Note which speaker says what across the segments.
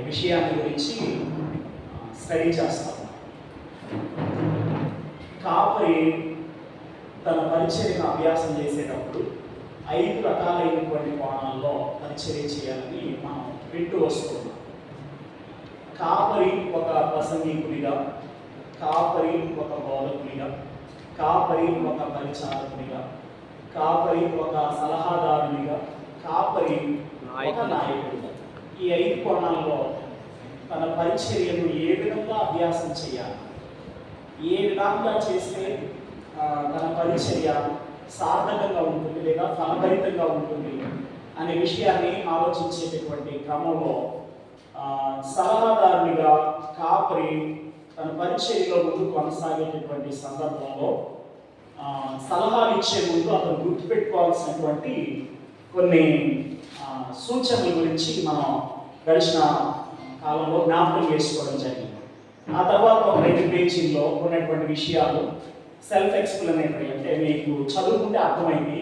Speaker 1: విషయాన్ని గురించి స్టడీ చేస్తాం. కాపరి తన పరిచర్యను అభ్యాసం చేసేటప్పుడు 5 రకాలైనటువంటి కోణాల్లో పరిచర్య చేయాలని మనం వింటూ వస్తున్నాం. కాపరి ఒక ప్రసంగికుడిగా, కాపరి ఒక బోధకుడిగా, కాపరి ఒక పరిచారకుడిగా, కాపరి ఒక సలహాదారునిగా, కాపరి ఒక నాయకుడిగా. ఈ 5 కోణాల్లో తన పరిచర్యను ఏ విధంగా అభ్యాసం చేయాలి, ఏ విధంగా చేస్తే తన పరిచర్య సార్థకంగా ఉంటుంది లేదా ఫలభరితంగా ఉంటుంది అనే విషయాన్ని ఆలోచించేటటువంటి క్రమంలో సలహాదారునిగా కాపరి తన పరిచర్యలో ముందు కొనసాగేటటువంటి సందర్భంలో సలహాలు ఇచ్చే ముందు అతను గుర్తుపెట్టుకోవాల్సినటువంటి కొన్ని సూచనల గురించి మనం గడిచిన కాలంలో జ్ఞాపకం చేసుకోవడం జరిగింది. ఆ తర్వాత ఒక 2 పేజీల్లో ఉన్నటువంటి విషయాలు సెల్ఫ్ ఎక్స్ప్లెనేటరీ, అంటే మీకు చదువుకుంటే అర్థమైంది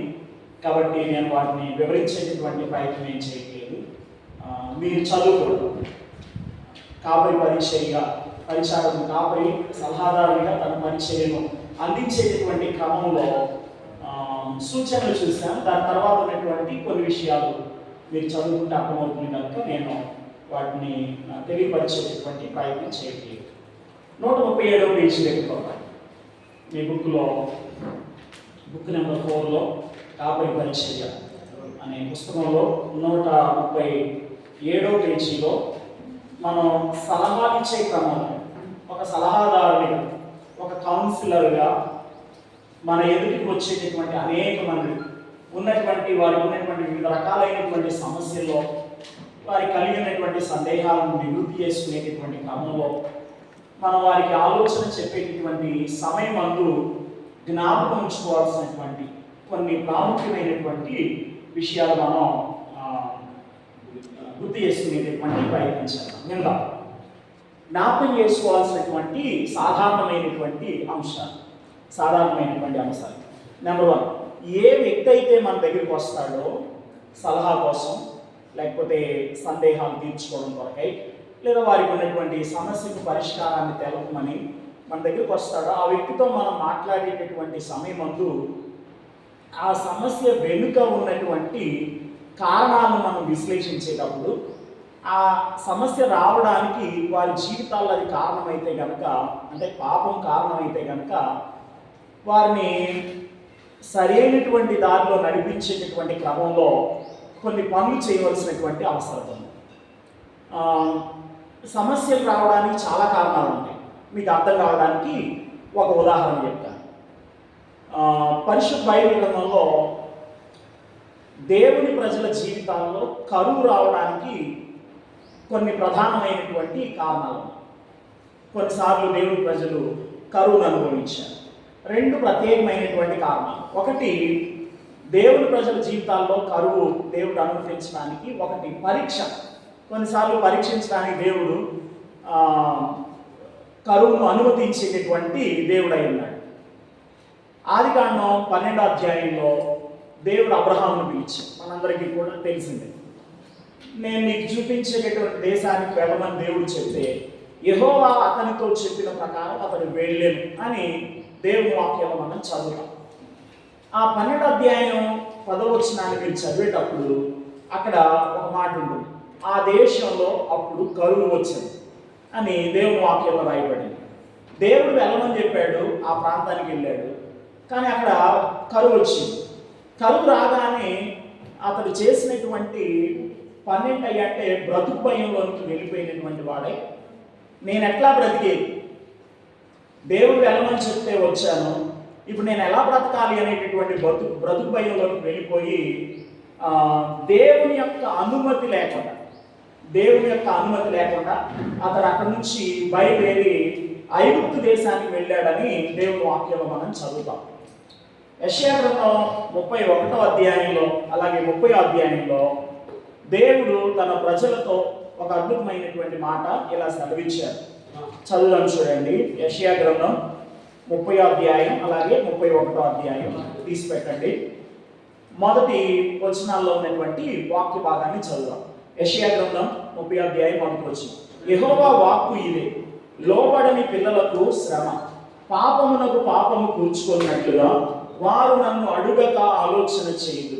Speaker 1: కాబట్టి నేను వాటిని వివరించేటటువంటి ప్రయత్నం ఏం చేయట్లేదు. మీరు చదువుకోవడం కాపరి పరిచర్యగా, పరిచారకుడు కాపరి సలహాదారునిగా తన పరిచర్యను అందించేటటువంటి క్రమంలో సూచనలు చూసాను. దాని తర్వాత ఉన్నటువంటి కొన్ని విషయాలు మీరు చదువుకుంటే అర్థమవుతుంది కనుక నేను వాటిని తెలియపరిచేటటువంటి ప్రయత్నం చేయట్లేదు. 137వ పేజీ దగ్గర మీ బుక్లో బుక్ నెంబర్ 4లో కాపరి పరిచర్య అనే పుస్తకంలో 137వ పేజీలో మనం సలహాలు ఇచ్చే క్రమంలో ఒక సలహాదారునిగా, ఒక కౌన్సిలర్గా మన ఎదుటికి వచ్చేటటువంటి అనేక మంది ఉన్నటువంటి వారికి ఉన్నటువంటి వివిధ రకాలైనటువంటి సమస్యల్లో వారికి కలిగినటువంటి సందేహాలను నివృత్తి చేసుకునేటటువంటి క్రమంలో మనం వారికి ఆలోచన చెప్పేటటువంటి సమయం అందు జ్ఞాపకం ఉంచుకోవాల్సినటువంటి కొన్ని ప్రాముఖ్యమైనటువంటి విషయాలు మనం గుర్తు చేసుకునేటటువంటి ప్రయత్నించాలి. విందాం. జ్ఞాపకం చేసుకోవాల్సినటువంటి సాధారణమైనటువంటి అంశాలు. నెంబర్ 1, ఏ వ్యక్తి అయితే మన దగ్గరికి వస్తాడో సలహా కోసం, లేకపోతే సందేహాలు తీర్చుకోవడం కొరకై, లేదా వారికి ఉన్నటువంటి సమస్యకు పరిష్కారాన్ని తెలపమని మన దగ్గరికి వస్తాడో ఆ వ్యక్తితో మనం మాట్లాడేటటువంటి సమయమందు ఆ సమస్య వెనుక ఉన్నటువంటి కారణాలను మనం విశ్లేషించేటప్పుడు ఆ సమస్య రావడానికి వారి జీవితాల్లో అది కారణమైతే కనుక, అంటే పాపం కారణమైతే కనుక వారిని సరైనటువంటి దారిలో నడిపించేటటువంటి క్రమంలో కొన్ని పనులు చేయవలసినటువంటి అవసరం ఉంది. సమస్యలు రావడానికి చాలా కారణాలు ఉంటాయి. మీకు అర్థం కావడానికి ఒక ఉదాహరణ చెప్తాను. పరిశుద్ధ బైబిల్ గ్రంథంలో దేవుని ప్రజల జీవితాల్లో కరువు రావడానికి కొన్ని ప్రధానమైనటువంటి కారణాలు. కొన్నిసార్లు దేవుని ప్రజలు కరువును అనుభవించారు. 2 ప్రత్యేకమైనటువంటి కారణాలు. ఒకటి, దేవుని ప్రజల జీవితాల్లో కరువు దేవుడు అనుమతించడానికి ఒకటి పరీక్ష. కొన్నిసార్లు పరీక్షించడానికి దేవుడు కరువును అనుమతించేటటువంటి దేవుడై ఉన్నాడు. ఆదికాండం 12వ అధ్యాయంలో దేవుడు అబ్రహామును పిలిచాడు. మనందరికీ కూడా తెలిసిందే. నేను నీకు చూపించేటటువంటి దేశానికి వెళ్ళమని దేవుడు చెప్తే యెహోవా అతనితో చెప్పిన ప్రకారం అతను వెళ్ళాను అని దేవుని వాక్యంలో మనం చదువుతాం. ఆ 12వ అధ్యాయం 10వ వచనాన్ని మీరు చదివేటప్పుడు అక్కడ ఒక మాట ఉంటుంది, ఆ దేశంలో అప్పుడు కరువు వచ్చింది అని దేవుని వాక్యంలో రాయబడింది. దేవుడు వెళ్ళమని చెప్పాడు, ఆ ప్రాంతానికి వెళ్ళాడు, కానీ అక్కడ కరువు వచ్చింది. కరువు రాగానే అతడు చేసినటువంటి పని ఏంటంటే బ్రతుకు భయంలోనికి వెళ్ళిపోయినటువంటి వాడే, నేను ఎట్లా బ్రతికేది, దేవుడు వెళ్ళమని చెప్తే వచ్చాను, ఇప్పుడు నేను ఎలా బ్రతకాలి అనేటటువంటి బ్రతుకు భయంలోకి వెళ్ళిపోయి దేవుని యొక్క అనుమతి లేకుండా అతడు అక్కడి నుంచి బయలుదేరి ఐగుప్తు దేశానికి వెళ్ళాడని దేవుని వాక్యంలో మనం చదువుతాం. యెషయా గ్రంథం 31వ అధ్యాయంలో అలాగే 30వ అధ్యాయంలో దేవుడు తన ప్రజలతో ఒక అద్భుతమైనటువంటి మాట ఇలా సెలవిచ్చారు. చదువుదాం చూడండి. యెషయా గ్రంథం 30వ అధ్యాయం అలాగే 31వ అధ్యాయం తీసి పెట్టండి. మొదటి వచనాల్లో ఉన్నటువంటి వాక్య భాగాన్ని చదువుదాం. యెషయా గ్రంథం 30వ అధ్యాయం 1వ వచనం. యెహోవా వాక్కు ఇదే, లోబడని పిల్లలకు శ్రమ, పాపమునకు పాపము కూర్చుకున్నట్లుగా వారు నన్ను అడుగక ఆలోచన చేయదు.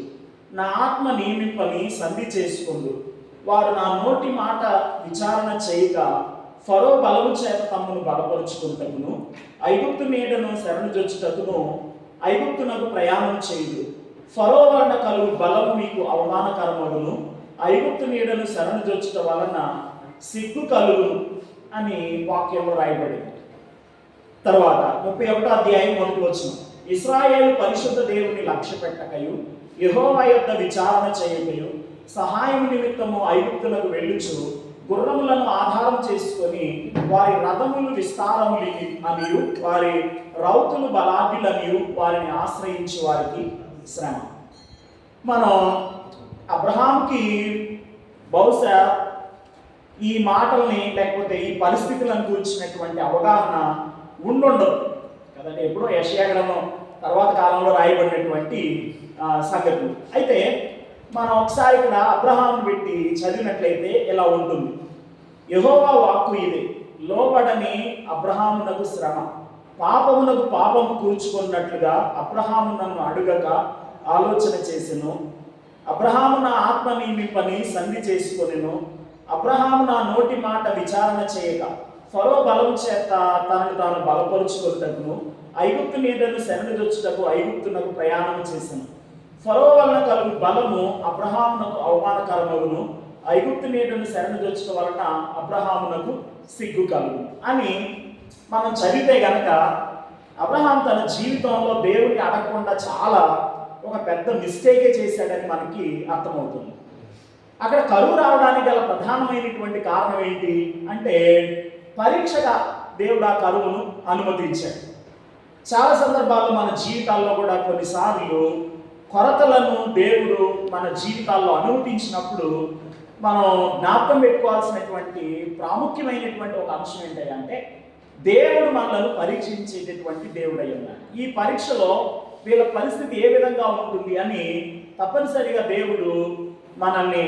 Speaker 1: నా ఆత్మ నియమింపని సంధి చేసుకుందు. వారు నా నోటి మాట విచారణ చేయక ఫరో బలము చేత తమను బలపరుచుకుంటకును, ఐగుప్తు నీడను శరణుజొచ్చుటకును ఐగుప్తునకు ప్రయాణం చేయదు. ఫరో వలన కలుగు బలము మీకు అవమానకరమగును, ఐగుప్తు నీడను శరణుజొచ్చుట వలన సిగ్గు కలుగును అని వాక్యంలో రాయబడింది. తర్వాత 31వ అధ్యాయం 1వ వచనం. ఇశ్రాయేలు పరిశుద్ధ దేవుని లక్ష్య పెట్టకయు, యెహోవా యొద్ద విచారణ చేయకయు, సహాయం నిమిత్తము ఐగుప్తులకు వెళ్ళుచు గుర్రములను ఆధారం చేసుకొని వారి రథములు విస్తారములు అనియు వారి రౌతులు బలాఢ్యులనియు వారిని ఆశ్రయించి వారికి శ్రమ. మనం అబ్రహాంకి బహుశా ఈ మాటల్ని లేకపోతే ఈ పరిస్థితులను కూర్చున్నటువంటి అవగాహన ఉండదు కదండి. ఎప్పుడో యెషయా గ్రంథం తర్వాత కాలంలో రాయబడినటువంటి సంగతులు. అయితే మనం ఒకసారి ఇక్కడ అబ్రహాం పెట్టి చదివినట్లయితే ఇలా ఉంటుంది. యెహోవా వాక్కు ఇదే, లోబడని అబ్రహామునకు శ్రమ, పాపమునకు పాపము కూర్చుకున్నట్లుగా అబ్రహాము నన్ను అడుగక ఆలోచన చేసెను. అబ్రహాము నా ఆత్మ నియమింపని సంధి చేసుకొనెను. అబ్రహాము నా నోటి మాట విచారణ చేయక ఫరో బలం చేత తనను తాను బలపరుచుకొనుటకును ఐగుప్తు నీడను శరణుజొచ్చుటకు ఐగుప్తునకు ప్రయాణం చేసెను. ఫరో వలన కలుగు బలము అబ్రహామునకు అవమానకరమగును, ఐగుప్తు నీడను శరణుజొచ్చుట వలన అబ్రహామునకు సిగ్గు కలుగు అని మనం చదివితే గనక అబ్రహాం తన జీవితంలో దేవుడిని అడగకుండా చాలా ఒక పెద్ద మిస్టేకే చేశాడని మనకి అర్థమవుతుంది. అక్కడ కరువు రావడానికి గల ప్రధానమైనటువంటి కారణం ఏంటి అంటే పరీక్షగా దేవుడు ఆ కరువును అనుమతించాడు. చాలా సందర్భాల్లో మన జీవితాల్లో కూడా కొన్నిసార్లు కొరతలను దేవుడు మన జీవితాల్లో అనుమతించినప్పుడు మనం జ్ఞాపకం పెట్టుకోవాల్సినటువంటి ప్రాముఖ్యమైనటువంటి ఒక అంశం ఏంటంటే దేవుడు మనలను పరీక్షించేటటువంటి దేవుడు అయి ఉన్నాడు. ఈ పరీక్షలో వీళ్ళ పరిస్థితి ఏ విధంగా ఉంటుంది అని తప్పనిసరిగా దేవుడు మనల్ని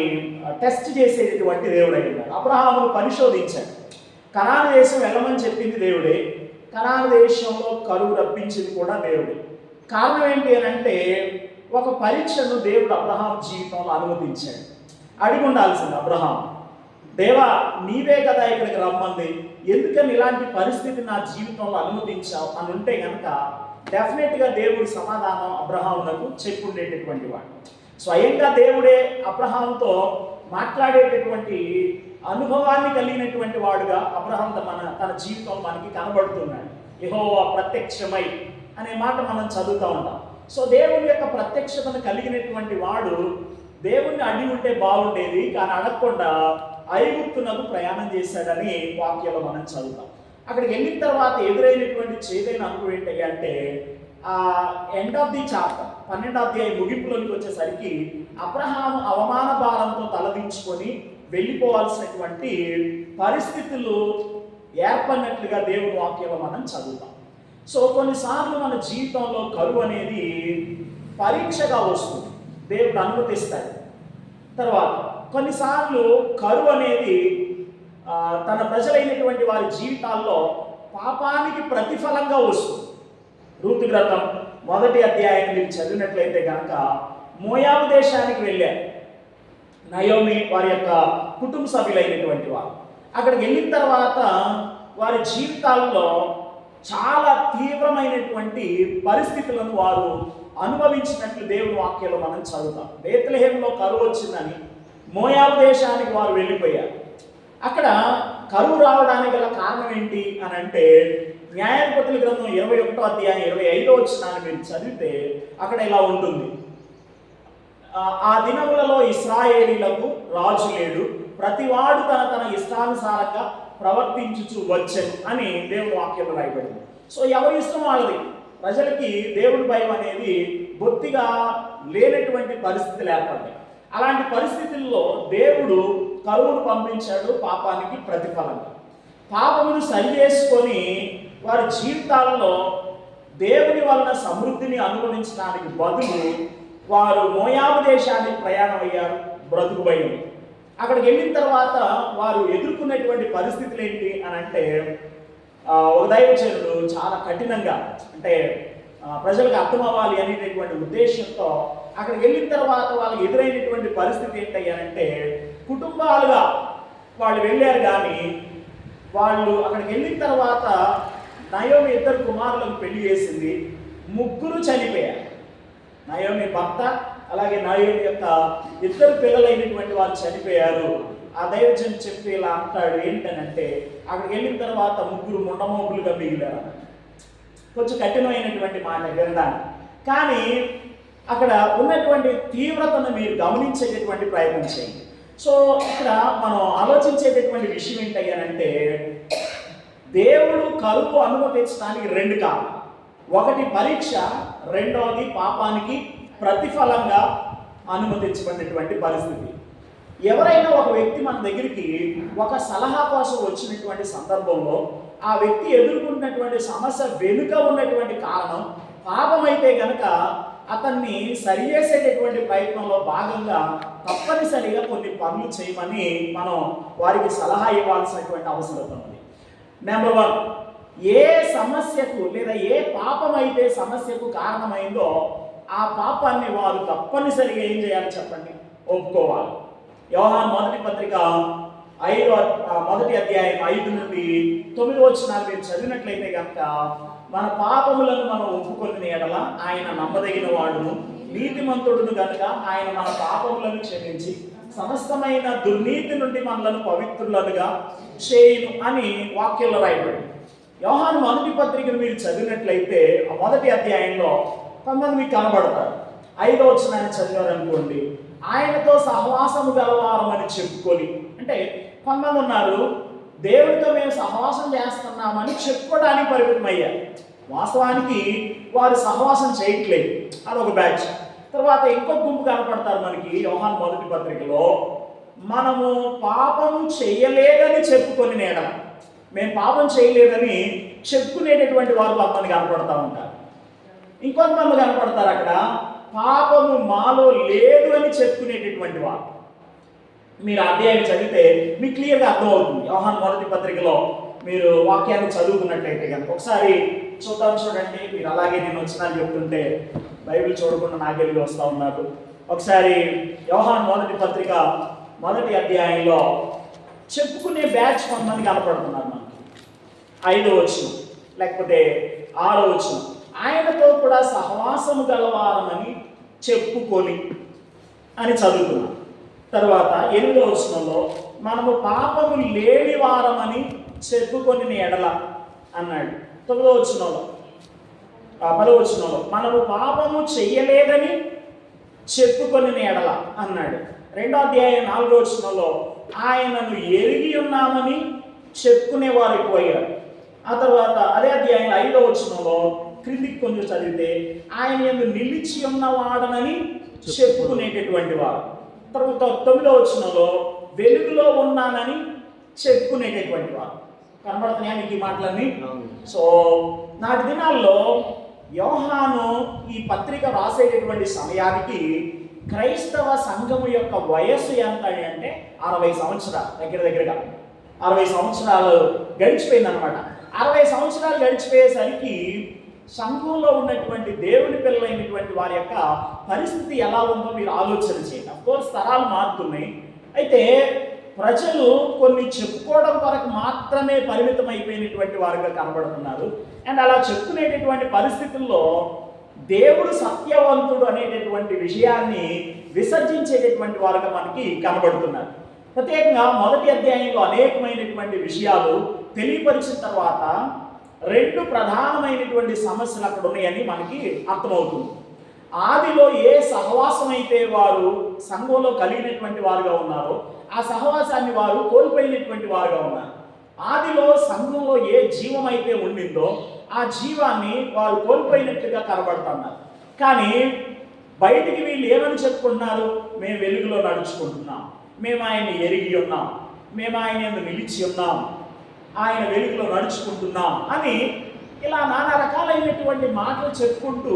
Speaker 1: టెస్ట్ చేసేటటువంటి దేవుడు అయి ఉన్నాడు. అబ్రహామును పరిశోధించాడు. కనాను దేశం వెళ్ళమని చెప్పింది దేవుడే, కనాను దేశంలో కరువు రప్పించింది కూడా దేవుడే. కారణం ఏంటి అని అంటే ఒక పరీక్షను దేవుడు అబ్రహాం జీవితంలో అనుమతించాడు. అడిగి ఉండాల్సింది అబ్రహాం, దేవా నీవే కదా ఇక్కడికి రమ్మంది, ఎందుకని ఇలాంటి పరిస్థితి నా జీవితంలో అనుమతించావు అని ఉంటే కనుక డెఫినెట్గా దేవుడి సమాధానం అబ్రహామునకు చెప్పుండేటటువంటి వాడు. స్వయంగా దేవుడే అబ్రహాంతో మాట్లాడేటటువంటి అనుభవాన్ని కలిగినటువంటి వాడుగా అబ్రహాం తన జీవితం మనకి కనబడుతున్నాడు. యెహోవా ప్రత్యక్షమై అనే మాట మనం చదువుతూ ఉంటాం. సో దేవుని యొక్క ప్రత్యక్షతను కలిగినటువంటి వాడు దేవుణ్ణి అడిగి ఉంటే బాగుండేది, కానీ అడగకుండా ఐగుప్తునకు ప్రయాణం చేశాడని వాక్యంలో మనం చదువుతాం. అక్కడికి వెళ్ళిన తర్వాత ఎదురైనటువంటి చేదైన అనుభవం ఏంటి అంటే ఎండ్ ఆఫ్ ది చాప్టర్ 12వ అధ్యాయం ముగింపులోకి వచ్చేసరికి అబ్రహాము అవమాన భారంతో తలదించుకొని వెళ్ళిపోవాల్సినటువంటి పరిస్థితులు ఏర్పడినట్లుగా దేవుని వాక్యంలో మనం చదువుతాం. సో కొన్నిసార్లు మన జీవితంలో కరువు అనేది పరీక్షగా వస్తుంది, దేవుడు అనుమతిస్తాడు. తర్వాత కొన్నిసార్లు కరువు అనేది తన ప్రజలైనటువంటి వారి జీవితాల్లో పాపానికి ప్రతిఫలంగా వస్తుంది. రూతు గ్రంథం 1వ అధ్యాయం మీరు చదివినట్లయితే కనుక మోయాబు దేశానికి వెళ్ళారు నయోమి వారి యొక్క కుటుంబ సభ్యులైనటువంటి వారు. అక్కడికి వెళ్ళిన తర్వాత వారి జీవితాల్లో చాలా తీవ్రమైనటువంటి పరిస్థితులను వారు అనుభవించినట్లు దేవుని వాక్యంలో మనం చదువుతాం. బేత్లెహేములో కరువు వచ్చిందని మోయాబు దేశానికి వారు వెళ్ళిపోయారు. అక్కడ కరువు రావడానికి గల కారణం ఏంటి అని అంటే న్యాయాధిపతుల గ్రంథం 21వ అధ్యాయం 25వ వచనాన్ని మీరు చదివితే అక్కడ ఇలా ఉంటుంది. ఆ దినములలో ఇశ్రాయేలీలకు రాజు లేడు, ప్రతివాడు తన ఇష్టానుసారంగా ప్రవర్తించుచు వచ్చెను అని దేవుని వాక్యంలో రాయబడింది. సో ఎవరి ఇష్టం వాళ్ళది, ప్రజలకి దేవుడి భయం అనేది బొత్తిగా లేనటువంటి పరిస్థితులు ఏర్పడ్డాయి. అలాంటి పరిస్థితుల్లో దేవుడు కరువును పంపించాడు పాపానికి ప్రతిఫలంగా. పాపమును సరి చేసుకొని వారి జీవితాలలో దేవుని వలన సమృద్ధిని అనుభవించడానికి బదులు వారు మోయాబు దేశానికి ప్రయాణం అయ్యారు బ్రతుకు భయం. అక్కడికి వెళ్ళిన తర్వాత వారు ఎదుర్కొన్నటువంటి పరిస్థితులు ఏంటి అని అంటే, ఒక దైవజనుడు చాలా కఠినంగా, అంటే ప్రజలకు అర్థం అవ్వాలి అనేటటువంటి ఉద్దేశంతో అక్కడికి వెళ్ళిన తర్వాత వాళ్ళకి ఎదురైనటువంటి పరిస్థితి ఏంటంటే, కుటుంబాలుగా వాళ్ళు వెళ్ళారు కానీ వాళ్ళు అక్కడికి వెళ్ళిన తర్వాత నయోమి 2 కుమారులకు పెళ్లి చేసింది, 3 చనిపోయారు. నయోమి భర్త అలాగే నయోమి యొక్క 2 పిల్లలైనటువంటి వాళ్ళు చనిపోయారు. ఆ దైవజన్ చెప్పి ఇలా అంటాడు ఏంటనంటే, అక్కడికి వెళ్ళిన తర్వాత 3 ముండమోపులుగా మిగిలారు. కొంచెం కఠినమైనటువంటి మాట వినడానికి, కానీ అక్కడ ఉన్నటువంటి తీవ్రతను మీరు గమనించేటటువంటి ప్రయత్నం చేయండి. సో ఇక్కడ మనం ఆలోచించేటటువంటి విషయం ఏంటంటే, దేవుడు కరువు అనుమతించడానికి 2 కారణాలు. ఒకటి పరీక్ష, రెండవది పాపానికి ప్రతిఫలంగా అనుమతించబడినటువంటి పరిస్థితి. ఎవరైనా ఒక వ్యక్తి మన దగ్గరికి ఒక సలహా కోసం వచ్చినటువంటి సందర్భంలో ఆ వ్యక్తి ఎదుర్కొంటున్నటువంటి సమస్య వెనుక ఉన్నటువంటి కారణం పాపమైతే గనక అతన్ని సరిచేసేటటువంటి ప్రయత్నంలో భాగంగా తప్పనిసరిగా కొన్ని పనులు చేయమని మనం వారికి సలహా ఇవ్వాల్సినటువంటి అవసరం ఉంది. నెంబర్ 1, ఏ సమస్యకు లేదా ఏ పాపం అయితే సమస్యకు కారణమైందో ఆ పాపాన్ని వారు తప్పనిసరిగా ఏం చేయాలి చెప్పండి? ఒప్పుకోవాలి. యోహాను మొదటి పత్రిక 1వ అధ్యాయం 5 నుండి 9 వచనాలు మీరు చదివినట్లయితే కనుక, మన పాపములను మనం ఒప్పుకొనిన ఎడల ఆయన నమ్మదగిన వాడును నీతిమంతుడును కనుక ఆయన మన పాపములను క్షమించి సమస్తమైన దుర్నీతి నుండి మనలను పవిత్రులుగా చేయును అని వాక్యంలో రాయబడింది. యోహాను మొదటి పత్రికను మీరు చదివినట్లయితే ఆ 1వ అధ్యాయంలో కొంతమంది మీకు కనబడతారు. 5వ వచనాన్ని చదివారనుకోండి, ఆయనతో సహవాసము గలవారమని చెప్పుకొని, అంటే కొంతమంది ఉన్నారు దేవుడితో మేము సహవాసం చేస్తున్నామని చెప్పుకోవడానికి పరిమితమయ్యారు. వాస్తవానికి వారు సహవాసం చేయట్లేదు, అదొక బ్యాచ్. తర్వాత ఇంకొక గుంపు కనపడతారు మనకి యోహాను మొదటి పత్రికలో, మనము పాపము చేయలేదని చెప్పుకొని నేడం, మేము పాపం చేయలేదని చెప్పుకునేటటువంటి వారు కొంతమంది కనపడతా ఉంటారు. ఇంకొంతమంది కనపడతారు అక్కడ పాపము మాలో లేదు అని చెప్పుకునేటటువంటి వారు. మీరు అధ్యాయం చదివితే మీకు క్లియర్గా అర్థమవుతుంది. యోహాను మొదటి పత్రికలో మీరు వాక్యాన్ని చదువుకున్నట్లయితే కనుక ఒకసారి చూడండి. మీరు అలాగే నేను వచ్చినాను చెప్తుంటే బైబిల్ చూడకుండా నాకెళ్ళి వస్తూ ఉన్నారు. ఒకసారి యోహాను మొదటి పత్రిక 1వ అధ్యాయంలో చెప్పుకునే బ్యాచ్ కొంతమంది కనపడుతున్నారు మనకి. 5వ వచనం లేకపోతే 6వ వచనం, ఆయనతో కూడా సహవాసము గలవారమని చెప్పుకొని అని చదువుతున్నాం. తర్వాత 8వ వచనంలో మనము పాపము లేని వారమని చెప్పుకొని ఎడల అన్నాడు. 9వ వచనంలో 10వ వచనంలో మనము పాపము చెయ్యలేదని చెప్పుకొని ఎడల అన్నాడు. 2వ అధ్యాయం 4వ వచనంలో ఆయనను ఎరిగి ఉన్నామని చెప్పుకునేవారు ఎక్కువయ్యారు. ఆ తర్వాత అదే అధ్యాయం 5వ వచనంలో క్రిందికి కొంచెం చదివితే ఆయన యందు నిలిచి ఉన్నవాడనని చెప్పుకునేటటువంటి వారు. తర్వాత 9వ వచనంలో వెలుగులో ఉన్నానని చెప్పుకునేటటువంటి వారు. కనబడుతున్నాయా మీకు ఈ మాటలన్నీ? సో నాటి దినాల్లో యోహాను ఈ పత్రిక రాసేటటువంటి సమయానికి క్రైస్తవ సంఘము యొక్క వయస్సు ఎంత అంటే 60 సంవత్సరాలు, దగ్గరగా 60 సంవత్సరాలు గడిచిపోయిందనమాట. 60 సంవత్సరాలు గడిచిపోయేసరికి సంఘంలో ఉన్నటువంటి దేవుని పిల్లలైనటువంటి వారి యొక్క పరిస్థితి ఎలా ఉందో మీరు ఆలోచన చేయండి. అఫ్కోర్స్ తరాలు మారుతున్నాయి, అయితే ప్రజలు కొన్ని చెప్పుకోవడం కొరకు మాత్రమే పరిమితం అయిపోయినటువంటి వారుగా కనబడుతున్నారు. అండ్ అలా చెప్పుకునేటటువంటి పరిస్థితుల్లో దేవుడు సత్యవంతుడు అనేటటువంటి విషయాన్ని విసర్జించేటటువంటి వారుగా మనకి కనబడుతున్నారు. ప్రత్యేకంగా 1వ అధ్యాయంలో అనేకమైనటువంటి విషయాలు తెలియపరిచిన తర్వాత 2 ప్రధానమైనటువంటి సమస్యలు అక్కడ ఉన్నాయని మనకి అర్థమవుతుంది. ఆదిలో ఏ సహవాసం అయితే వారు సంఘంలో కలిగినటువంటి వారుగా ఉన్నారో ఆ సహవాసాన్ని వారు కోల్పోయినటువంటి వారుగా ఉన్నారు. ఆదిలో సంఘంలో ఏ జీవం అయితే ఉండిందో ఆ జీవాన్ని వారు కోల్పోయినట్టుగా కనబడుతున్నారు. కానీ బయటికి వీళ్ళు ఏమని చెప్పుకుంటున్నారు? మేము వెలుగులో నడుచుకుంటున్నాం, మేము ఆయన్ని ఎరిగి ఉన్నాం, మేము ఆయన యందు నిలిచి ఉన్నాం, ఆయన వెలుగులో నడుచుకుంటున్నాం అని ఇలా నానా రకాలైనటువంటి మాటలు చెప్పుకుంటూ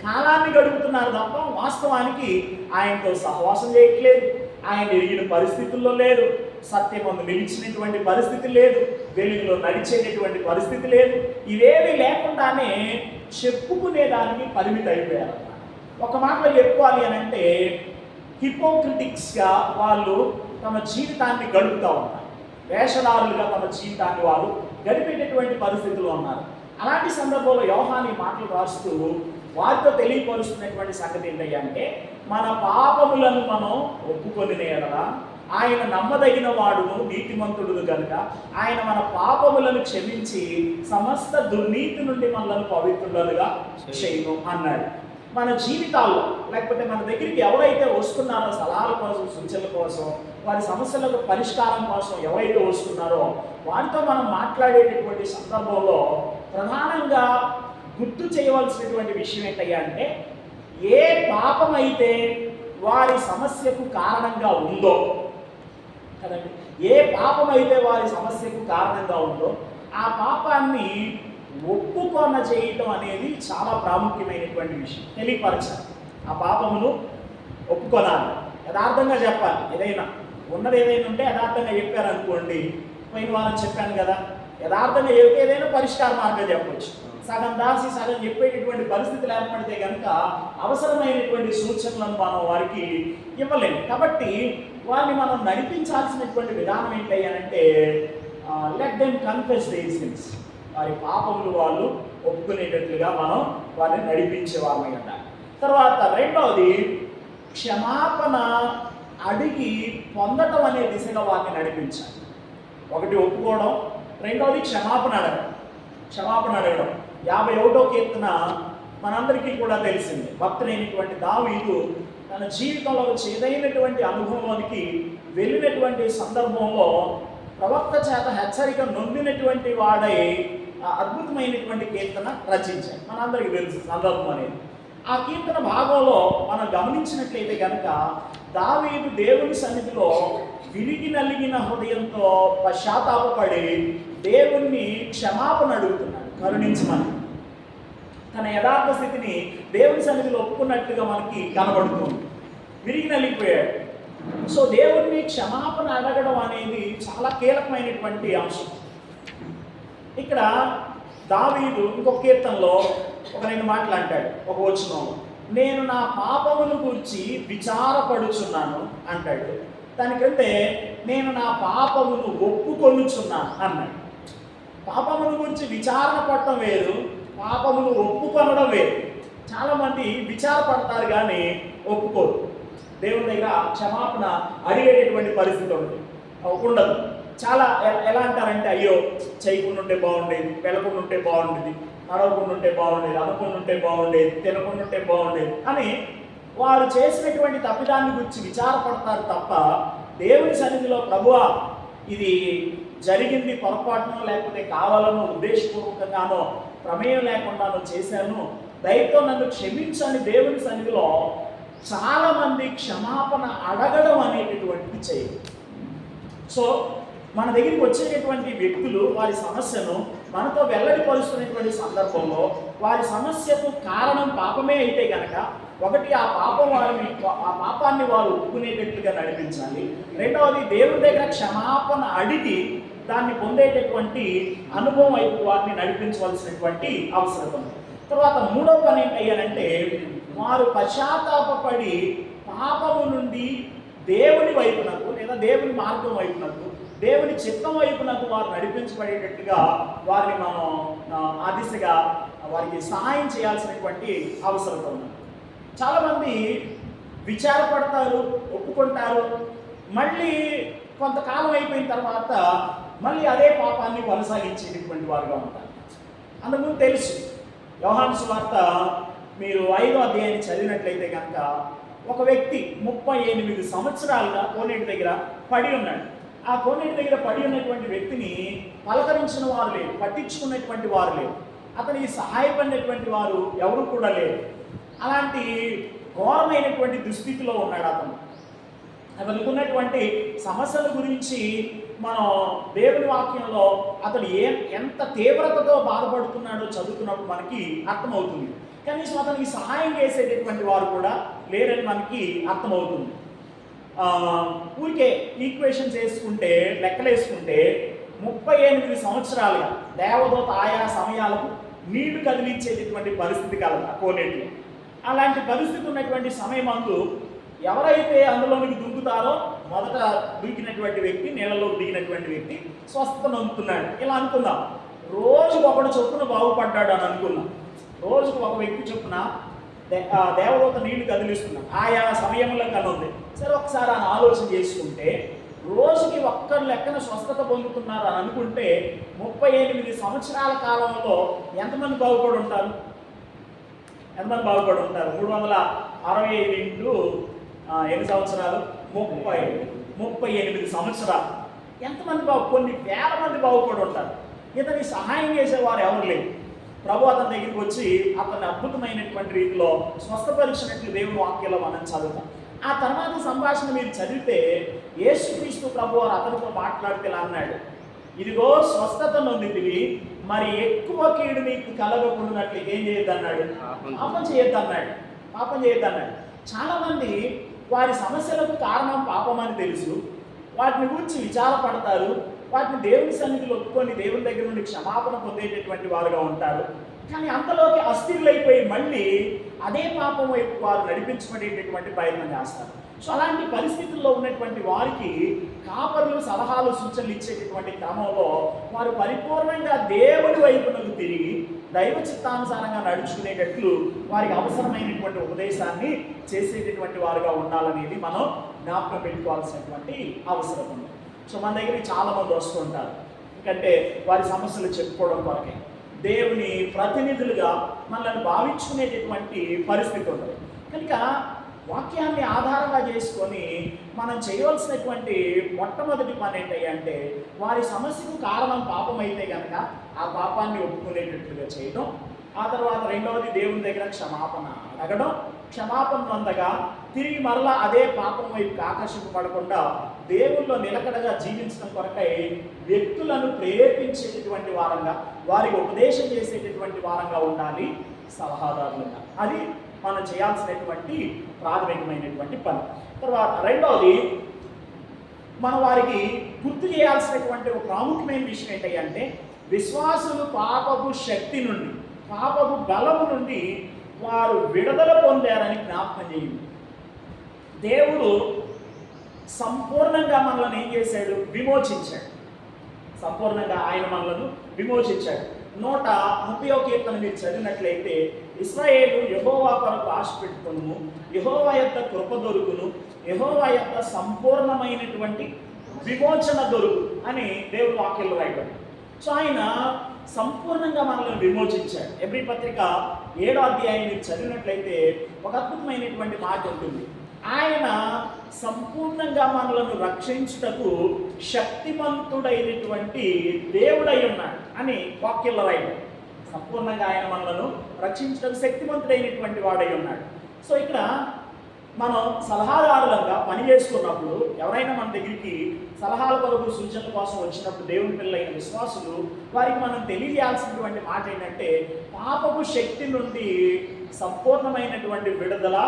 Speaker 1: కాలాన్ని గడుపుతున్నారు తప్ప వాస్తవానికి ఆయనతో సహవాసం చేయట్లేదు, ఆయన ఎరిగిన పరిస్థితుల్లో లేరు, సత్యమందు నిలిచినటువంటి పరిస్థితి లేదు, వెలుగులో నడిచేటటువంటి పరిస్థితి లేదు. ఇవేవి లేకుండానే చెప్పుకునేదానికి పరిమితి అయిపోయారు. ఒక మాటలో చెప్పుకోవాలి అని అంటే హిపోక్రిటిక్స్గా వాళ్ళు తమ జీవితాన్ని గడుపుతూ ఉన్నారు. వేషధారులుగా తమ జీవితాన్ని వాళ్ళు గడిపేటటువంటి పరిస్థితుల్లో ఉన్నారు. అలాంటి సందర్భంలో యోహాను ఈ మాటలు రాస్తూ వారితో తెలియపరుస్తున్నటువంటి సంగతి ఏంటంటే, మన పాపములను మనం ఒప్పుకొని ఎడల ఆయన నమ్మదగిన వాడును నీతిమంతుడు కనుక ఆయన మన పాపములను క్షమించి సమస్త దుర్నీతి నుండి మనల్ని పవిత్రులుగా చేయను అన్నాడు. మన జీవితాల్లో లేకపోతే మన దగ్గరికి ఎవరైతే వస్తున్నారో సలహాల కోసం, సూచనల కోసం, వారి సమస్యలకు పరిష్కారం కోసం ఎవరైతే వస్తున్నారో వారితో మనం మాట్లాడేటటువంటి సందర్భంలో ప్రధానంగా గుర్తు చేయవలసినటువంటి విషయం ఏంటయ్యా అంటే, ఏ పాపం అయితే వారి సమస్యకు కారణంగా ఉందో కదండి, ఏ పాపం అయితే వారి సమస్యకు కారణంగా ఉందో ఆ పాపాన్ని ఒప్పుకొన చేయటం అనేది చాలా ప్రాముఖ్యమైనటువంటి విషయం. తెలియపరచాలి, ఆ పాపమును ఒప్పుకొనాలి, యథార్థంగా చెప్పాలి. ఏదైనా ఉన్నది ఏదైనా ఉంటే యథార్థంగా చెప్పారనుకోండి, పోయిన వారం చెప్పాను కదా, యథార్థంగా చెప్తే ఏదైనా పరిష్కార మార్గం చెప్పవచ్చు. సగం దాసి సగం చెప్పేటటువంటి పరిస్థితులు ఏర్పడితే కనుక అవసరమైనటువంటి సూచనలను మనం వారికి ఇవ్వలేము. కాబట్టి వారిని మనం నడిపించాల్సినటువంటి విధానం ఏంటంటే let them confess their sins, వారి పాపములు వాళ్ళు ఒప్పుకునేటట్లుగా మనం వారిని నడిపించే వారమై ఉండాలి. తర్వాత రెండవది క్షమాపణ అడిగి పొందటం అనే దిశగా వారిని నడిపించాలి. ఒకటి ఒప్పుకోవడం, రెండవది క్షమాపణ అడగడం. 51వ కీర్తన మనందరికీ కూడా తెలిసింది. భక్తుడైనటువంటి దావీదు తన జీవితంలో చేదైనటువంటి అనుభవంలోనికి వెళ్ళినటువంటి సందర్భంలో ప్రవక్త చేత హెచ్చరిక నొందినటువంటి వాడై అద్భుతమైనటువంటి కీర్తన రచించాడు. మనందరికీ తెలుసు సందర్భం అనేది. ఆ కీర్తన భాగంలో మనం గమనించినట్లయితే కనుక దావీదు దేవుని సన్నిధిలో విరిగి నలిగిన హృదయంతో పశ్చాత్తాపపడి దేవుణ్ణి క్షమాపణ అడుగుతున్నాడు, కరుణించమని. తన యథార్థ స్థితిని దేవుని సన్నిధిలో ఒప్పుకున్నట్టుగా మనకి కనబడుతుంది. విరిగి నలిగిపోయాడు. సో దేవుణ్ణి క్షమాపణ అడగడం అనేది చాలా కీలకమైనటువంటి అంశం. ఇక్కడ దావీదు ఇంకొక కీర్తనలో ఒక 2 మాటలు అంటాడు. ఒక వచనంలో నేను నా పాపమును గురించి విచారపడుచున్నాను అంటాడు. దానికంటే నేను నా పాపమును ఒప్పుకొనుచున్నాను అన్నాడు. పాపమును గురించి విచారణ పడటం వేరు, పాపమును ఒప్పుకొనడం వేరు. చాలామంది విచారపడతారు కానీ ఒప్పుకోరు. దేవుని దగ్గర క్షమాపణ అడిగేటటువంటి పరిస్థితి ఉండదు. చాలా ఎలా అంటారంటే, అయ్యో చేయకుండా ఉంటే బాగుండేది, వెళ్ళకుండా ఉంటే బాగుండేది, నడవకుండా ఉంటే బాగుండేది, అనుకుండా ఉంటే బాగుండేది, తినకుండా ఉంటే బాగుండేది అని వారు చేసినటువంటి తప్పిదాన్ని గురించి విచారపడతారు తప్ప దేవుని సన్నిధిలో ప్రభువా ఇది జరిగింది పొరపాటునో లేకపోతే కావాలనో ఉద్దేశపూర్వకంగానో ప్రమేయం లేకుండానో చేశాను, దయతో నన్ను క్షమించని దేవుని సన్నిధిలో చాలామంది క్షమాపణ అడగడం అనేటటువంటిది చేయరు. సో మన దగ్గరికి వచ్చేటటువంటి వ్యక్తులు వారి సమస్యను మనతో వెల్లడిపరుస్తున్నటువంటి సందర్భంలో వారి సమస్యకు కారణం పాపమే అయితే కనుక ఒకటి ఆ పాపాన్ని వారు ఒప్పుకునేటట్లుగా నడిపించాలి. రెండవది దేవుని దగ్గర క్షమాపణ అడిగి దాన్ని పొందేటటువంటి అనుభవం వైపు వారిని నడిపించవలసినటువంటి అవసరం ఉంది. తర్వాత మూడవ పని ఏంటంటే వారు పశ్చాత్తాపపడి పాపము నుండి దేవుని వైపునకు లేదా దేవుని మార్గం వైపునకు దేవుని చిత్తం వైపునకు వారు నడిపించబడేటట్టుగా వారిని మనం ఆ దిశగా వారికి సహాయం చేయాల్సినటువంటి అవసరం ఉంది. చాలామంది విచారపడతారు, ఒప్పుకుంటారు, మళ్ళీ కొంతకాలం అయిపోయిన తర్వాత మళ్ళీ అదే పాపాన్ని కొనసాగించేటటువంటి వారుగా ఉంటారు. అందుకు తెలుసు యోహాను సువార్త మీరు 5వ అధ్యాయాన్ని చదివినట్లయితే కనుక ఒక వ్యక్తి 38 సంవత్సరాలుగా కోనేటి దగ్గర పడి ఉన్నాడు. ఆ కోనేటి దగ్గర పడి ఉన్నటువంటి వ్యక్తిని పలకరించిన వారు లేరు, పట్టించుకున్నటువంటి వారు లేరు, అతనికి సహాయపడినటువంటి వారు ఎవరు కూడా లేరు. అలాంటి ఘోరమైనటువంటి దుస్థితిలో ఉన్నాడు అతను. అతనుకున్నటువంటి సమస్యల గురించి మనం దేవుని వాక్యంలో అతను ఎంత తీవ్రతతో బాధపడుతున్నాడో చదువుతున్నప్పుడు మనకి అర్థమవుతుంది. కనీసం అతనికి సహాయం చేసేటటువంటి వారు కూడా లేరని మనకి అర్థమవుతుంది. ఊరికే ఈక్వేషన్స్ వేసుకుంటే, లెక్కలు వేసుకుంటే 38 సంవత్సరాలుగా దేవదూత ఆయా సమయాలకు నీళ్లు కదిలించేటటువంటి పరిస్థితి కలదు ఆ కోనేటిలో. అలాంటి పరిస్థితి ఉన్నటువంటి సమయం అందు ఎవరైతే అందులోనికి దుంకుతారో మొదట దూకినటువంటి వ్యక్తి, నీళ్ళలో దిగినటువంటి వ్యక్తి స్వస్థత నొందుతున్నాడు. ఇలా అనుకుందాం, రోజుకు ఒకడు చొప్పున బాగుపడ్డాడు అని అనుకుందాం. రోజుకు ఒక వ్యక్తి చొప్పున దేవదూత నీళ్లు కదిలిస్తున్నాడు, ఆయా సమయంలో కనుంది. సరే, ఒకసారి ఆయన ఆలోచన చేసుకుంటే రోజుకి ఒక్కరు లెక్కన స్వస్థత పొందుతున్నారు అని అనుకుంటే 38 సంవత్సరాల కాలంలో ఎంతమంది బాగుపడి ఉంటారు? 365 ఇంటూ ఎన్ని సంవత్సరాలు? 38 సంవత్సరాలు. ఎంతమంది కొన్ని వేల మంది బాగుపడి ఉంటారు. ఇతని సహాయం చేసేవారు ఎవరు లేరు. ప్రభు అతని దగ్గరికి వచ్చి అతన్ని అద్భుతమైనటువంటి రీతిలో స్వస్థపరిచినట్లు దేవుని వాక్యంలో మనం చదువుతాం. ఆ తర్వాత సంభాషణ మీరు చదివితే యేసుక్రీస్తు ప్రభు వారు అతనితో మాట్లాడితే ఇలా అన్నాడు, ఇదిగో స్వస్థత నొందితివి, మరి ఎక్కువ కీడు నీకు కలగకుండాట్లు ఏం చేయొద్దన్నాడు? పాపం చేయొద్దన్నాడు. చాలామంది వారి సమస్యలకు కారణం పాపం అని తెలుసు, వాటిని గురించి విచారపడతారు, వాటిని దేవుని సన్నిధిలో ఒప్పుకొని దేవుని దగ్గర నుండి క్షమాపణ పొందేటటువంటి వారుగా ఉంటారు. కానీ అంతలోకి అస్థిరులైపోయి మళ్ళీ అదే పాపం వైపు వారు నడిపించబడేటటువంటి ప్రయత్నం చేస్తారు. సో అలాంటి పరిస్థితుల్లో ఉన్నటువంటి వారికి కాపరులు సలహాలు సూచనలు ఇచ్చేటటువంటి క్రమంలో వారు పరిపూర్ణంగా దేవుడి వైపునకు తిరిగి దైవ చిత్తానుసారంగా నడుచుకునేటట్లు వారికి అవసరమైనటువంటి ఉపదేశాన్ని చేసేటటువంటి వారుగా ఉండాలనేది మనం జ్ఞాపకం పెట్టుకోవాల్సినటువంటి అవసరం ఉంది. సో మన దగ్గరికి చాలామంది వస్తుంటారు, ఎందుకంటే వారి సమస్యలు చెప్పుకోవడం కొరకే. దేవుని ప్రతినిధులుగా మనల్ని భావించుకునేటటువంటి పరిస్థితి ఉంటుంది. కనుక వాక్యాన్ని ఆధారంగా చేసుకొని మనం చేయవలసినటువంటి మొట్టమొదటి పని ఏంటంటే వారి సమస్యకు కారణం పాపం అయితే కనుక ఆ పాపాన్ని ఒప్పుకునేటట్లుగా చేయడం. ఆ తర్వాత రెండవది దేవుని దగ్గర క్షమాపణ అడగడం. క్షమాపణ పొందగా తిరిగి మరలా అదే పాపం వైపు ఆకర్షింపబడకుండా దేవుల్లో నిలకడగా జీవించడం కొరకై వ్యక్తులను ప్రేరేపించేటటువంటి వారంగా, వారికి ఉపదేశం చేసేటటువంటి వారంగా ఉండాలి సలహాదారులుగా. అది మనం చేయాల్సినటువంటి ప్రాథమికమైనటువంటి పని. తర్వాత రెండవది, మనం వారికి గుర్తు చేయాల్సినటువంటి ఒక ప్రాముఖ్యమైన విషయం ఏంటంటే విశ్వాసులు పాపపు శక్తి నుండి, పాపపు బలము నుండి వారు విడుదల పొందారని జ్ఞాపకం చేయండి. దేవుడు సంపూర్ణంగా మనల్ని ఏం చేశాడు? విమోచించాడు. సంపూర్ణంగా ఆయన మనలను విమోచించాడు. 130వ కీర్తన మీరు చదివినట్లయితే, ఇశ్రాయేలు యెహోవా కొరకు ఆశ పెట్టుకొనుము, యెహోవా యొక్క కృప దొరుకును, యెహోవా యొక్క సంపూర్ణమైనటువంటి విమోచన దొరుకు అని దేవుడు వాక్యంలో రాయబడింది. సో ఆయన సంపూర్ణంగా మనల్ని విమోచించాడు. ఎబ్రీ పత్రిక 7వ అధ్యాయం మీరు చదివినట్లయితే ఒక అద్భుతమైనటువంటి మాట ఉంటుంది. ఆయన సంపూర్ణంగా మనలను రక్షించుటకు శక్తిమంతుడైనటువంటి దేవుడై ఉన్నాడు అని వాక్యంలో రాయబడింది. సంపూర్ణంగా ఆయన మనలను రక్షించుటకు శక్తిమంతుడైనటువంటి వాడై ఉన్నాడు. సో ఇక్కడ మనం సలహాదారులంగా పనిచేస్తున్నప్పుడు ఎవరైనా మన దగ్గరికి సలహాల కొరకు సూచనల కోసం వచ్చినప్పుడు దేవుని పిల్లలైన విశ్వాసులు వారికి మనం తెలియజేయాల్సినటువంటి మాట ఏంటంటే పాపపు శక్తి నుండి సంపూర్ణమైనటువంటి విడుదల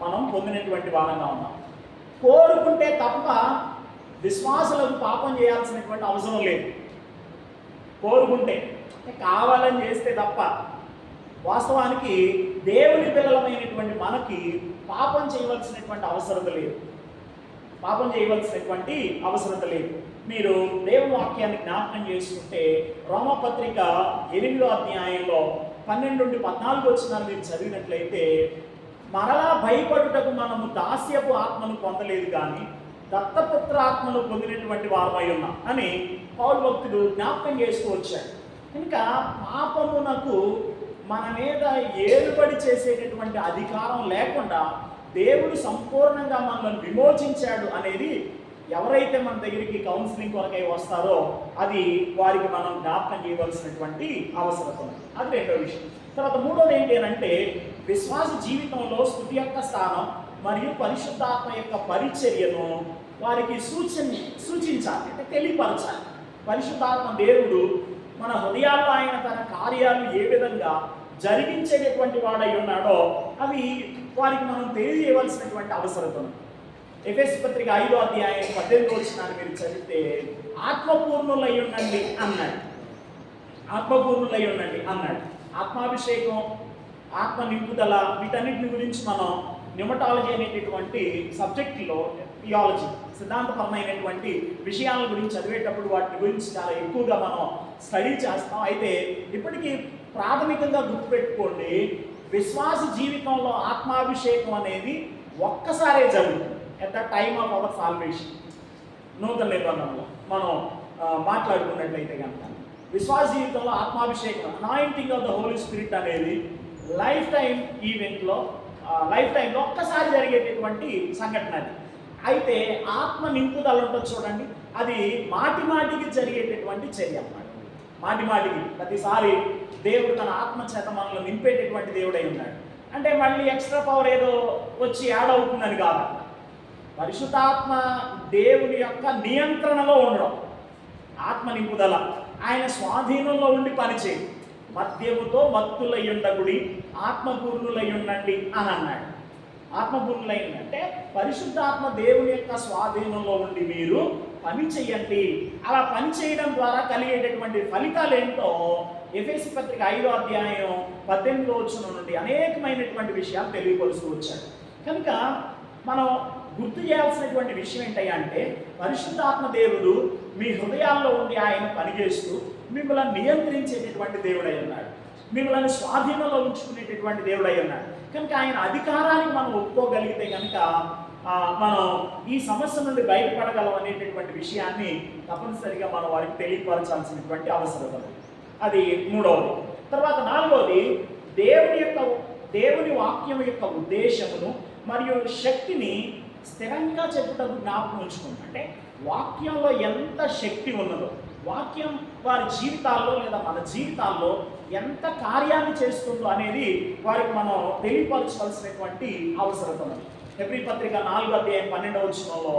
Speaker 1: మనం పొందినటువంటి వారంగా ఉన్నాం. కోరుకుంటే తప్ప విశ్వాసులకు పాపం చేయాల్సినటువంటి అవసరం లేదు. కోరుకుంటే కావాలని చేస్తే తప్ప. వాస్తవానికి దేవుని పిల్లలమైనటువంటి మనకి పాపం చేయవలసినటువంటి అవసరత లేదు. మీరు దేవుని వాక్యాన్ని జ్ఞాపకం చేసుకుంటే రోమపత్రిక 8వ అధ్యాయంలో 12 నుండి 14 వచనాలు మీరు చదివినట్లయితే, మరలా భయపడుటకు మనము దాస్యపు ఆత్మను పొందలేదు కానీ దత్తపుత్ర ఆత్మను పొందినటువంటి వారమై ఉన్నాం అని పౌలు భక్తుడు జ్ఞాపకం చేస్తూ వచ్చాడు. కనుక పాపమునకు మన మీద ఏలుబడి చేసేటటువంటి అధికారం లేకుండా దేవుడు సంపూర్ణంగా మనల్ని విమోచించాడు అనేది ఎవరైతే మన దగ్గరికి కౌన్సిలింగ్ కొరకై వస్తారో అది వారికి మనం జ్ఞాపకం చేయవలసినటువంటి అవసరం ఉంది. అది రెండో విషయం. తర్వాత మూడోది ఏంటి అంటే విశ్వాస జీవితంలో స్తుతి యొక్క స్థానం మరియు పరిశుద్ధాత్మ యొక్క పరిచర్యను వారికి సూచించాలి, అంటే తెలియపరచాలి. పరిశుద్ధాత్మ దేవుడు మన హృదయాల్లో ఆయన తన కార్యాలు ఏ విధంగా జరిగించేటటువంటి వాడై ఉన్నాడో అవి వారికి మనం తెలియజేయవలసినటువంటి అవసరం ఉంది. ఎఫెసీ పత్రిక 5వ అధ్యాయం 18వ వచనాన్ని మీరు చదివితే ఆత్మపూర్ణులై ఉండండి అన్నాడు. ఆత్మపూర్ణులై ఉండండి అన్నాడు. ఆత్మాభిషేకం, ఆత్మ నింపుదల, వీటన్నిటిని గురించి మనం న్యూమటాలజీ అనేటటువంటి సబ్జెక్టులో, థియాలజీ సిద్ధాంతపరమైనటువంటి విషయాల గురించి చదివేటప్పుడు వాటి గురించి చాలా ఎక్కువగా మనం స్టడీ చేస్తాం. అయితే ఇప్పటికీ ప్రాథమికంగా గుర్తుపెట్టుకోండి, విశ్వాస జీవితంలో ఆత్మాభిషేకం అనేది ఒక్కసారే జరుగుతుంది. At the time of our salvation, నూతన నిబంధనలో మనం మాట్లాడుకున్నట్లయితే కనుక విశ్వాస జీవితంలో ఆత్మాభిషేకం, anointing of the holy spirit అనేది లైఫ్ టైంలో ఒక్కసారి జరిగేటటువంటి సంఘటన అది. అయితే ఆత్మ నింపుదల ఉంటుంది చూడండి, అది మాటికి జరిగేటటువంటి చర్య అన్నమాట. మాటికి ప్రతిసారి దేవుడు తన ఆత్మ చేత మనల్ని నింపేటటువంటి దేవుడై ఉన్నాడు. అంటే మళ్ళీ ఎక్స్ట్రా పవర్ ఏదో వచ్చి యాడ్ అవుతుందని కాదు. పరిశుద్ధాత్మ దేవుని యొక్క నియంత్రణలో ఉండడం, ఆత్మ నింపుదల, ఆయన స్వాధీనంలో ఉండి పనిచేయడం. మద్యముతో మత్తులై ఉండకుడి, ఆత్మపూర్ణులై ఉండండి అని అన్నాడు. ఆత్మపూర్ణులై అంటే పరిశుద్ధాత్మ దేవుని యొక్క స్వాధీనంలో ఉండి మీరు పని చేయండి. అలా పని చేయడం ద్వారా కలిగేటటువంటి ఫలితాలు ఏంటో ఎఫెసీ పత్రిక 5వ అధ్యాయం 18వ వచనం నుండి అనేకమైనటువంటి విషయాలు తెలియపరుస్తూ వచ్చాడు. కనుక మనం గుర్తు చేయాల్సినటువంటి విషయం ఏంటయ్యా అంటే, పరిశుద్ధాత్మ దేవుడు మీ హృదయాల్లో ఉండి ఆయన పనిచేస్తూ మిమ్మల్ని నియంత్రించేటటువంటి దేవుడై ఉన్నాడు, మిమ్మల్ని స్వాధీనంలో ఉంచుకునేటటువంటి దేవుడై ఉన్నాడు. కనుక ఆయన అధికారానికి మనం ఒప్పుకోగలిగితే కనుక మనం ఈ సమస్య నుండి బయటపడగలం అనేటటువంటి విషయాన్ని తప్పనిసరిగా మనం వారికి తెలియపరచాల్సినటువంటి అవసరం ఉంది. అది మూడవది. తర్వాత నాలుగవది, దేవుని వాక్యం యొక్క ఉద్దేశమును మరియు శక్తిని స్థిరంగా చెప్పుటకు జ్ఞాపకం ఉంచుకుంటాం. అంటే వాక్యంలో ఎంత శక్తి ఉన్నదో, వాక్యం వారి జీవితాల్లో లేదా మన జీవితాల్లో ఎంత కార్యాన్ని చేస్తుందో అనేది వారికి మనం తెలియపరచవలసినటువంటి అవసరం ఉంది. హెబ్రీ పత్రిక 4వ అధ్యాయం 12వ వచనంలో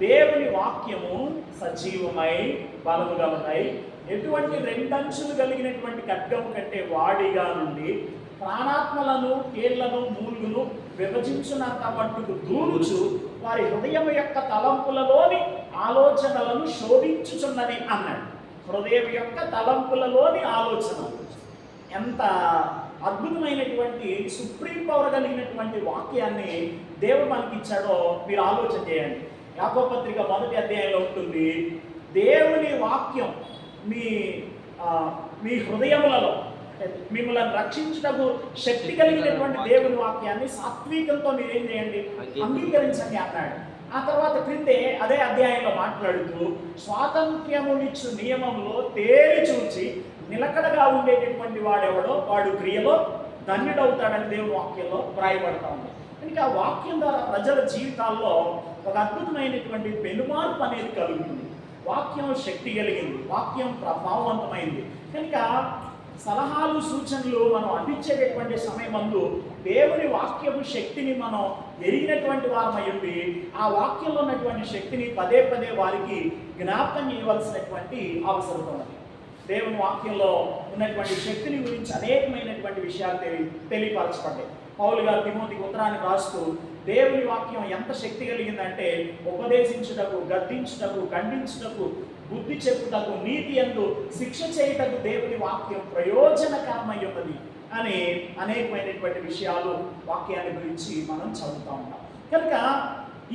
Speaker 1: దేవుని వాక్యము సజీవమై బలము గలదై ఎటువంటి రెండంచులు కలిగినటువంటి ఖడ్గము కంటే వాడిగా నుండి ప్రాణాత్మలను, కీళ్లను, మూలుగును విభజించునంత మట్టుకు దూరుచు వారి హృదయం యొక్క తలంపులలోని ఆలోచనలను శోధించుచున్నది అన్నాడు. హృదయం యొక్క తలంపులలోని ఆలోచనలు. ఎంత అద్భుతమైనటువంటి సుప్రీం పవర్ కలిగినటువంటి వాక్యాన్ని దేవుడు మనకి ఇచ్చాడో మీరు ఆలోచన చేయండి. యాకోబు పత్రిక 1వ అధ్యాయంలో ఉంటుంది, దేవుని వాక్యం మీ హృదయములలో మిమ్మల్ని రక్షించుటకు శక్తి కలిగినటువంటి దేవుని వాక్యాన్ని సాత్వికంతో మీరేం చేయండి, అంగీకరించండి అన్నాడు. ఆ తర్వాత క్రిందే అదే అధ్యాయంలో మాట్లాడుతూ స్వాతంత్ర్యమునిచ్చు నియమంలో తేరి చూచి నిలకడగా ఉండేటటువంటి వాడెవడో వాడు క్రియలో ధన్యుడవుతాడని దేవుని వాక్యంలో వ్రాయబడతా ఉంది. కనుక ఆ వాక్యం ద్వారా ప్రజల జీవితాల్లో ఒక అద్భుతమైనటువంటి పెనుమార్పు అనేది కలుగుతుంది. వాక్యం శక్తి కలిగింది, వాక్యం ప్రభావవంతమైంది. కనుక సలహాలు, సూచనలు మనం అందించేటటువంటి సమయమందు దేవుని వాక్యపు శక్తిని మనం ఎరిగినటువంటి వారమై ఉండి ఆ వాక్యంలో ఉన్నటువంటి శక్తిని పదే వారికి జ్ఞాపకం చేయవలసినటువంటి అవసరం ఉంది. దేవుని వాక్యంలో ఉన్నటువంటి శక్తిని గురించి అనేకమైనటువంటి విషయాలు తెలియపరచబడ్డాయి. పౌలు గారు తిమోతికి ఉత్తరాన్ని రాస్తూ దేవుని వాక్యం ఎంత శక్తి కలిగిందంటే ఉపదేశించుటకు, గద్దించుటకు, ఖండించుటకు, బుద్ధి చెప్పుటకు, నీతి యందు శిక్ష చేయుటకు దేవుని వాక్యం ప్రయోజనకరమై ఉన్నది అని అనేకమైనటువంటి విషయాలు వాక్యాన్ని గురించి మనం చదువుతూ ఉంటాం. కనుక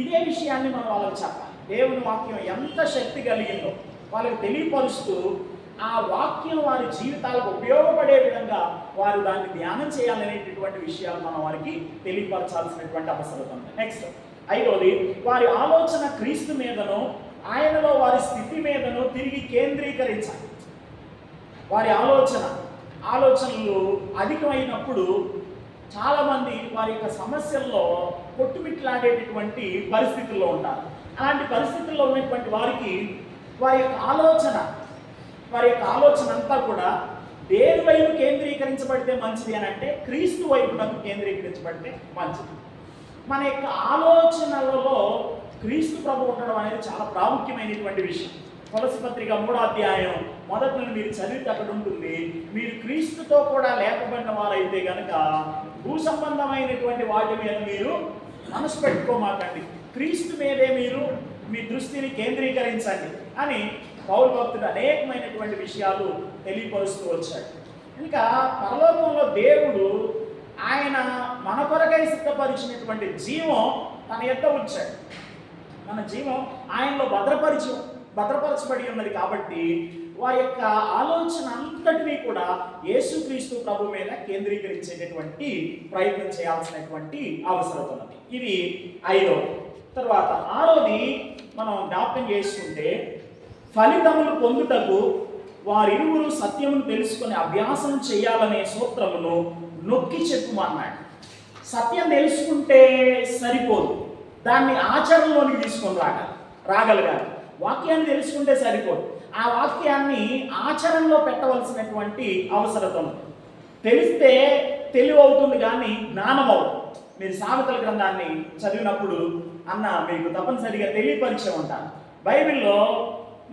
Speaker 1: ఇదే విషయాన్ని మనం వాళ్ళకి చెప్పాలి. దేవుని వాక్యం ఎంత శక్తి కలిగిందో వాళ్ళకి తెలియపరుస్తూ ఆ వాక్యం వారి జీవితాలకు ఉపయోగపడే విధంగా వారు దాన్ని ధ్యానం చేయాలనేటటువంటి విషయాలు మనం వారికి తెలియపరచాల్సినటువంటి అవసరం ఉంది. నెక్స్ట్ 5వది, వారి ఆలోచన క్రీస్తు మీదను ఆయనలో వారి స్థితి మీదను తిరిగి కేంద్రీకరించాలి. వారి ఆలోచనలు అధికమైనప్పుడు చాలామంది వారి యొక్క సమస్యల్లో కొట్టుమిట్లాడేటటువంటి పరిస్థితుల్లో ఉంటారు. అలాంటి పరిస్థితుల్లో ఉన్నటువంటి వారికి వారి యొక్క ఆలోచన అంతా కూడా దేని వైపు కేంద్రీకరించబడితే మంచిది అని అంటే క్రీస్తు వైపు నాకు కేంద్రీకరించబడితే మంచిది. మన యొక్క ఆలోచనలలో క్రీస్తు ప్రభు ఉండడం అనేది చాలా ప్రాముఖ్యమైనటువంటి విషయం. కొలస్సీ పత్రిక 3వ అధ్యాయం 1 నుండి మీరు చదివితే అక్కడ ఉంటుంది, మీరు క్రీస్తుతో కూడా లేపబడిన వారైతే కనుక భూ సంబంధమైనటువంటి వాటి మీద మీరు మనసు పెట్టుకోమాకండి, క్రీస్తు మీదే మీరు మీ దృష్టిని కేంద్రీకరించండి అని పౌలు భక్తుడు అనేకమైనటువంటి విషయాలు తెలియపరుస్తూ వచ్చాడు. ఇంకా పరలోకంలో దేవుడు ఆయన మన కొరకై సిద్ధపరిచినటువంటి జీవం తన యొక్క ఉంచాడు. మన జీవం ఆయనలో భద్రపరచబడి ఉన్నది కాబట్టి వారి యొక్క ఆలోచన అంతటినీ కూడా యేసుక్రీస్తు ప్రభు మీద కేంద్రీకరించేటటువంటి ప్రయత్నం చేయాల్సినటువంటి అవసరం ఉన్నది. ఇది 5వ. తర్వాత 6వది మనం జ్ఞాపకం చేసుకుంటే, ఫలితములు పొందుటకు వారిరువురు సత్యమును తెలుసుకొని అభ్యాసం చేయాలనే సూత్రమును నొక్కి చెప్పుమన్నాడు. సత్యం తెలుసుకుంటే సరిపోదు, దాన్ని ఆచరణలోనికి తీసుకొని రాగలగాలి. వాక్యాన్ని తెలుసుకుంటే సరిపోదు, ఆ వాక్యాన్ని ఆచరణలో పెట్టవలసినటువంటి అవసరం ఉంది. తెలిస్తే తెలివి అవుతుంది కానీ జ్ఞానం అవుతుంది. మీరు సామెతల గ్రంథాన్ని చదివినప్పుడు మీకు తప్పనిసరిగా తెలియపరిచే ఉంటాను. బైబిల్లో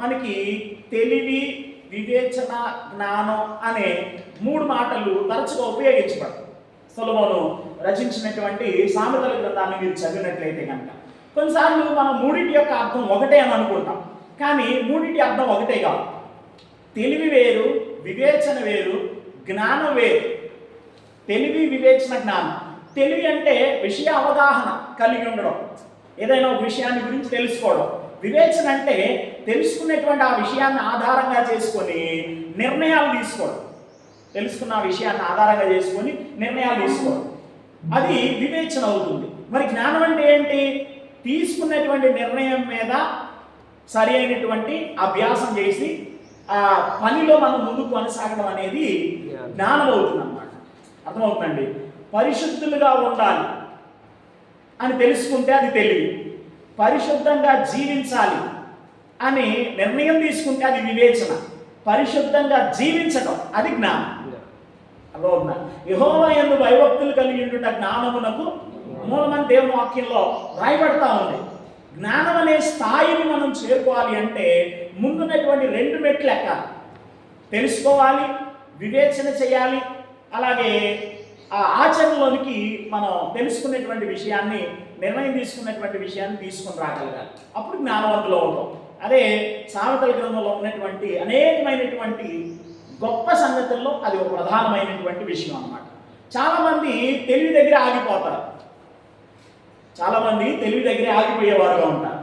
Speaker 1: మనకి తెలివి, వివేచన, జ్ఞానం అనే 3 మాటలు తరచుగా ఉపయోగించబడతాయి. సొలొమోను రచించినటువంటి సామెతల గ్రంథాన్ని మీరు చదివినట్లయితే కనుక కొన్నిసార్లు మనం 3 యొక్క అర్థం ఒకటే అని అనుకుంటాం, కానీ 3 అర్థం ఒకటే కాదు. తెలివి వేరు, వివేచన వేరు, జ్ఞానం వేరు. తెలివి, వివేచన, జ్ఞానం. తెలివి అంటే విషయ అవగాహన కలిగి ఉండడం, ఏదైనా ఒక విషయాన్ని గురించి తెలుసుకోవడం. వివేచన అంటే తెలుసుకున్నటువంటి ఆ విషయాన్ని ఆధారంగా చేసుకొని నిర్ణయాలు తీసుకోవడం. తెలుసుకున్న ఆ విషయాన్ని ఆధారంగా చేసుకొని నిర్ణయాలు తీసుకోవడం, అది వివేచన అవుతుంది. మరి జ్ఞానం అంటే ఏంటి? తీసుకున్నటువంటి నిర్ణయం మీద సరి అయినటువంటి అభ్యాసం చేసి ఆ పనిలో మనం ముందుకు కొనసాగడం అనేది జ్ఞానం అవుతుంది అన్నమాట. అర్థమవుతుందండి? పరిశుద్ధులుగా ఉండాలి అని తెలుసుకుంటే అది తెలివి. పరిశుద్ధంగా జీవించాలి అని నిర్ణయం తీసుకుంటే అది వివేచన. పరిశుద్ధంగా జీవించడం అది జ్ఞానం. అర్థమవుతుందా? యెహోవా యందు భయభక్తులు కలిగి ఉండుట జ్ఞానమునకు మూలమని దేవుని వాక్యంలో రాయబడతా ఉంది. జ్ఞానం అనే స్థాయిని మనం చేరుకోవాలి అంటే ముందున్నటువంటి 2 మెట్లు ఎక్కాలి. తెలుసుకోవాలి, వివేచన చేయాలి, అలాగే ఆ ఆచరణలోనికి మనం తెలుసుకున్నటువంటి విషయాన్ని, నిర్ణయం తీసుకున్నటువంటి విషయాన్ని తీసుకొని రాగలగాలి. అప్పుడు జ్ఞానవంతులు అవుతాం. అదే సామెతల గ్రంథంలో ఉన్నటువంటి అనేకమైనటువంటి గొప్ప సంగతుల్లో అది ఒక ప్రధానమైనటువంటి విషయం అన్నమాట. చాలామంది తెలివి దగ్గర ఆగిపోతారు. చాలామంది తెలివి దగ్గర ఆగిపోయేవారుగా ఉంటారు.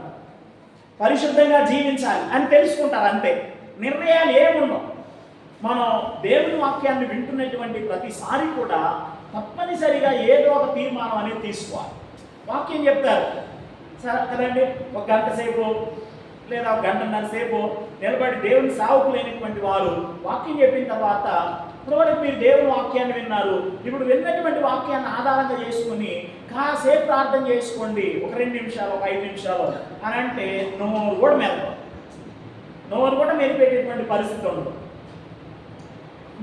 Speaker 1: పరిశుద్ధంగా జీవించాలి అని తెలుసుకుంటారు, అంతే. నిర్ణయాలు ఏముండవు. మనం దేవుని వాక్యాన్ని వింటున్నటువంటి ప్రతిసారి కూడా తప్పనిసరిగా ఏదో ఒక తీర్మానం అనేది తీసుకోవాలి. వాక్యం చెప్తారు సరే కదండి, 1 గంట సేపు లేదా 1 గంటన్నర సేపు నిలబడి దేవుని సావుకులైనటువంటి వారు వాక్యం చెప్పిన తర్వాత ఇప్పటివరకు మీరు దేవుని వాక్యాన్ని విన్నారు, ఇప్పుడు విన్నటువంటి వాక్యాన్ని ఆధారంగా చేసుకుని కాసేపు ప్రార్థన చేసుకోండి, ఒక 2 నిమిషాలు, ఒక 5 నిమిషాలు అని అంటే నోరు కూడా మెరిపేటటువంటి పరిస్థితి ఉండదు.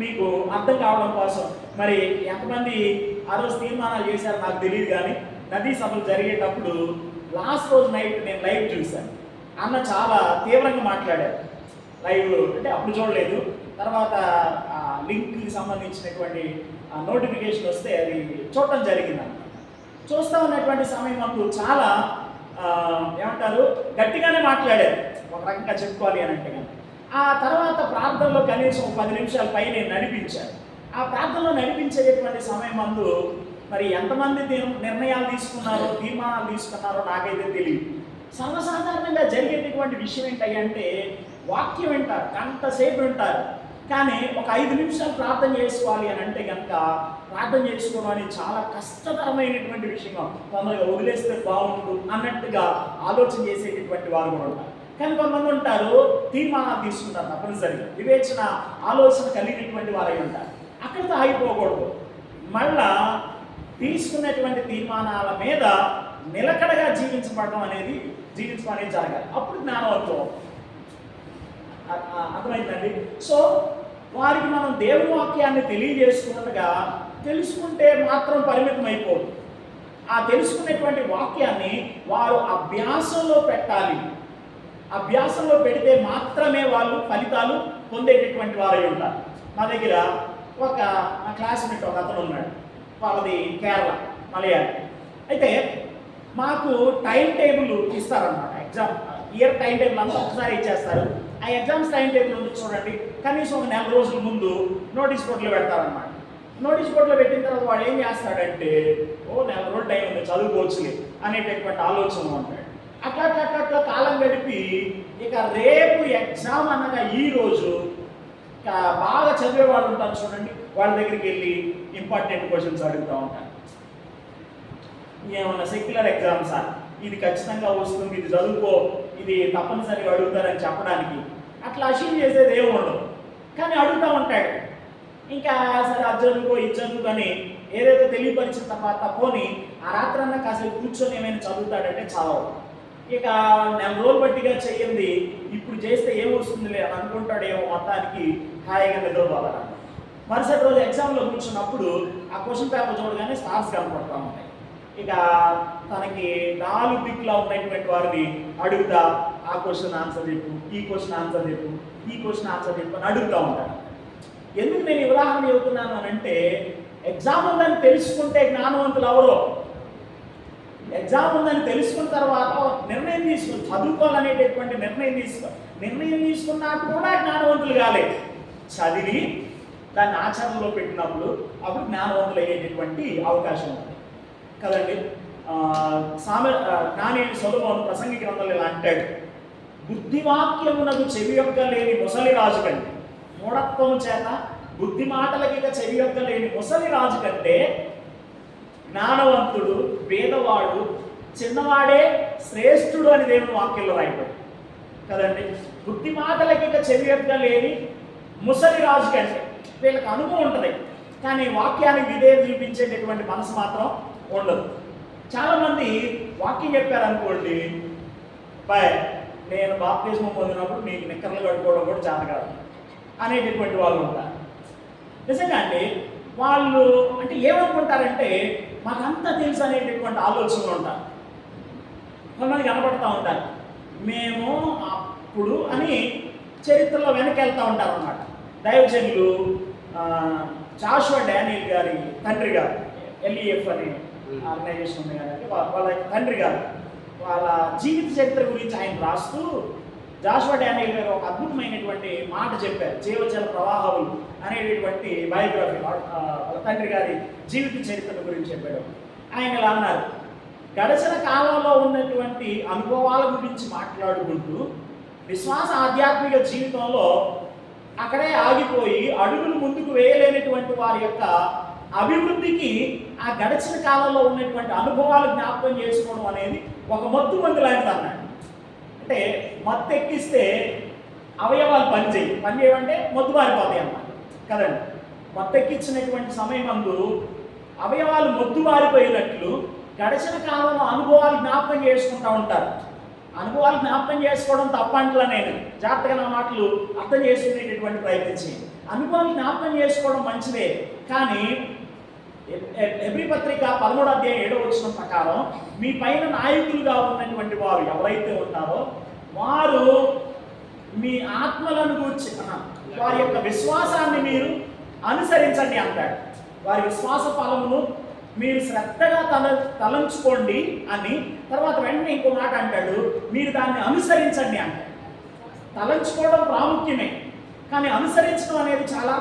Speaker 1: మీకు అర్థం కావడం కోసం మరి ఎంతమంది ఆ రోజు తీర్మానాలు చేశారు నాకు తెలియదు, కానీ నదీ సభలు జరిగేటప్పుడు లాస్ట్ రోజు నైట్ నేను లైవ్ చూశాను. అన్న చాలా తీవ్రంగా మాట్లాడారు. లైవ్ అంటే అప్పుడు చూడలేదు, తర్వాత లింక్కి సంబంధించినటువంటి నోటిఫికేషన్ వస్తే అది చూడటం జరిగింది అన్నమాట. చూస్తూ ఉన్నటువంటి సమయం మాకు చాలా ఏమంటారు గట్టిగానే మాట్లాడారు, ఒక రకంగా చెప్పుకోవాలి అని అంటే. కానీ ఆ తర్వాత ప్రార్థనలో కనీసం 10 నిమిషాల పై నేను నడిపించాను. ఆ ప్రార్థనలో నడిపించేటటువంటి సమయం మందు మరి ఎంతమంది నిర్ణయాలు తీసుకున్నారో, తీర్మానాలు తీసుకున్నారో నాకైతే తెలియదు. సర్వసాధారణంగా జరిగేటటువంటి విషయం ఏంటంటే వాక్యం వింటారు, గంట సేపు వింటారు, కానీ ఒక 5 నిమిషాలు ప్రార్థన చేసుకోవాలి అని అంటే కనుక ప్రార్థన చేసుకోవడం అనేది చాలా కష్టతరమైనటువంటి విషయం. తొందరగా వదిలేస్తే బాగుండు అన్నట్టుగా ఆలోచన చేసేటటువంటి వారు కూడా ఉంటారు. కానీ కొంతమంది ఉంటారు తీర్మానాలు తీసుకుంటారు, తప్పనిసరిగా వివేచన ఆలోచన కలిగినటువంటి వారై ఉంటారు. అక్కడితో ఆగిపోకూడదు, మళ్ళా తీసుకున్నటువంటి తీర్మానాల మీద నిలకడగా జీవించడం అనేది జరగాలి. అప్పుడు జ్ఞానవంతం. అర్థమైందండి? సో వారికి మనం దేవుని వాక్యాన్ని తెలియజేసుకున్నట్టుగా తెలుసుకుంటే మాత్రం పరిమితం అయిపోదు. ఆ తెలుసుకునేటువంటి వాక్యాన్ని వారు అభ్యాసంలో పెట్టాలి. అభ్యాసంలో పెడితే మాత్రమే వాళ్ళు ఫలితాలు పొందేటటువంటి వారై ఉంటారు. మా దగ్గర మా క్లాస్మేట్ ఒక అతను ఉన్నాడు, వాళ్ళది కేరళ, మలయాళం. అయితే మాకు టైం టేబుల్ ఇస్తారన్నమాట. ఎగ్జామ్ ఇయర్ టైం టేబుల్ అంతా ఒకసారి ఇచ్చేస్తారు. ఆ ఎగ్జామ్స్ టైం టేబుల్ ఉంది చూడండి, కనీసం ఒక 4 రోజుల ముందు నోటీస్ బోర్డులో పెడతారన్నమాట. నోటీస్ బోర్డులో పెట్టిన తర్వాత వాడు ఏం చేస్తాడంటే, 4 రోజులు టైం ఉంది చదువుకోవచ్చులే అనేటటువంటి ఆలోచన ఉంటాడు. అట్లా కాలం గడిపి ఇక రేపు ఎగ్జామ్ అనగా ఈ రోజు బాగా చదివే వాళ్ళు ఉంటారు చూడండి, వాళ్ళ దగ్గరికి వెళ్ళి ఇంపార్టెంట్ క్వశ్చన్స్ అడుగుతూ ఉంటారు. ఏమన్నా సెక్యులర్ ఎగ్జామ్సా, ఇది ఖచ్చితంగా వస్తుంది, ఇది చదువుకో, ఇది తప్పనిసరిగా అడుగుతారని చెప్పడానికి అట్లా అసీమ్ చేసేది ఏమి ఉండదు. కానీ అడుగుతూ ఉంటాడు. ఇంకా సరే అది చదువుకో ఇది చదువుకొని ఏదైతే తెలియపరిచిన తర్వాత పోని ఆ రాత్రన్నా కాసేపు కూర్చొని ఏమైనా చదువుతాడంటే చదవడు. ఇక 4 రోజులు బట్టిగా చెయ్యింది ఇప్పుడు చేస్తే ఏమొస్తుందిలే అని అనుకుంటాడేమో, మొత్తానికి హాయిగా నిద్రపోవాలి. మరుసటి రోజు ఎగ్జామ్లో కూర్చున్నప్పుడు ఆ క్వశ్చన్ పేపర్ చూడగానే స్టార్స్ కనపడతా ఉంటాయి. ఇక తనకి 4 దిక్కులా ఉన్నటువంటి వారిని అడుగుతా ఆ క్వశ్చన్ ఆన్సర్ చెప్పు, ఈ క్వశ్చన్ ఆన్సర్ చెప్పు, ఈ క్వశ్చన్ ఆన్సర్ చెప్పు అని అడుగుతూ ఉంటాను. ఎందుకు నేను ఈ ఉదాహరణ చెబుతున్నాను అని అంటే, ఎగ్జామ్ ఉందని తెలుసుకుంటే జ్ఞానవంతులు ఎవరో, ఎగ్జామ్ ఉందని తెలుసుకున్న తర్వాత నిర్ణయం తీసుకుని చదువుకోవాలనేటటువంటి నిర్ణయం తీసుకున్నా కూడా జ్ఞానవంతులు కాలేదు. చదివి దాన్ని ఆచరణలో పెట్టినప్పుడు అప్పుడు జ్ఞానవంతులు అయ్యేటటువంటి అవకాశం ఉంది కదండి. జ్ఞాని సొలొమోను ప్రసంగి గ్రంథంలో ఇలా అంటాడు, బుద్ధివాక్యమునకు చెవి యొక్క లేని ముసలి రాజు కంటే, మూఢత్వము చేత బుద్ధి మాటలకి చెవి యొక్క లేని ముసలి రాజు కంటే జ్ఞానవంతుడు పేదవాడు చిన్నవాడే శ్రేష్ఠుడు అని దేవుని వాక్యంలో రాయబడి కదండి. బుద్ధి మాటలకి చెవి యొక్క లేని ముసలి రాజు కంటే, వీళ్ళకి అనుభవం ఉంటుంది కానీ వాక్యానికి విధేయత చూపించేటటువంటి మనసు మాత్రం ఉండదు. చాలామంది వాక్యం చెప్పారనుకోండి, బాయ్ నేను బాప్తిస్మం పొందినప్పుడు మీకు నిక్కర్లు కట్టుకోవడం కూడా చేత కాదు అనేటటువంటి వాళ్ళు ఉంటారు. నిజంగా అండి, వాళ్ళు అంటే ఏమనుకుంటారంటే మాకంతా తెలుసు అనేటటువంటి ఆలోచనలు ఉంటారు. కొంతమంది కనపడుతూ ఉంటారు, మేము అప్పుడు అని చరిత్రలో వెనకెళ్తూ ఉంటారు అన్నమాట. దైవజనులు జాషువా డానియల్ గారి తండ్రి గారు, ఎల్ఈఎఫ్ అని ఆర్గనైజేషన్ ఉంది కదండి, వాళ్ళ తండ్రి గారు వాళ్ళ జీవిత చరిత్ర గురించి ఆయన రాస్తూ జాషువా డానియల్ గారు ఒక అద్భుతమైనటువంటి మాట చెప్పారు. జీవజల ప్రవాహాలు అనేటటువంటి బయోగ్రఫీ వాళ్ళ తండ్రి గారి జీవిత చరిత్ర గురించి చెప్పాడు. ఆయన ఇలా అన్నారు, గడిచిన కాలంలో ఉన్నటువంటి అనుభవాల గురించి మాట్లాడుకుంటూ విశ్వాస ఆధ్యాత్మిక జీవితంలో అక్కడే ఆగిపోయి అడుగులు ముందుకు వేయలేనటువంటి వారి యొక్క అభివృద్ధికి ఆ గడిచిన కాలంలో ఉన్నటువంటి అనుభవాలు జ్ఞాపకం చేసుకోవడం అనేది ఒక మత్తు మందు లాంటిది అన్నాడు. అంటే మత్తు ఎక్కిస్తే అవయవాలు పనిచేయమంటే మొద్దు మారిపోతాయి అన్నమాట కదండి. మత్తు ఎక్కించినటువంటి సమయం అందు అవయవాలు మొద్దు మారిపోయినట్లు గడిచిన కాలంలో అనుభవాలు జ్ఞాపకం చేసుకుంటూ ఉంటారు. అనుభవాలు జ్ఞాపకం చేసుకోవడం తప్పంటలా, నేను జాగ్రత్తగా నా మాటలు అర్థం చేసుకునేటటువంటి ప్రయత్నించి అనుభవాలు జ్ఞాపకం చేసుకోవడం మంచిదే. కానీ హెబ్రీ పత్రిక 13వ అధ్యాయం 7వ వచనం ప్రకారం మీ పైన నాయకులుగా ఉన్నటువంటి వారు ఎవరైతే ఉన్నారో వారు మీ ఆత్మలను గూర్చి వారి యొక్క విశ్వాసాన్ని మీరు అనుసరించండి అంటాడు. వారి విశ్వాస ఫలమును మీరు శ్రద్ధగా తలంచుకోండి అని, తర్వాత వెంటనే ఇంకో మాట అంటాడు, మీరు దాన్ని అనుసరించండి అంటాడు. తలంచుకోవడం ప్రాముఖ్యమే, కానీ అనుసరించడం అనేది చాలా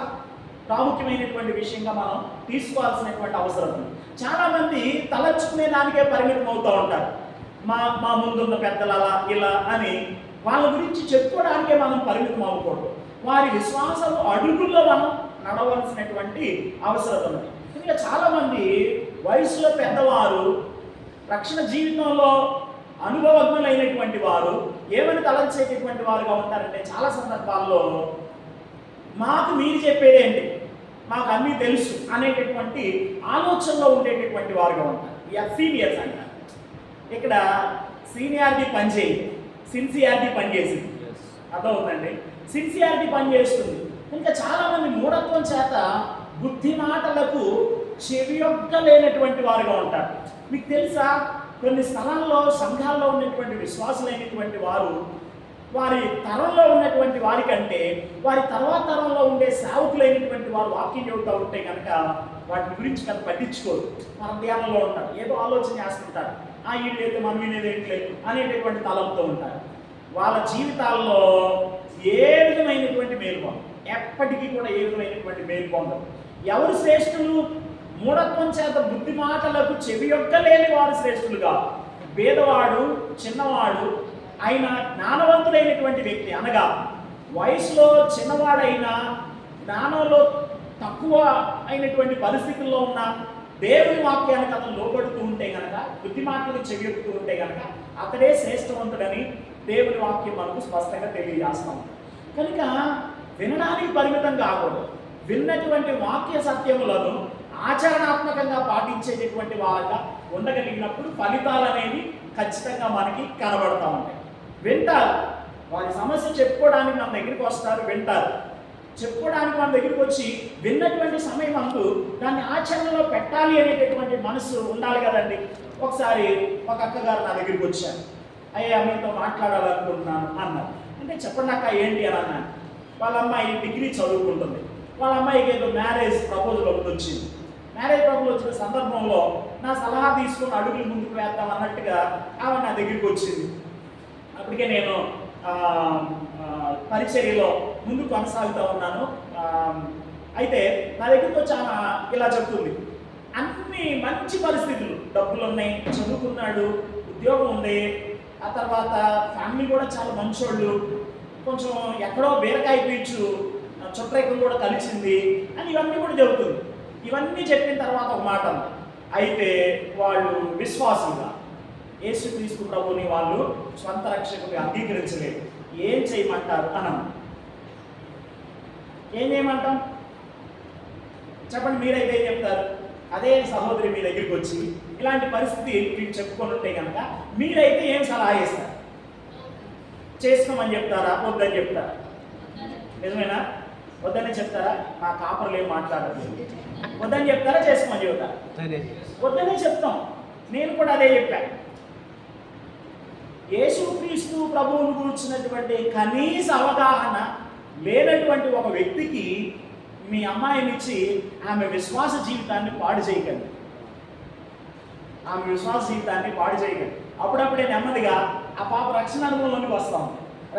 Speaker 1: ప్రాముఖ్యమైనటువంటి విషయంగా మనం తీసుకోవాల్సినటువంటి అవసరం ఉంది. చాలామంది తలంచుకునే దానికే పరిమితం అవుతూ ఉంటారు. మా ముందున్న పెద్దలు అలా ఇలా అని వాళ్ళ గురించి చెప్పుకోవడానికే మనం పరిమితం అవ్వకూడదు. వారి విశ్వాసము అడుగుల్లో మనం నడవలసినటువంటి అవసరం ఉంది. ఇంకా చాలామంది వయసులో పెద్దవారు, రక్షణ జీవితంలో అనుభవజ్ఞులైనటువంటి వారు ఏమని తలంచేటటువంటి వారుగా ఉంటారంటే చాలా సందర్భాల్లో మాకు మీరు చెప్పేదేంటి, మాకు అన్నీ తెలుసు అనేటటువంటి ఆలోచనలో ఉండేటటువంటి వారుగా ఉంటారు. సీనియర్స్ అంటారు. ఇక్కడ సీనియారిటీ పనిచేయి, సిన్సియారిటీ పనిచేసింది. అర్థమవుతుందండి, సిన్సియారిటీ పనిచేస్తుంది. ఇంకా చాలామంది మూఢత్వం చేత బుద్ధి మాటలకు చెవియొక్కలేనటువంటి వారుగా ఉంటారు. మీకు తెలుసా, కొన్ని స్థలాల్లో సంఘాల్లో ఉన్నటువంటి విశ్వాసులైనటువంటి వారు వారి తరంలో ఉన్నటువంటి వారి కంటే వారి తర్వాత తరంలో ఉండే సేవకులైనటువంటి వారు వాక్యం చెబుతూ ఉంటే కనుక వాటి గురించి కనుక పట్టించుకోరు. మన ధ్యానంలో ఉంటారు, ఏదో ఆలోచన చేస్తుంటారు. ఆ ఇల్లు అయితే మనం వినేది ఏంట్లే అనేటటువంటి తలంతో ఉంటారు. వాళ్ళ జీవితాల్లో ఏ విధమైనటువంటి మేలు పొందరు, ఎప్పటికీ కూడా ఏ విధమైనటువంటి మేలు పొందరు. ఎవరు శ్రేష్ఠులు? మూఢత్వం చేత బుద్ధి మాటలకు చెవియొక్కలేని వారు శ్రేష్ఠులుగా. పేదవాడు, చిన్నవాడు ఆయన జ్ఞానవంతుడైనటువంటి వ్యక్తి, అనగా వయసులో చిన్నవాడైనా జ్ఞానంలో తక్కువ అయినటువంటి పరిస్థితుల్లో ఉన్న దేవుని వాక్యానికి అతను లోబడుతూ ఉంటే గనక, బుద్ధి మాటలకు చెవియొక్కుతూ ఉంటే గనక అతడే శ్రేష్టవంతుడని దేవుని వాక్యం మనకు స్పష్టంగా తెలియజేస్తాం. కనుక వినడానికి పరిమితం కాకూడదు. విన్నటువంటి వాక్య సత్యములను ఆచరణాత్మకంగా పాటించేటటువంటి వాళ్ళగా ఉండగలిగినప్పుడు ఫలితాలు అనేవి ఖచ్చితంగా మనకి కనబడతా ఉంటాయి. వింటారు, వారి సమస్య చెప్పుకోవడానికి మన దగ్గరికి వస్తారు, వింటారు. చెప్పుకోవడానికి మన దగ్గరికి వచ్చి విన్నటువంటి సమయం అంటూ దాన్ని ఆచరణలో పెట్టాలి అనేటటువంటి మనసు ఉండాలి కదండి. ఒకసారి ఒక అక్కగారు నా దగ్గరికి వచ్చారు. అయ్యా మీతో మాట్లాడాలనుకుంటున్నాను అన్నారు. అంటే చెప్పండి అక్క ఏంటి అని అన్నాను. వాళ్ళ అమ్మాయి డిగ్రీ చదువుకుంటుంది. వాళ్ళ అమ్మాయికి ఏదో మ్యారేజ్ ప్రపోజల్ ఒకటి వచ్చింది. మ్యారేజ్ ప్రపోజల్ వచ్చిన సందర్భంలో నా సలహా తీసుకుని అడుగులు ముందుకు వేద్దాం అన్నట్టుగా ఆమె నా దగ్గరికి వచ్చింది. అప్పటికే నేను పరిచర్యలో ముందు కొనసాగుతూ ఉన్నాను. అయితే నా దగ్గరికి వచ్చి ఆమె ఇలా చెప్తుంది, అన్ని మంచి పరిస్థితులు, డబ్బులు ఉన్నాయి, చదువుకున్నాడు, ఉద్యోగం ఉంది, ఆ తర్వాత ఫ్యామిలీ కూడా చాలా మంచోళ్ళు, కొంచెం ఎక్కడో బీరకాయ పీచు చుట్టరేకం కూడా కలిసింది అని ఇవన్నీ కూడా చెబుతుంది. ఇవన్నీ చెప్పిన తర్వాత ఒక మాట, అయితే వాళ్ళు విశ్వాసులుగా యేసుక్రీస్తు ప్రభుని వాళ్ళు స్వంత రక్షకుడిగా అంగీకరించలేదు, ఏం చేయమంటారు అన్నాను. ఏం చేయమంటాం చెప్పండి, మీరైతే ఏం చెప్తారు? అదే సహోదరి మీ దగ్గరికి వచ్చి ఇలాంటి పరిస్థితి మీకు చెప్పుకొని ఉంటే కనుక మీరైతే ఏం సలహా చేస్తారు? చేసుకోమని చెప్తారా, వద్దని చెప్తారా? నిజమేనా? వద్దనే చెప్తారా? మా కాపర్లు ఏం మాట్లాడలేదు, వద్దని చెప్తారా, చేసుకోమని చెప్తారా? వద్దనే చెప్తాం. నేను కూడా అదే చెప్పాను. యేసుక్రీస్తు ప్రభువును గురించినటువంటి కనీస అవగాహన లేనటువంటి ఒక వ్యక్తికి మీ అమ్మాయినిచ్చి ఆమె విశ్వాస జీవితాన్ని పాడు చేయకండి. ఆమె విశ్వాస జీవితాన్ని పాడు చేయకండి. అప్పుడప్పుడే నెమ్మదిగా ఆ పాప రక్షణ అనుభవంలోనికి వస్తాం.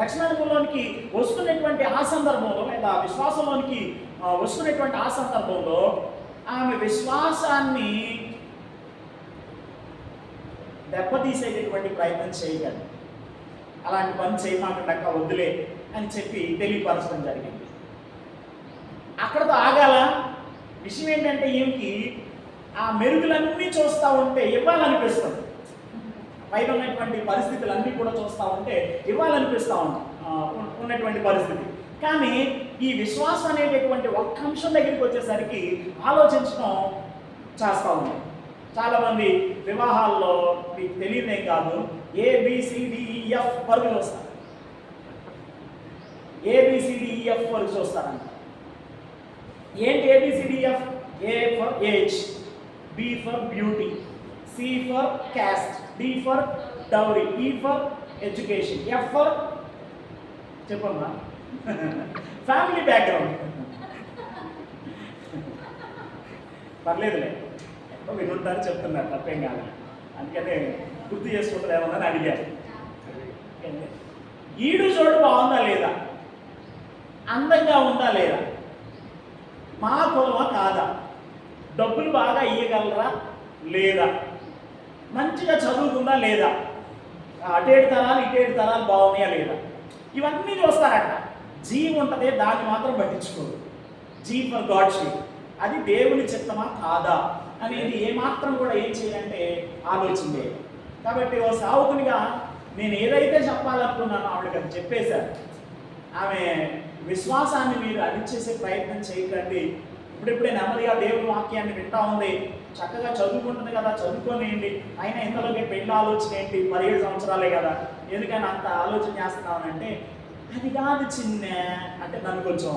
Speaker 1: రక్షణ అనుభవంలోనికి వస్తున్నటువంటి ఆ సందర్భంలో, లేదా విశ్వాసంలోనికి వస్తున్నటువంటి ఆ సందర్భంలో ఆమె విశ్వాసాన్ని దెబ్బతీసేటటువంటి ప్రయత్నం చేయగలరు. అలాంటి పని చేయమాకండి అక్క, వద్దులే అని చెప్పి తెలియపరచడం జరిగింది. అక్కడతో ఆగాల. విషయం ఏంటంటే ఈమెకి ఆ మెరుగులన్నీ చూస్తూ ఉంటే ఇవ్వాలనిపిస్తుంది. పైన ఉన్నటువంటి పరిస్థితులన్నీ కూడా చూస్తూ ఉంటే ఇవ్వాలనిపిస్తూ ఉన్నటువంటి పరిస్థితి. కానీ ఈ విశ్వాసం అనేటటువంటి ఒక్క అంశం దగ్గరికి వచ్చేసరికి ఆలోచించడం చేస్తూ ఉంది. చాలామంది వివాహాల్లో మీకు తెలియదే కాదు, ABCDEF వరకు చూస్తారు. ABCDEF వరకు చూస్తారంట. ఏంటి ABCDEF? A for age, B for beauty, C for caste, D for dowry, E for education, F for చెప్పమ్మా ఫ్యామిలీ బ్యాక్గ్రౌండ్. పర్లేదులే, ఎక్కడో వినుంటారు, చెప్తున్నారు, తప్పేం కాదు. అందుకనే గుర్తు చేసుకుంటారు ఏమన్నా అడిగారు. ఈడు చోటు బాగుందా లేదా, అందంగా ఉందా లేదా, మా కులమా కాదా, డబ్బులు బాగా ఇయ్యగలరా లేదా, మంచిగా చదువుకుందా లేదా, అటేడు తరాలు ఇటేడు తరాలు బాగున్నాయా లేదా, ఇవన్నీ చూస్తారట. జీవి ఉంటుంది, దాన్ని మాత్రం పట్టించుకోరు. జీ ఫర్ గాడ్షిప్, అది దేవుని చిత్తమా కాదా అనేది ఏమాత్రం కూడా ఏం చేయాలంటే ఆలోచించే. కాబట్టి ఓ సావుకునిగా నేను ఏదైతే చెప్పాలనుకున్నానో ఆవిడకి అది చెప్పేశారు. ఆమె విశ్వాసాన్ని మీరు అడిచేసే ప్రయత్నం చేయకండి. ఇప్పుడిప్పుడే నెమ్మదిగా దేవుని వాక్యాన్ని వింటా ఉంది, చక్కగా చదువుకుంటుంది కదా, చదువుకోనియండి. అయినా ఇంతలోకి పెళ్ళి ఆలోచన ఏంటి, 17 సంవత్సరాలే కదా, ఎందుకని అంత ఆలోచన చేస్తున్నామనంటే, అది కాదు చిన్న అంటే నన్ను కొంచెం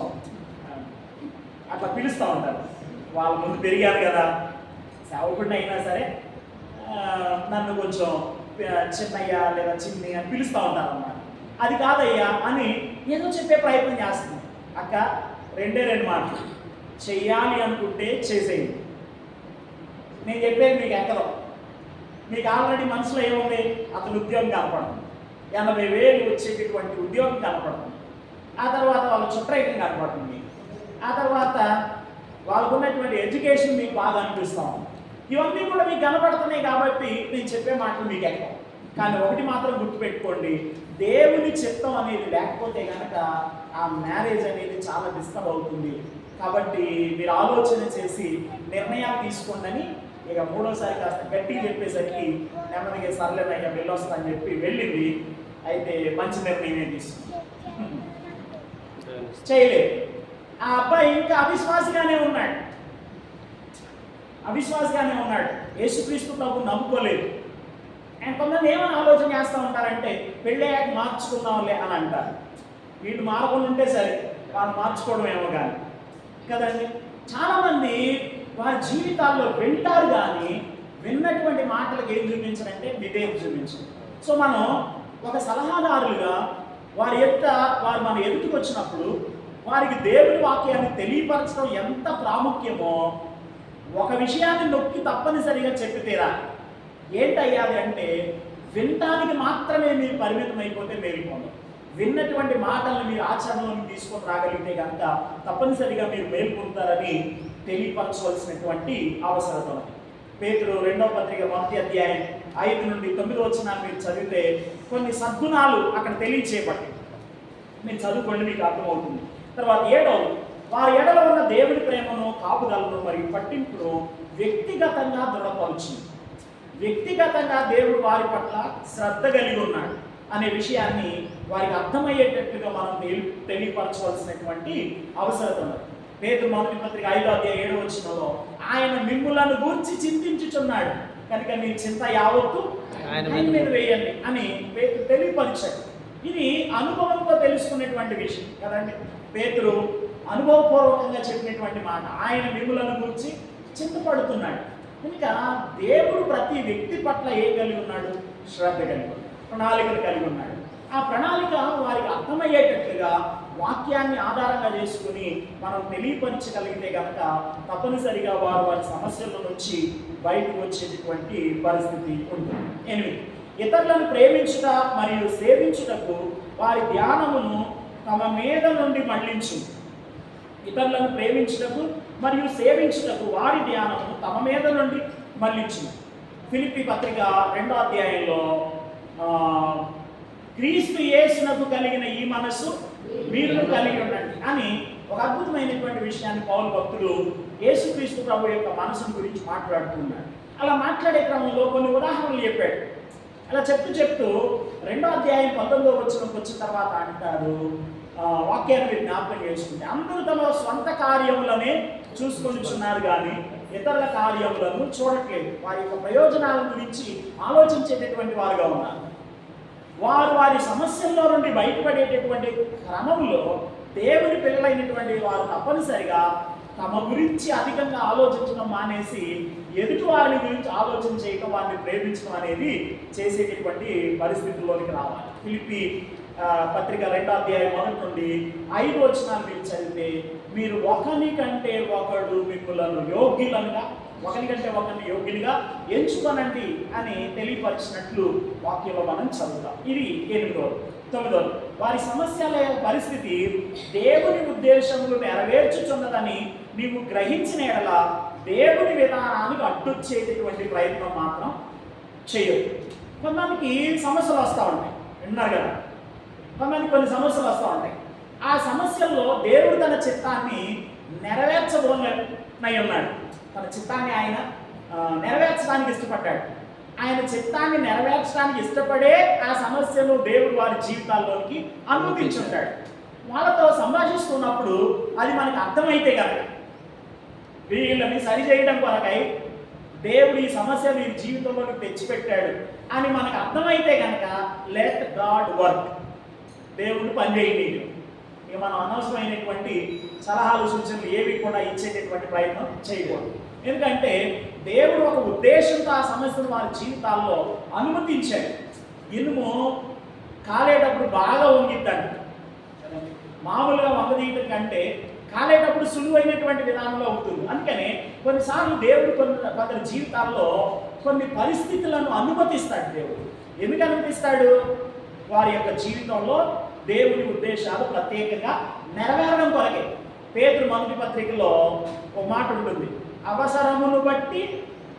Speaker 1: అట్లా పిలుస్తూ ఉంటారు. వాళ్ళ ముందు పెరిగారు కదా, సేవకుడిని అయినా సరే నన్ను కొంచెం చిన్నయ్య లేదా చిన్ని అని పిలుస్తూ ఉంటారు అన్నమాట. అది కాదయ్యా అని ఏదో చెప్పే ప్రయత్నం చేస్తుంది. అక్క, 2 మాటలు, చెయ్యాలి అనుకుంటే చేసేయండి. నేను చెప్పేది మీకు ఎక్కడం, మీకు ఆల్రెడీ మనసులో ఏముంది? అతను ఉద్యోగం కనపడుతుంది, 80,000 వచ్చేటటువంటి ఉద్యోగం కనపడుతుంది. ఆ తర్వాత వాళ్ళ చుట్టరైతం కనపడుతుంది. ఆ తర్వాత వాళ్ళకు ఉన్నటువంటి ఎడ్యుకేషన్ మీకు బాగా అనిపిస్తాం. ఇవన్నీ కూడా మీకు కనపడుతున్నాయి కాబట్టి నేను చెప్పే మాటలు మీకు ఎక్కువ. కానీ ఒకటి మాత్రం గుర్తుపెట్టుకోండి, దేవుని చిత్తం అనేది లేకపోతే కనుక ఆ మ్యారేజ్ అనేది చాలా డిస్టర్బ్ అవుతుంది. కాబట్టి మీరు ఆలోచన చేసి నిర్ణయాలు తీసుకోండి అని ఇక మూడోసారి కాస్త గట్టిగా చెప్పేసరికి నెమ్మదిగా సర్లేనయ్యా వెళ్ళొస్తా అని చెప్పి వెళ్ళింది. అయితే మంచి నిర్ణయమే తీసుకుంది, చేయలేదు. ఆ అబ్బాయి ఇంకా అవిశ్వాసిగానే ఉన్నాడు, యేసుక్రీస్తు ప్రభు నమ్ముకోలేదు. అండ్ కొంతమంది ఏమని ఆలోచన చేస్తూ ఉంటారంటే పెళ్ళయ్యాక మార్చుకుందాంలే అని అంటారు. వీళ్ళు మారకుండా ఉంటే సరే, వాళ్ళు మార్చుకోవడం ఏమో కానీ కదండి. చాలామంది వారి జీవితాల్లో వింటారు కానీ విన్నటువంటి మాటలకు ఏం చూపించారంటే విధేయత చూపించారు. సో మనం ఒక సలహాదారులుగా వారు మన ఎదుటికి వచ్చినప్పుడు వారికి దేవుని వాక్యాన్ని తెలియపరచడం ఎంత ప్రాముఖ్యమో ఒక విషయాన్ని నొక్కి తప్పనిసరిగా చెప్పితేరా. ఏంటయ్యాది అంటే వినటానికి మాత్రమే మీరు పరిమితం అయిపోతే మేలుకోండి. విన్నటువంటి మాటలను మీరు ఆచరణలోకి తీసుకొని రాగలిగితే కనుక తప్పనిసరిగా మీరు మేల్కొంటారని తెలియపరచవలసినటువంటి అవసరం ఉంది. పేతురు 2వ పత్రిక 1వ అధ్యాయం 5 నుండి 9 వచనాలు మీరు చదివితే కొన్ని సద్గుణాలు అక్కడ తెలియచేయబట్టి మీరు చదువుకోండి, మీకు అర్థమవుతుంది. తర్వాత 7వ, వారి ఎడల ఉన్న దేవుని ప్రేమను, కాపుదలను మరియు పట్టింపును వ్యక్తిగతంగా దృఢపరుచును. వ్యక్తిగతంగా దేవుడు వారి పట్ల శ్రద్ధ కలిగి ఉన్నాడు అనే విషయాన్ని వారికి అర్థమయ్యేటట్లుగా మనం తెలియపరచవలసినటువంటి అవసరం ఉన్నది. పేతురు 1వ పత్రిక 5వ అధ్యాయం 7వ వచనంలో ఆయన మిమ్ములను గూర్చి చింతించుచున్నాడు కనుక మీ చింత యావత్తు ఆయన మీద వేయండి అని పేతురు తెలియపరిచాడు. ఇది అనుభవంతో తెలుసుకునేటువంటి విషయం కదండి. పేతురు అనుభవపూర్వకంగా చెప్పినటువంటి మాట, ఆయన మిమ్ములను గూర్చి చింతపడుతున్నాడు. కనుక దేవుడు ప్రతి వ్యక్తి పట్ల ఏం కలిగి ఉన్నాడు? శ్రద్ధ కలిగి ఉన్నాడు, ప్రణాళికలు కలిగి ఉన్నాడు. ఆ ప్రణాళిక వారికి అర్థమయ్యేటట్లుగా వాక్యాన్ని ఆధారంగా చేసుకుని మనం తెలియపరచగలిగితే కనుక తప్పనిసరిగా వారి సమస్యల నుంచి బయటకు వచ్చేటటువంటి పరిస్థితి ఉంటుంది. 8, ఇతరులను ప్రేమించుట మరియు సేవించుటకు వారి ధ్యానమును తమ మీద నుండి మళ్లించు. ఇతరులను ప్రేమించుటకు మరియు సేవించుటకు వారి ధ్యానమును తమ మీద నుండి మళ్లించు. ఫిలిప్పీ పత్రిక 2వ అధ్యాయంలో క్రీస్తు యేసునకు కలిగిన ఈ మనస్సు మీరు కలిగి ఉండండి అని ఒక అద్భుతమైనటువంటి విషయాన్ని పౌలు భక్తుడు యేసుక్రీస్తు ప్రభు యొక్క మనసును గురించి మాట్లాడుతున్నాడు. అలా మాట్లాడే క్రమంలో కొన్ని ఉదాహరణలు చెప్పాడు. అలా చెప్తూ 2వ అధ్యాయం 19వ వచనంకి వచ్చిన తర్వాత అంటాడు, వాక్యాన్ని మీరు జ్ఞాపకం చేసుకుంటే అందరూ తమ స్వంత కార్యములనే చూసుకొనిచున్నారు కానీ ఇతరుల కార్యములను చూడట్లేదు. వారి యొక్క ప్రయోజనాల గురించి ఆలోచించేటటువంటి వారుగా ఉన్నారు. వారి సమస్యల్లో నుండి బయటపడేటటువంటి క్రమంలో దేవుని పిల్లలైనటువంటి వారు తప్పనిసరిగా తమ గురించి అధికంగా ఆలోచించడం మానేసి ఎదుటి వారిని గురించి ఆలోచన చేయడం, వారిని ప్రేమించడం అనేది చేసేటటువంటి పరిస్థితుల్లోనికి రావాలి. ఫిలిప్పీ పత్రిక 2వ అధ్యాయం 1 నుండి 5 వచనాలు మీరు చదివితే మీరు ఒకరి కంటే ఒకడు మిమ్మల్ని యోగ్యులుగా ఎంచుకోనండి అని తెలియపరిచినట్లు వాక్యంలో మనం చదువుతాం. ఇది 8వ. 9వ, వారి సమస్యల పరిస్థితి దేవుని ఉద్దేశములు నెరవేర్చుచున్నదని నీవు గ్రహించిన ఎడల దేవుని విధానానికి అడ్డొచ్చేటటువంటి ప్రయత్నం మాత్రం చేయదు. కొంతమందికి సమస్యలు వస్తూ ఉంటాయి, విన్నారు కదా. కొంతమందికి కొన్ని సమస్యలు వస్తూ ఉంటాయి. ఆ సమస్యల్లో దేవుడు తన చిత్తాన్ని నెరవేర్చబోనై ఉన్నాడు. తన చిత్తాన్ని ఆయన నెరవేర్చడానికి ఇష్టపడ్డాడు. ఆయన చిత్తాన్ని నెరవేర్చడానికి ఇష్టపడే ఆ సమస్యను దేవుడు వారి జీవితాల్లోకి అనుమతించుంటాడు. వాళ్ళతో సంభాషిస్తున్నప్పుడు అది మనకు అర్థమైతే కనుక వీళ్ళని సరిచేయడం కొరకై దేవుడు ఈ సమస్య వీరి జీవితంలోకి తెచ్చిపెట్టాడు అని మనకు అర్థమైతే కనుక లెట్ గాడ్ వర్క్, దేవుడు పనిచేయండి. ఇక మనం అనవసరమైనటువంటి సలహాలు సూచనలు ఏవి కూడా ఇచ్చేటటువంటి ప్రయత్నం చేయకూడదు. ఎందుకంటే దేవుడు ఒక ఉద్దేశంతో ఆ సమస్యను వారి జీవితాల్లో అనుమతించాడు. ఇనుము కాలేటప్పుడు బాగా వంగిద్దండి, మామూలుగా వంగదీయటం కంటే కాలేటప్పుడు సులువైనటువంటి విధానంలో ఉంటుంది. అందుకనే కొన్నిసార్లు దేవుడు కొందరి జీవితాల్లో కొన్ని పరిస్థితులను అనుమతిస్తాడు దేవుడు. ఎందుకు అనుమతిస్తాడు? వారి యొక్క జీవితంలో దేవుని ఉద్దేశాలు ప్రత్యేకంగా నెరవేరడం కొరకే. పేతురు మొదటి పత్రికలో ఒక మాట ఉంటుంది, అవసరమును బట్టి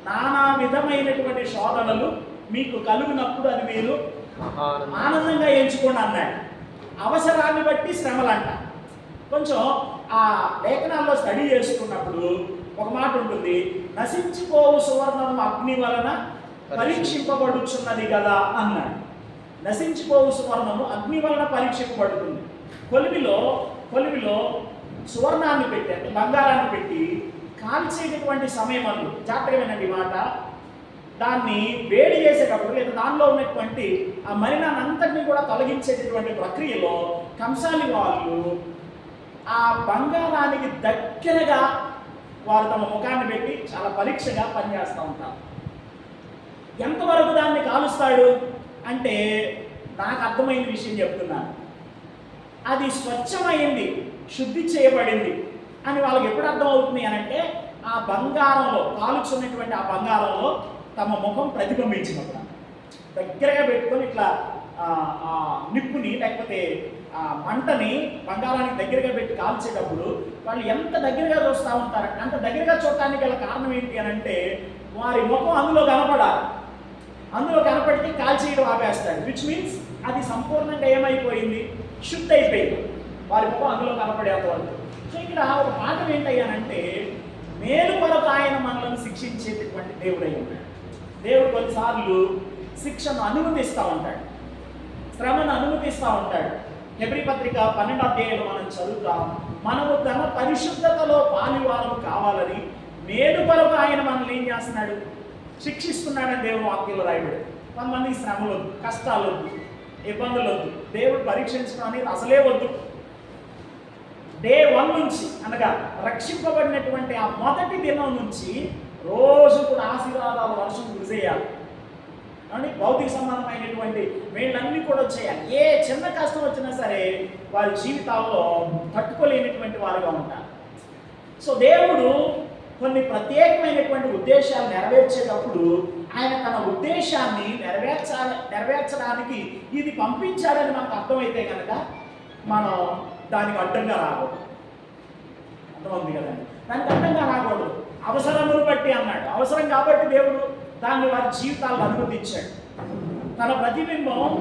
Speaker 1: నానా విధమైనటువంటి శోధనలు మీకు కలుగునప్పుడు అది మీరు ఆనందంగా ఎంచుకోండి అన్నాడు. అవసరాన్ని బట్టి శ్రమలంట. కొంచెం ఆ లేఖనాల్లో స్టడీ చేసుకున్నప్పుడు ఒక మాట ఉంటుంది, నశించిపోవు సువర్ణము అగ్ని వలన పరీక్షింపబడుచున్నది కదా అన్నాడు. నశించిపోవు సువర్ణము అగ్ని వలన పరీక్షింపబడుతుంది. కొలిమిలో సువర్ణాన్ని పెట్టి అంటే బంగారాన్ని పెట్టి కాల్చేటటువంటి సమయం అందు జాగ్రత్తగా వినండి మాట, దాన్ని వేడి చేసేటప్పుడు లేదా దానిలో ఉన్నటువంటి ఆ మలినాన్నంతటినీ కూడా తొలగించేటటువంటి ప్రక్రియలో కంసాలి వాళ్ళు ఆ బంగారానికి దగ్గరగా వారు తమ ముఖాన్ని పెట్టి చాలా పరీక్షగా పనిచేస్తూ ఉంటారు. ఎంతవరకు దాన్ని కాలుస్తాడు అంటే నాకు అర్థమైన విషయం చెప్తున్నాను, అది స్వచ్ఛమైంది, శుద్ధి చేయబడింది అని వాళ్ళకి ఎప్పుడు అర్థం అవుతుంది అని అంటే ఆ బంగారంలో కాలుచున్నటువంటి ఆ బంగారంలో తమ ముఖం ప్రతిబింబించినప్పుడు దగ్గరగా పెట్టుకొని ఇట్లా నిప్పుని లేకపోతే ఆ మంటని బంగారానికి దగ్గరగా పెట్టి కాల్చేటప్పుడు వాళ్ళు ఎంత దగ్గరగా చూస్తూ ఉంటారంటే అంత దగ్గరగా చూడటానికి గల కారణం ఏంటి అని అంటే వారి ముఖం అందులో కనపడాలి. అందులో కనపడితే కాల్చేయడం ఆపేస్తాడు. విచ్ మీన్స్ అది సంపూర్ణంగా ఏమైపోయింది, శుద్ధి అయిపోయింది వారి ముఖం అందులో కనపడేంత వరకు. సో ఇక్కడ ఒక మాట ఏంటయ్యానంటే మేలు కొరకు ఆయన మనల్ని శిక్షించేటటువంటి దేవుడై ఉన్నాడు. దేవుడు కొన్నిసార్లు శిక్షను అనుమతిస్తూ ఉంటాడు, శ్రమను అనుమతిస్తూ ఉంటాడు. హెబ్రీ పత్రిక 12వ అధ్యాయంలో మనం చదువుతాం, మనము తన పరిశుద్ధతలో పాలివారం కావాలని మేలు కొరకు ఆయన మనల్ని ఏం చేస్తున్నాడు, శిక్షిస్తున్నాడని దేవుడు వాక్యంలో రాయబడి. కొంతమందికి శ్రమలు వద్దు, కష్టాలు వద్దు, ఇబ్బందులు వద్దు, దేవుడు పరీక్షించడం అనేది అసలే వద్దు. డే 1 నుంచి అనగా రక్షింపబడినటువంటి ఆ మొదటి దినం నుంచి రోజు కూడా ఆశీర్వాదాలు వర్షం కురిసేయాలి అని భౌతిక సంబంధమైనటువంటి వీళ్ళన్నీ కూడా వచ్చేయాలి. ఏ చిన్న కష్టం వచ్చినా సరే వారి జీవితాల్లో తట్టుకోలేనటువంటి వారుగా ఉంటారు. సో దేవుడు కొన్ని ప్రత్యేకమైనటువంటి ఉద్దేశాలు నెరవేర్చేటప్పుడు ఆయన తన ఉద్దేశాన్ని నెరవేర్చడానికి ఇది పంపించాడని మనకు అర్థమైతే కనుక మనం దానికి అడ్డంగా రాకూడదు. అర్థమవుతుంది కదండి, దానికి అడ్డంగా రాకూడదు. అవసరమును బట్టి అన్నాడు, అవసరం కాబట్టి దేవుడు దాన్ని వారి జీవితాలను అనుమతించాడు. తన ప్రతిబింబం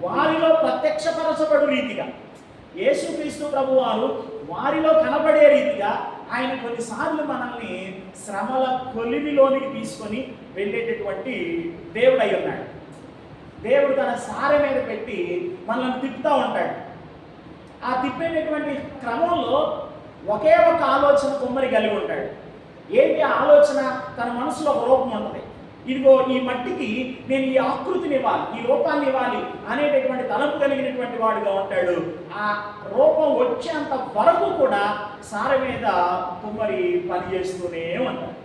Speaker 1: వారిలో ప్రత్యక్షపరచబడు రీతిగా యేసుక్రీస్తు ప్రభు వారు వారిలో కనబడే రీతిగా ఆయన కొన్నిసార్లు మనల్ని శ్రమల కొలిమిలోనికి తీసుకొని వెళ్ళేటటువంటి దేవుడు అయి ఉన్నాడు. దేవుడు తన సారె మీద పెట్టి మనల్ని తిప్పుతూ ఉంటాడు. ఆ తిప్పేటటువంటి క్రమంలో ఒకే ఒక ఆలోచన కుమ్మరి కలిగి ఉంటాడు. ఏంటి ఆ ఆలోచన? తన మనసులో ఒక రూపం ఉంటుంది. ఇదిగో ఈ మట్టికి నేను ఈ ఆకృతిని ఇవ్వాలి, ఈ రూపాన్ని ఇవ్వాలి అనేటటువంటి తలంపు కలిగినటువంటి వాడుగా ఉంటాడు. ఆ రూపం వచ్చేంత వరకు కూడా సారె మీద కుమ్మరి పనిచేస్తూనే ఉంటాడు.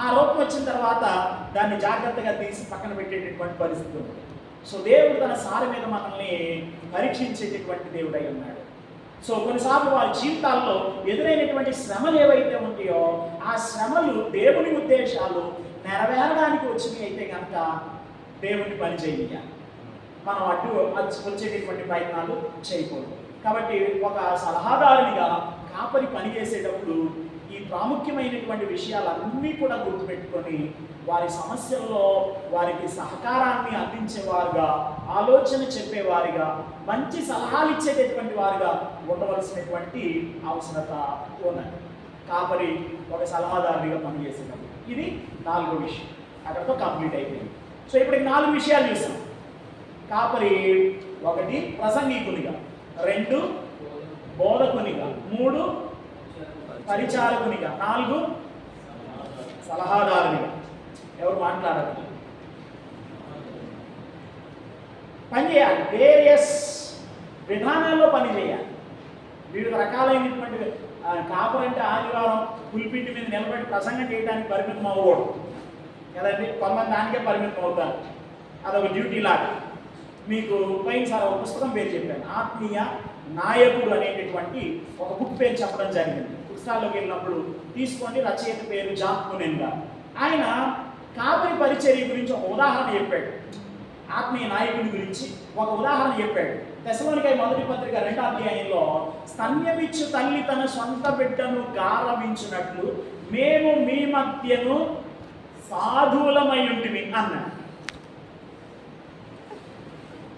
Speaker 1: ఆ రూపం వచ్చిన తర్వాత దాన్ని జాగ్రత్తగా తీసి పక్కన పెట్టేటటువంటి పరిస్థితి ఉంటుంది. సో దేవుడు తన సారె మీద మనల్ని పరీక్షించేటటువంటి దేవుడై ఉన్నాడు. సో కొన్నిసార్లు వారి జీవితాల్లో ఎదురైనటువంటి శ్రమలు ఏవైతే ఉంటాయో ఆ శ్రమలు దేవుని ఉద్దేశాలు నెరవేరడానికి వచ్చినవి అయితే కనుక దేవుని పని చేయాలి. మనం అటు వచ్చేటటువంటి ప్రయత్నాలు చేయకూడదు. కాబట్టి ఒక సలహాదారునిగా కాపరి పని చేసేటప్పుడు ఈ ప్రాముఖ్యమైనటువంటి విషయాలన్నీ కూడా గుర్తుపెట్టుకొని వారి సమస్యల్లో వారికి సహకారాన్ని అందించేవారుగా, ఆలోచన చెప్పేవారిగా, మంచి సలహాలు ఇచ్చేటటువంటి వారుగా ఉండవలసినటువంటి అవసరత ఉన్నది కాపరి ఒక సలహాదారునిగా పనిచేసేటప్పుడు. ఇది 4వ విషయం, అక్కడితో కంప్లీట్ అయిపోయింది. సో ఇప్పుడు 4 విషయాలు చూసాం. కాపరి 1 ప్రసంగికునిగా, 2 బోధకునిగా, 3 పరిచారకునిగా, 4 సలహాదారునిగా. ఎవరు మాట్లాడాలి? పని చేయాలి, వేరియస్ విధానాల్లో పని చేయాలి. వివిధ రకాలైనటువంటి కాపరంటే ఆదివారం పులిపిండి మీద నిలబడి ప్రసంగం చేయడానికి పరిమితం అవ్వకూడదు కదండి. కొంతమంది దానికే పరిమితం అవుతారు, అదొక డ్యూటీ లాగా. మీకు పోయినసారి ఒక పుస్తకం పేరు చెప్పాను, ఆత్మీయ నాయకుడు అనేటటువంటి ఒక బుక్ పేరు చెప్పడం జరిగింది. పుస్తకాల్లోకి వెళ్ళినప్పుడు తీసుకోండి, రచయిత పేరు జాన్ కునెన్ గారు. ఆయన కాపరి పరిచర్య గురించి ఒక ఉదాహరణ చెప్పాడు. ఆత్మీయ నాయకుడి గురించి ఒక ఉదాహరణ చెప్పాడు. తెస్సలోనికై మొదటి పత్రిక 2వ అధ్యాయంలో స్తన్యమిచ్చు తల్లి తన సొంత బిడ్డను గారవించినట్లు మేము మీ మధ్యను సాధువులమై ఉంటిమి అన్నాడు.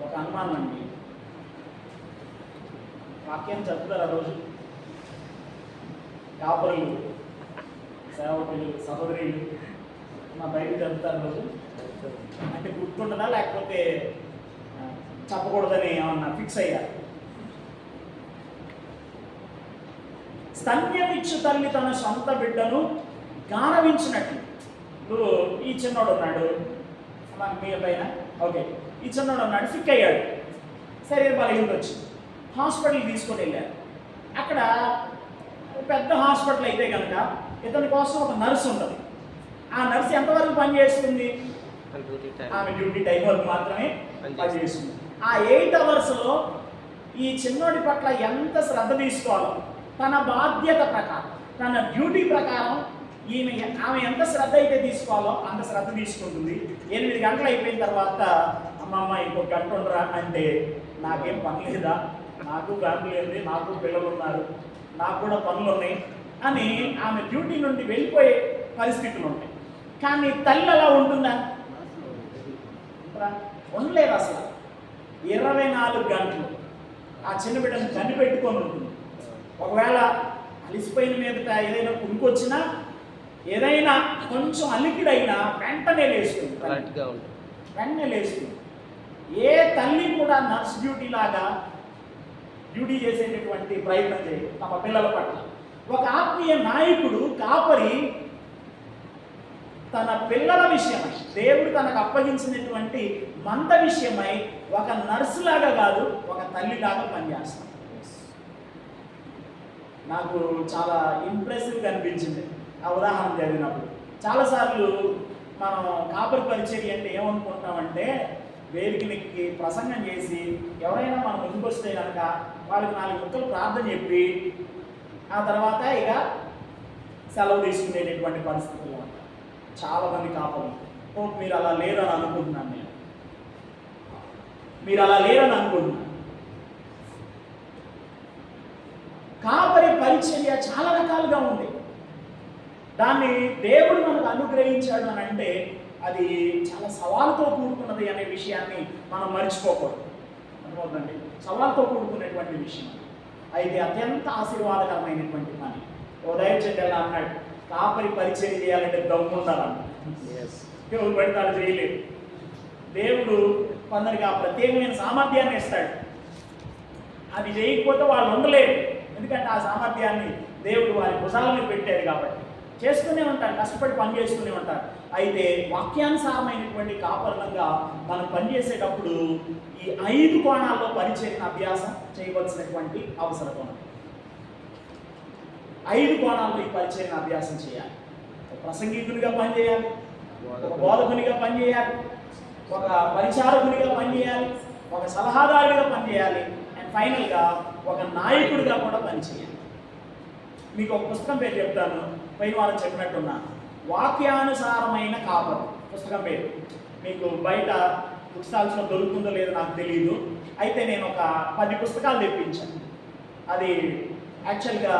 Speaker 1: ఒక అనుమానం అండి, వాక్యం చదువుతారు ఆ రోజు కాపరులు, సేవకులు, సహోదరులు మా బయట చదువుతారు రోజు అంటే గుర్తుండదా లేకపోతే చెప్పకూడదని ఏమన్నా ఫిక్స్ అయ్యారు? స్తన్యమిచ్చు తల్లి తన సొంత బిడ్డను గానవించినట్లు. ఇప్పుడు ఈ చిన్నోడు ఉన్నాడు మీ పైన, ఓకే, ఈ చిన్నోడు ఉన్నాడు, సిక్ అయ్యాడు, శరీర బలహీనత వచ్చింది, హాస్పిటల్కి తీసుకొని వెళ్ళారు. అక్కడ పెద్ద హాస్పిటల్ అయితే కనుక ఇతని కోసం ఒక నర్సు ఉంటుంది. ఆ నర్సు ఎంతవరకు పనిచేస్తుంది? ఆమె డ్యూటీ టైం వరకు మాత్రమే పనిచేస్తుంది. ఆ 8 అవర్స్లో ఈ చిన్నోడి పట్ల ఎంత శ్రద్ధ తీసుకోవాలో తన బాధ్యత ప్రకారం, తన డ్యూటీ ప్రకారం ఆమె ఎంత శ్రద్ధ అయితే తీసుకోవాలో అంత శ్రద్ధ తీసుకుంటుంది. 8 గంటలు అయిపోయిన తర్వాత అమ్మమ్మ ఇంకొక గంట ఉండరా అంటే నాకేం పని లేదా, నాకు ఫ్యామిలీ ఉంది, నాకు పిల్లలు ఉన్నారు, నాకు కూడా పనులు ఉన్నాయి అని ఆమె డ్యూటీ నుండి వెళ్ళిపోయే పరిస్థితులు ఉంటాయి. కానీ తల్లి అలా ఉంటుందా? ఉండలేదు అసలు. 24 గంటలు ఆ చిన్న బిడ్డను కన్ని పెట్టుకొని ఉంటుంది. ఒకవేళ అలిసిపోయిన మీదట ఏదైనా కునుకొచ్చినా, ఏదైనా కొంచెం అలికిడైనా వెంటనే లేస్తుంది, వెంటనే లేస్తుంది. ఏ తల్లి కూడా నర్స్ డ్యూటీ లాగా డ్యూటీ చేసేటటువంటి ప్రయత్నం చేయదు తమ పిల్లల పట్ల. ఒక ఆత్మీయ నాయకుడు, కాపరి తన పిల్లల విషయమై, దేవుడు తనకు అప్పగించినటువంటి మంద విషయమై ఒక నర్సులాగా కాదు, ఒక తల్లిలాగా పనిచేస్తాడు. నాకు చాలా ఇంప్రెసివ్గా అనిపించింది ఆ ఉదాహరణ చదివినప్పుడు. చాలాసార్లు మనం కాపరి పరిచర్య అంటే ఏమనుకుంటామంటే వేదికకి ప్రసంగం చేసి ఎవరైనా మనం ముందుకు వస్తే కనుక వాళ్ళకి 4 ముక్కలు ప్రార్థన చెప్పి ఆ తర్వాత ఇక సెలవు తీసుకునేటటువంటి పరిస్థితుల్లో ఉంటారు చాలామంది కాపరులు. మీరు అలా లేరని అనుకుంటున్నాను, మీరు అలా లేరని అనుకుంటున్నాను. కాపరి పరిచర్య చాలా రకాలుగా ఉంది. దాన్ని దేవుడు మనకు అనుగ్రహించాడు అని అంటే అది చాలా సవాలుతో కూడుకున్నది అనే విషయాన్ని మనం మర్చిపోకూడదు. అనుకోద్దండి, సవాలుతో కూడుకున్నటువంటి విషయం. అయితే అత్యంత ఆశీర్వాదకరమైనటువంటి పని. ఉదయం చెడ్డలా అన్నాడు, కాపరి పరిచర్య చేయాలంటే దమ్ము ఉండాలన్న. దేవుడు పడితాడు చేయలేదు. దేవుడు కొందరికి ఆ ప్రత్యేకమైన సామర్థ్యాన్ని ఇస్తాడు. అది చేయకపోతే వాళ్ళు ఉండలేరు. ఎందుకంటే ఆ సామర్థ్యాన్ని దేవుడు వారి భుజాల మీద పెట్టాడు కాబట్టి చేస్తూనే ఉంటారు, కష్టపడి పని చేస్తూనే ఉంటారు. అయితే వాక్యానుసారమైనటువంటి కాపరులంగా మనం పనిచేసేటప్పుడు ఈ 5 కోణాల్లో పరిచర్యను అభ్యాసం చేయవలసినటువంటి అవసరం ఉంది. 5 కోణాల్లో ఈ పరిచర్యను అభ్యాసం చేయాలి. ఒక ప్రసంగికునిగా పనిచేయాలి, ఒక బోధకునిగా పనిచేయాలి, ఒక పరిచారకునిగా పనిచేయాలి, ఒక సలహాదారుడిగా పనిచేయాలి, అండ్ ఫైనల్గా ఒక నాయకుడిగా కూడా పనిచేయాలి. మీకు ఒక పుస్తకం పేరు చెప్తాను, పైన వారం చెప్పినట్టున్నా, వాక్యానుసారమైన కాపరు పుస్తకం పేరు. మీకు బయట బుక్ స్టాల్స్లో దొరుకుతుందో లేదో నాకు తెలియదు. అయితే నేను ఒక 10 పుస్తకాలు తెప్పించాను. అది యాక్చువల్గా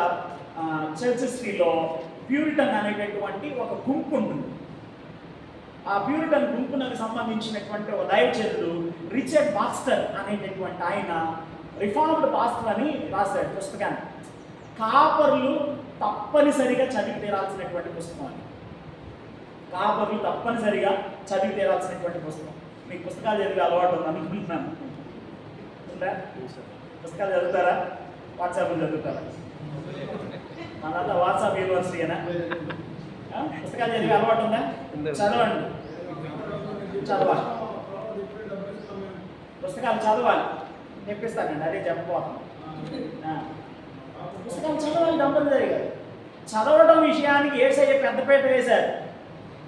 Speaker 1: చర్చ్ హిస్టరీలో ప్యూరిటన్ అనేటటువంటి ఒక గుంపు ఉంటుంది. ఆ ప్యూరిటన్ గుంపునకు సంబంధించినటువంటి ఒక దైవజనుడు రిచర్డ్ బాక్స్టర్ అనేటటువంటి ఆయన రిఫార్మ్డ్ పాస్టర్ అని రాశాడు పుస్తకాన్ని. కాపర్లు తప్పనిసరిగా చదివి తీరాల్సినటువంటి పుస్తకం అని. కాపర్లు తప్పనిసరిగా చదివి తీరాల్సినటువంటి పుస్తకం. మీకు పుస్తకాలు చదివే అలవాటు ఉంది అనుకుంటున్నాను. ఉందా? పుస్తకాలు చదువుతారా? వాట్సాప్లో చదువుతారా? మనంతా వాట్సాప్ యూనివర్సిటీనా? పుస్తకాలు చదివే అలవాటు ఉందా? చదవండి, చదవాలి, పుస్తకాలు చదవాలి. చెప్పిస్తానండి, అదే చెప్పబోతాను. పుస్తకాలు చదవాలి కంపల్సరిగా. చదవడం విషయానికి యేసయ్య పెద్దపేట వేశారు.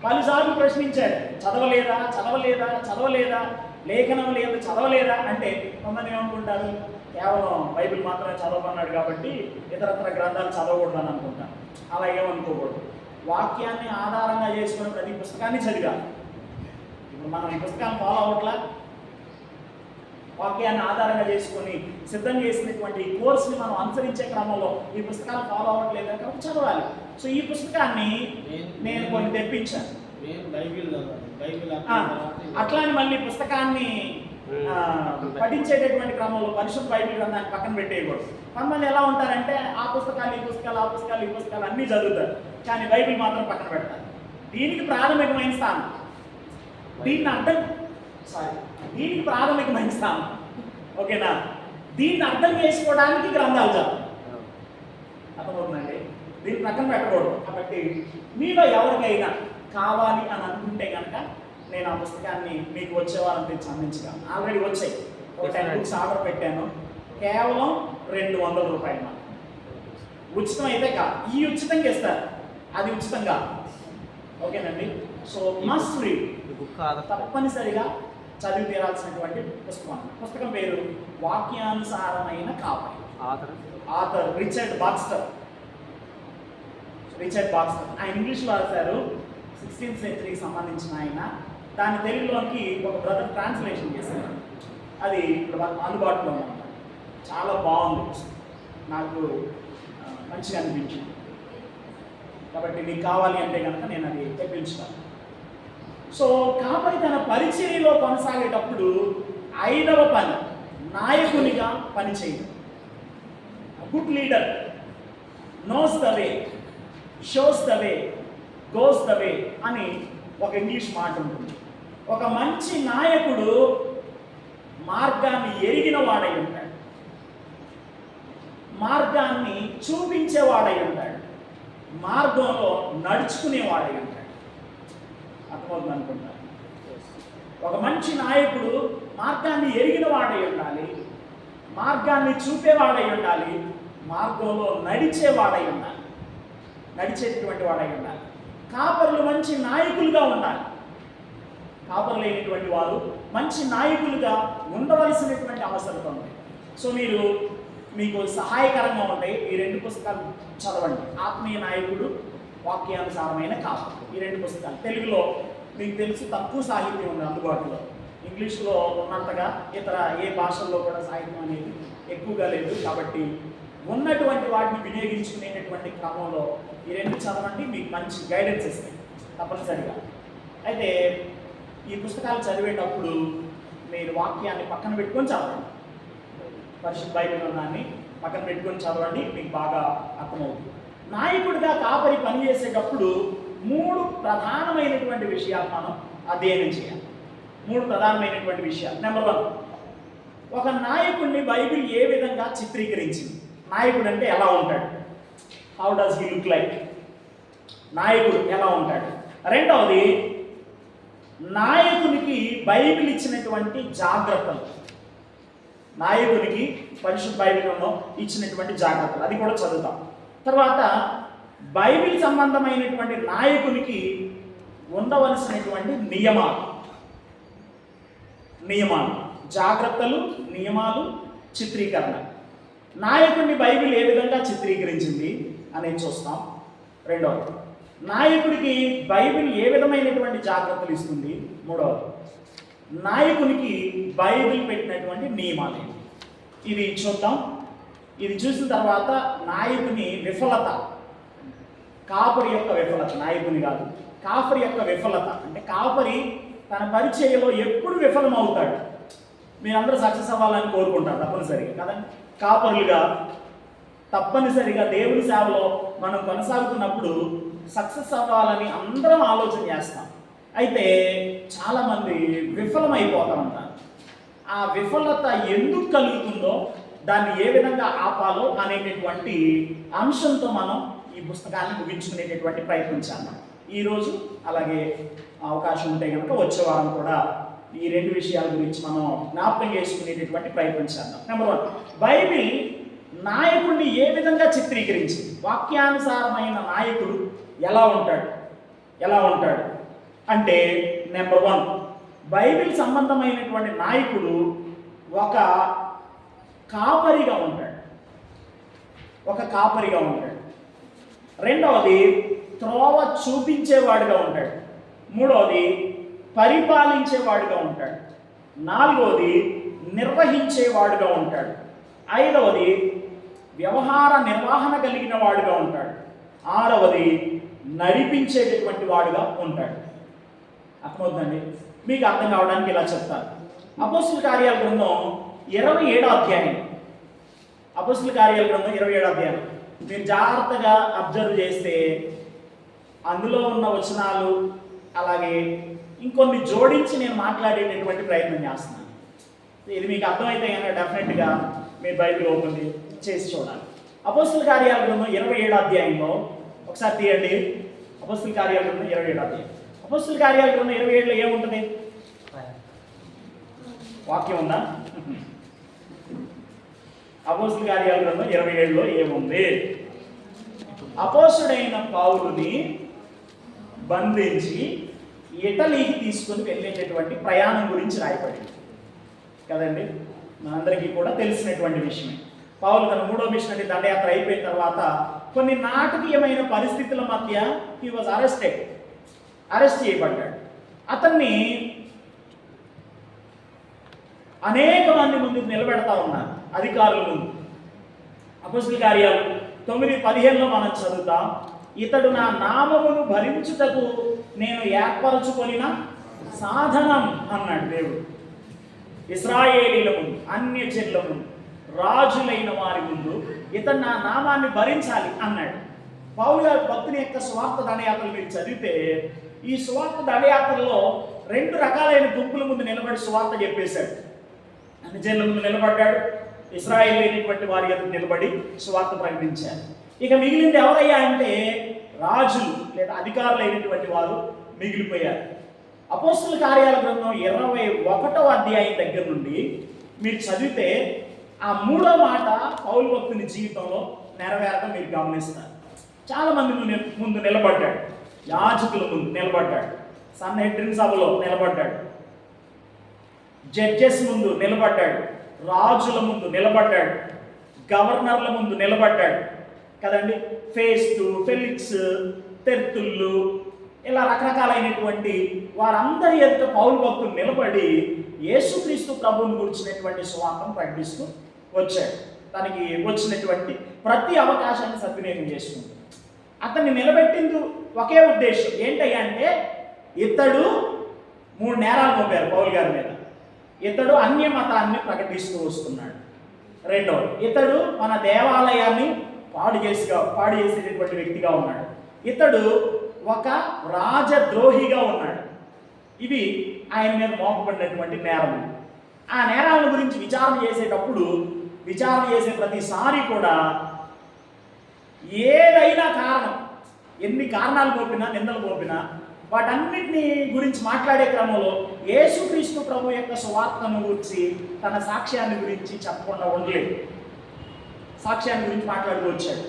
Speaker 1: 10 సార్లు ప్రశ్నించాడు, చదవలేదా చదవలేదా చదవలేదా, లేఖనం లేదు చదవలేదా అంటే కొందరు ఏమనుకుంటారు, కేవలం బైబిల్ మాత్రమే చదవమన్నాడు కాబట్టి ఇతరత్ర గ్రంథాలు చదవకూడదని అనుకుంటారు. అలా ఏమనుకోకూడదు. వాక్యాన్ని ఆధారంగా చేసుకుని ప్రతి పుస్తకాన్ని చదివాను. ఇప్పుడు మనం ఈ పుస్తకాన్ని ఫాలో అవ్వట్లా, వాక్యాన్ని ఆధారంగా చేసుకొని సిద్ధం చేసినటువంటి ఈ కోర్సుని మనం అనుసరించే క్రమంలో ఈ పుస్తకాలు ఫాలో అవ్వట్లేదు కాబట్టి చదవాలి. సో ఈ పుస్తకాన్ని నేను కొన్ని తెప్పించాను. అట్లానే మళ్ళీ పుస్తకాన్ని పఠించేటటువంటి క్రమంలో పరిశుద్ధ బైబిల్ గ్రంథాన్ని పక్కన పెట్టేయకూడదు. కొంతమంది ఎలా ఉంటారంటే ఆ పుస్తకాలు ఈ పుస్తకాలు ఆ పుస్తకాలు ఈ పుస్తకాలు అన్నీ చదువుతారు, కానీ బైబిల్ మాత్రం పక్కన పెడతారు. దీనికి ప్రాథమికమైన స్థానం, దీనికి ప్రాథమికమైన స్థానం, ఓకేనా? దీన్ని అర్థం చేసుకోవడానికి గ్రంథాలు చదువు, అర్థమవుతుందండి? దీన్ని పక్కన పెట్టకూడదు. కాబట్టి మీలో ఎవరికైనా కావాలి అని అనుకుంటే కనుక నేను ఆ పుస్తకాన్ని మీకు వచ్చే వారం తెచ్చి అందించగలను. ఆల్రెడీ వచ్చాయి, ఒక 10 బుక్స్ ఆర్డర్ పెట్టాను, కేవలం 200 రూపాయలు. ఉచితం అయితే కాదు, ఈ ఉచితంగా ఇస్తారు, అది ఉచితంగా, ఓకేనండి? సో మస్ట్ రీడ్, తప్పనిసరిగా చదివి తీరాల్సినటువంటి పుస్తకం. పుస్తకం పేరు వాక్యానుసారమైన కాపరి, ఆథర్ రిచర్డ్ బాక్స్టర్. ఆయన ఇంగ్లీష్లో రాశారు, 16th సెంచరీకి సంబంధించిన ఆయన. దాని తెలుగులోకి ఒక బ్రదర్ ట్రాన్స్లేషన్ చేశారు, అది ఇప్పుడు అందుబాటులో ఉంది. చాలా బాగుంది, నాకు మంచిగా అనిపించింది. కాబట్టి మీకు కావాలి అంటే కనుక నేను అది తెప్పించుతాను. సో కాపరి తన పరిచర్యలో కొనసాగేటప్పుడు 5వ పని నాయకునిగా పనిచేయడం. Good leader knows the way, shows the way, goes the way అని ఒక ఇంగ్లీష్ మాట ఉంటుంది. ఒక మంచి నాయకుడు మార్గాన్ని ఎరిగిన వాడై ఉంటాడు, మార్గాన్ని చూపించేవాడై ఉంటాడు, మార్గంలో నడుచుకునేవాడై ఉంటాడు. అర్థమవుతుంది అనుకుంటాను. ఒక మంచి నాయకుడు మార్గాన్ని ఎరిగిన వాడై ఉండాలి, మార్గాన్ని చూపేవాడై ఉండాలి, మార్గంలో నడిచేవాడై ఉండాలి, నడిచేటటువంటి వాడై ఉండాలి. కాపరులు మంచి నాయకులుగా ఉండాలి. కాపరు లేనటువంటి వారు మంచి నాయకులుగా ఉండవలసినటువంటి అవసరం ఉంది. సో మీకు సహాయకరంగా ఉంటాయి ఈ 2 పుస్తకాలు చదవండి. ఆత్మీయ నాయకుడు, వాక్యానుసారమైన కాపరు, ఈ 2 పుస్తకాలు. తెలుగులో మీకు తెలుసు తక్కువ సాహిత్యం ఉంది అందుబాటులో, ఇంగ్లీష్లో ఉన్నంతగా ఇతర ఏ భాషల్లో కూడా సాహిత్యం అనేది ఎక్కువగా లేదు. కాబట్టి ఉన్నటువంటి వాటిని వినియోగించుకునేటటువంటి క్రమంలో ఈ 2 చదవండి, మీకు మంచి గైడెన్స్ ఇస్తాయి తప్పనిసరిగా. అయితే ఈ పుస్తకాలు చదివేటప్పుడు మీరు వాక్యాన్ని పక్కన పెట్టుకొని చదవండి, పరిశుద్ధ బైబిల్ గ్రంథాన్ని పక్కన పెట్టుకొని చదవండి, మీకు బాగా అర్థమవుతుంది. నాయకుడిగా కాపరి పనిచేసేటప్పుడు 3 ప్రధానమైనటువంటి విషయాలు మనం అధ్యయనం చేయాలి. 3 ప్రధానమైనటువంటి విషయాలు. నెంబర్ 1, ఒక నాయకుడిని బైబిల్ ఏ విధంగా చిత్రీకరించింది. నాయకుడు అంటే ఎలా ఉంటాడు, how does he look like, నాయకుడు ఎలా ఉంటాడు. రెండవది, నాయకునికి బైబిల్ ఇచ్చినటువంటి జాగ్రత్తలు, నాయకునికి పరిశుద్ధ బైబిల్లో ఇచ్చినటువంటి జాగ్రత్తలు, అది కూడా చదువుతాం. తర్వాత బైబిల్ సంబంధమైనటువంటి నాయకునికి ఉండవలసినటువంటి నియమాలు, జాగ్రత్తలు, నియమాలు, చిత్రీకరణ. నాయకుడిని బైబిల్ ఏ విధంగా చిత్రీకరించింది అనేది చూస్తాం. రెండవది, నాయకుడికి బైబిల్ ఏ విధమైనటువంటి జాగ్రత్తలు ఇస్తుంది. మూడవది, నాయకునికి బైబిల్ పెట్టినటువంటి నియమాలు ఏంటి, ఇది చూద్దాం. ఇది చూసిన తర్వాత నాయకుని విఫలత, కాపరి యొక్క విఫలత, నాయకుని కాదు కాపరి యొక్క విఫలత. అంటే కాపరి తన పరిచర్యలో ఎప్పుడు విఫలం అవుతాడు. మీరందరూ సక్సెస్ అవ్వాలని కోరుకుంటారు తప్పనిసరిగా కదండి. కాపరులుగా తప్పనిసరిగా దేవుని సేవలో మనం కొనసాగుతున్నప్పుడు సక్సెస్ అవ్వాలని అందరం ఆలోచన చేస్తాం. అయితే చాలామంది విఫలమైపోతూ ఉంటారు. ఆ విఫలత ఎందుకు కలుగుతుందో, దాన్ని ఏ విధంగా ఆపాలో అనేటటువంటి అంశంతో మనం ఈ పుస్తకాన్ని ముగించుకునేటటువంటి ప్రయత్నం చేద్దాం ఈరోజు. అలాగే అవకాశం ఉంటే కనుక వచ్చే వారం కూడా ఈ 2 విషయాల గురించి మనం జ్ఞాపకం చేసుకునేటటువంటి ప్రయత్నం చేద్దాం. నెంబర్ 1, బైబిల్ నాయకుడిని ఏ విధంగా చిత్రీకరించింది. వాక్యానుసారమైన నాయకుడు ఎలా ఉంటాడు అంటే, నెంబర్ 1, బైబిల్ సంబంధమైనటువంటి నాయకుడు ఒక కాపరిగా ఉంటాడు. రెండవది, త్రోవ చూపించేవాడుగా ఉంటాడు. మూడవది పరిపాలించేవాడుగా ఉంటాడు. నాలుగవది నిర్వహించేవాడుగా ఉంటాడు. ఐదవది వ్యవహార నిర్వహణ కలిగిన వాడుగా ఉంటాడు. ఆరవది నడిపించేటటువంటి వాడుగా ఉంటాడు. అర్థమవుతుందండి? మీకు అర్థం కావడానికి ఇలా చెప్తాను. అపోస్తుల కార్యాల గ్రంథం 27వ అధ్యాయం. అపోస్తుల కార్యాల గ్రంథం 27వ అధ్యాయం మీరు జాగ్రత్తగా అబ్జర్వ్ చేస్తే అందులో ఉన్న వచనాలు అలాగే ఇంకొన్ని జోడించి నేను మాట్లాడేటటువంటి ప్రయత్నం చేస్తున్నాను. ఇది మీకు అర్థమైతే కనుక డెఫినెట్గా మీరు బైబిల్ ఓపెన్ చేసి చూడాలి. అపోస్తుల కార్యాల గ్రంథం 27వ అధ్యాయంలో ఒకసారి తీయండి. అపోస్తుల కార్యాల గ్రంథం 27వ అధ్యాయం. అపోస్తుల కార్యాల గ్రంథం 27లో ఏముంటుంది? వాక్యం ఉందా? అపోస్తుల కార్యాల గ్రంథం 27లో ఏముంది? అపోస్తుడైన పౌలుని బంధించి ఇటలీకి తీసుకొని వెళ్ళేటటువంటి ప్రయాణం గురించి రాయబడింది కదండి. మనందరికీ కూడా తెలిసినటువంటి విషయమే. పౌలు తన 3వ మిషనరీ దండయాత్ర అయిపోయిన తర్వాత కొన్ని నాటకీయమైన పరిస్థితుల మధ్య హీ వాజ్ అరెస్ట్ చేయబడ్డాడు. అతన్ని అనేక మంది ముందు నిలబెడతా ఉన్నారు, అధికారుల ముందు. అపోస్తుల కార్యాలు 9:15లో మనం చదువుతాం, ఇతడు నా నామమును భరించుటకు నేను ఏర్పరచుకొనిన సాధనం అన్నాడు దేవుడు. ఇశ్రాయేలీల ముందు, అన్యజనుల ముందు, రాజులైన వారి ముందు ఇతడు నా నామాన్ని భరించాలి అన్నాడు. పౌలు గారి భక్తుని యొక్క స్వార్థ దండయాత్రలు మీరు చదివితే ఈ స్వార్థ దండయాత్రలో 2 రకాలైన గుంపుల ముందు నిలబడి స్వార్థ చెప్పేశాడు. అన్యజనుల ముందు నిలబడ్డాడు, ఇశ్రాయేలీలైనటువంటి వారి ఎదురు నిలబడి స్వార్థ ప్రకటించారు. ఇక మిగిలింది ఎవరయ్యా అంటే రాజులు లేదా అధికారులైనటువంటి వారు మిగిలిపోయారు. అపోస్తుల కార్యాల గ్రంథం 21వ అధ్యాయం దగ్గర నుండి మీరు చదివితే ఆ 3వ మాట పౌలు భక్తుని జీవితంలో నెరవేరడం మీరు గమనిస్తారు. చాలా మంది ముందు నిలబడ్డాడు, యాజకుల ముందు నిలబడ్డాడు, సన్హెడ్రిన్ సభలో నిలబడ్డాడు, జడ్జెస్ ముందు నిలబడ్డాడు, రాజుల ముందు నిలబడ్డాడు, గవర్నర్ల ముందు నిలబడ్డాడు కదండి. ఫేస్తు, ఫెలిక్స్, తెర్తుళ్ళు, ఇలా రకరకాలైనటువంటి వారందరి ఎదుట పౌలు భక్తులు నిలబడి యేసుక్రీస్తు ప్రభువుని గురించినటువంటి సువార్తను ప్రకటిస్తూ వచ్చాడు. తనకి వచ్చినటువంటి ప్రతి అవకాశాన్ని సద్వినియోగం చేసుకుంటాడు. అతన్ని నిలబెట్టింది ఒకే ఉద్దేశం ఏంటయ్యా అంటే ఇతడు 3 నేరాలు మోపారు పౌలు గారి మీద. ఇతడు అన్య మతాన్ని ప్రకటిస్తూ వస్తున్నాడు. రెండవది, ఇతడు మన దేవాలయాన్ని పాడు చేసేటటువంటి వ్యక్తిగా ఉన్నాడు. ఇతడు ఒక రాజద్రోహిగా ఉన్నాడు. ఇవి ఆయన మీద మోపబడినటువంటి నేరములు. ఆ నేరాల గురించి విచారణ చేసే ప్రతిసారి కూడా ఏదైనా కారణం, ఎన్ని కారణాలు మోపినా, నిందలు మోపినా వాటన్నిటిని గురించి మాట్లాడే క్రమంలో యేసుక్రీస్తు ప్రభు యొక్క సువార్తను గురించి తన సాక్ష్యాన్ని గురించి చెప్పకుండా ఉండలేదు. సాక్ష్యాన్ని గురించి మాట్లాడుతూ వచ్చాడు.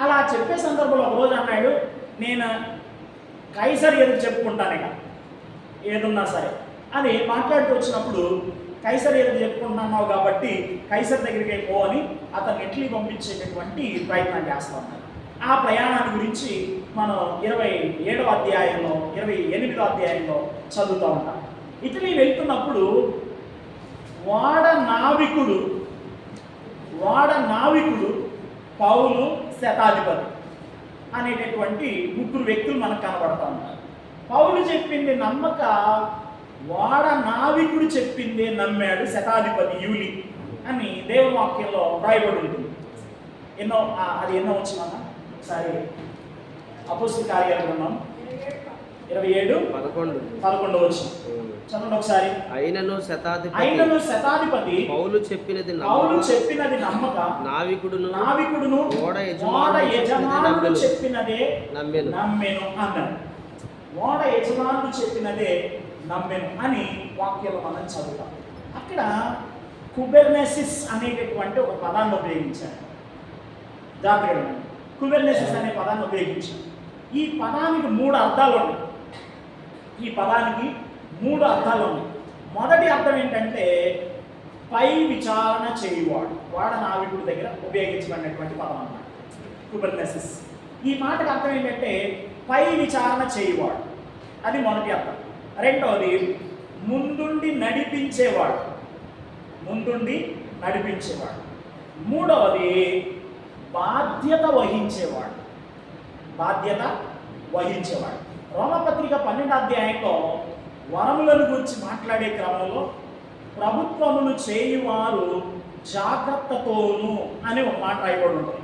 Speaker 1: అలా చెప్పే సందర్భంలో ఒకరోజు అన్నాడు, నేను కైసర్ ఎదురు చెప్పుకుంటాను ఇక ఏదున్నా సరే అని మాట్లాడుతూ వచ్చినప్పుడు, కైసర్ ఎదురు చెప్పుకుంటున్నావు కాబట్టి కైసర్ దగ్గరికి పో అని అతను ఇటలీ పంపించేటటువంటి ప్రయత్నం చేస్తూ ఉన్నాడు. ఆ ప్రయాణాన్ని గురించి మనం 27వ అధ్యాయంలో 28వ అధ్యాయంలో చదువుతూ ఉంటాం. ఇటలీ వెళ్తున్నప్పుడు వాడ నావికుడు పౌలు, శతాధిపతి అనేటటువంటి 3 వ్యక్తులు మనకు కనబడతా ఉన్నారు. పౌలు చెప్పింది నమ్మక వాడ నావికుడు చెప్పిందే నమ్మాడు శతాధిపతి యూలి అని దేవుని వాక్యంలో రాయబడి ఉంటుంది. అది ఎన్నో వచ్చిందన్న ఒకసారి అపోస్తుల కార్యాల గ్రంథం 27:11 వచ్చిన చదవండి ఒకసారి.
Speaker 2: అయినను శతాధిపతి పౌలు చెప్పినది
Speaker 1: నమ్మక
Speaker 2: నావికుడును
Speaker 1: ఓడ యజమానుడు చెప్పినదే నమ్మెను అన్నాడు. ఓడ యజమానుడు చెప్పినదే నమ్మెను అని వాక్యంలో మనం చదువుతాం. అక్కడ కుబెర్నెసిస్ అనేటటువంటి ఒక పదాన్ని ఉపయోగించారు. జాగ్రత్తగా కుబెర్నెసిస్ అనే పదాన్ని ఉపయోగించారు. ఈ పదానికి 3 అర్థాలు ఉన్నాయి. మొదటి అర్థం ఏంటంటే పై విచారణ చేయువాడు. వాడ నావికుడి దగ్గర ఉపయోగించబడినటువంటి పదం అన్నమాట కుబెర్నెసిస్. ఈ మాటకు అర్థం ఏంటంటే పై విచారణ చేయవాడు. అది మొదటి అర్థం. రెండవది ముందుండి నడిపించేవాడు. ముందుండి నడిపించేవాడు. మూడవది బాధ్యత వహించేవాడు. బాధ్యత వహించేవాడు. రోమపత్రిక 12వ అధ్యాయంలో వరములను గురించి మాట్లాడే క్రమంలో ప్రభుత్వములు చేయువారు జాగ్రత్తతోను అనే ఒక మాట రాయబడి ఉంటుంది.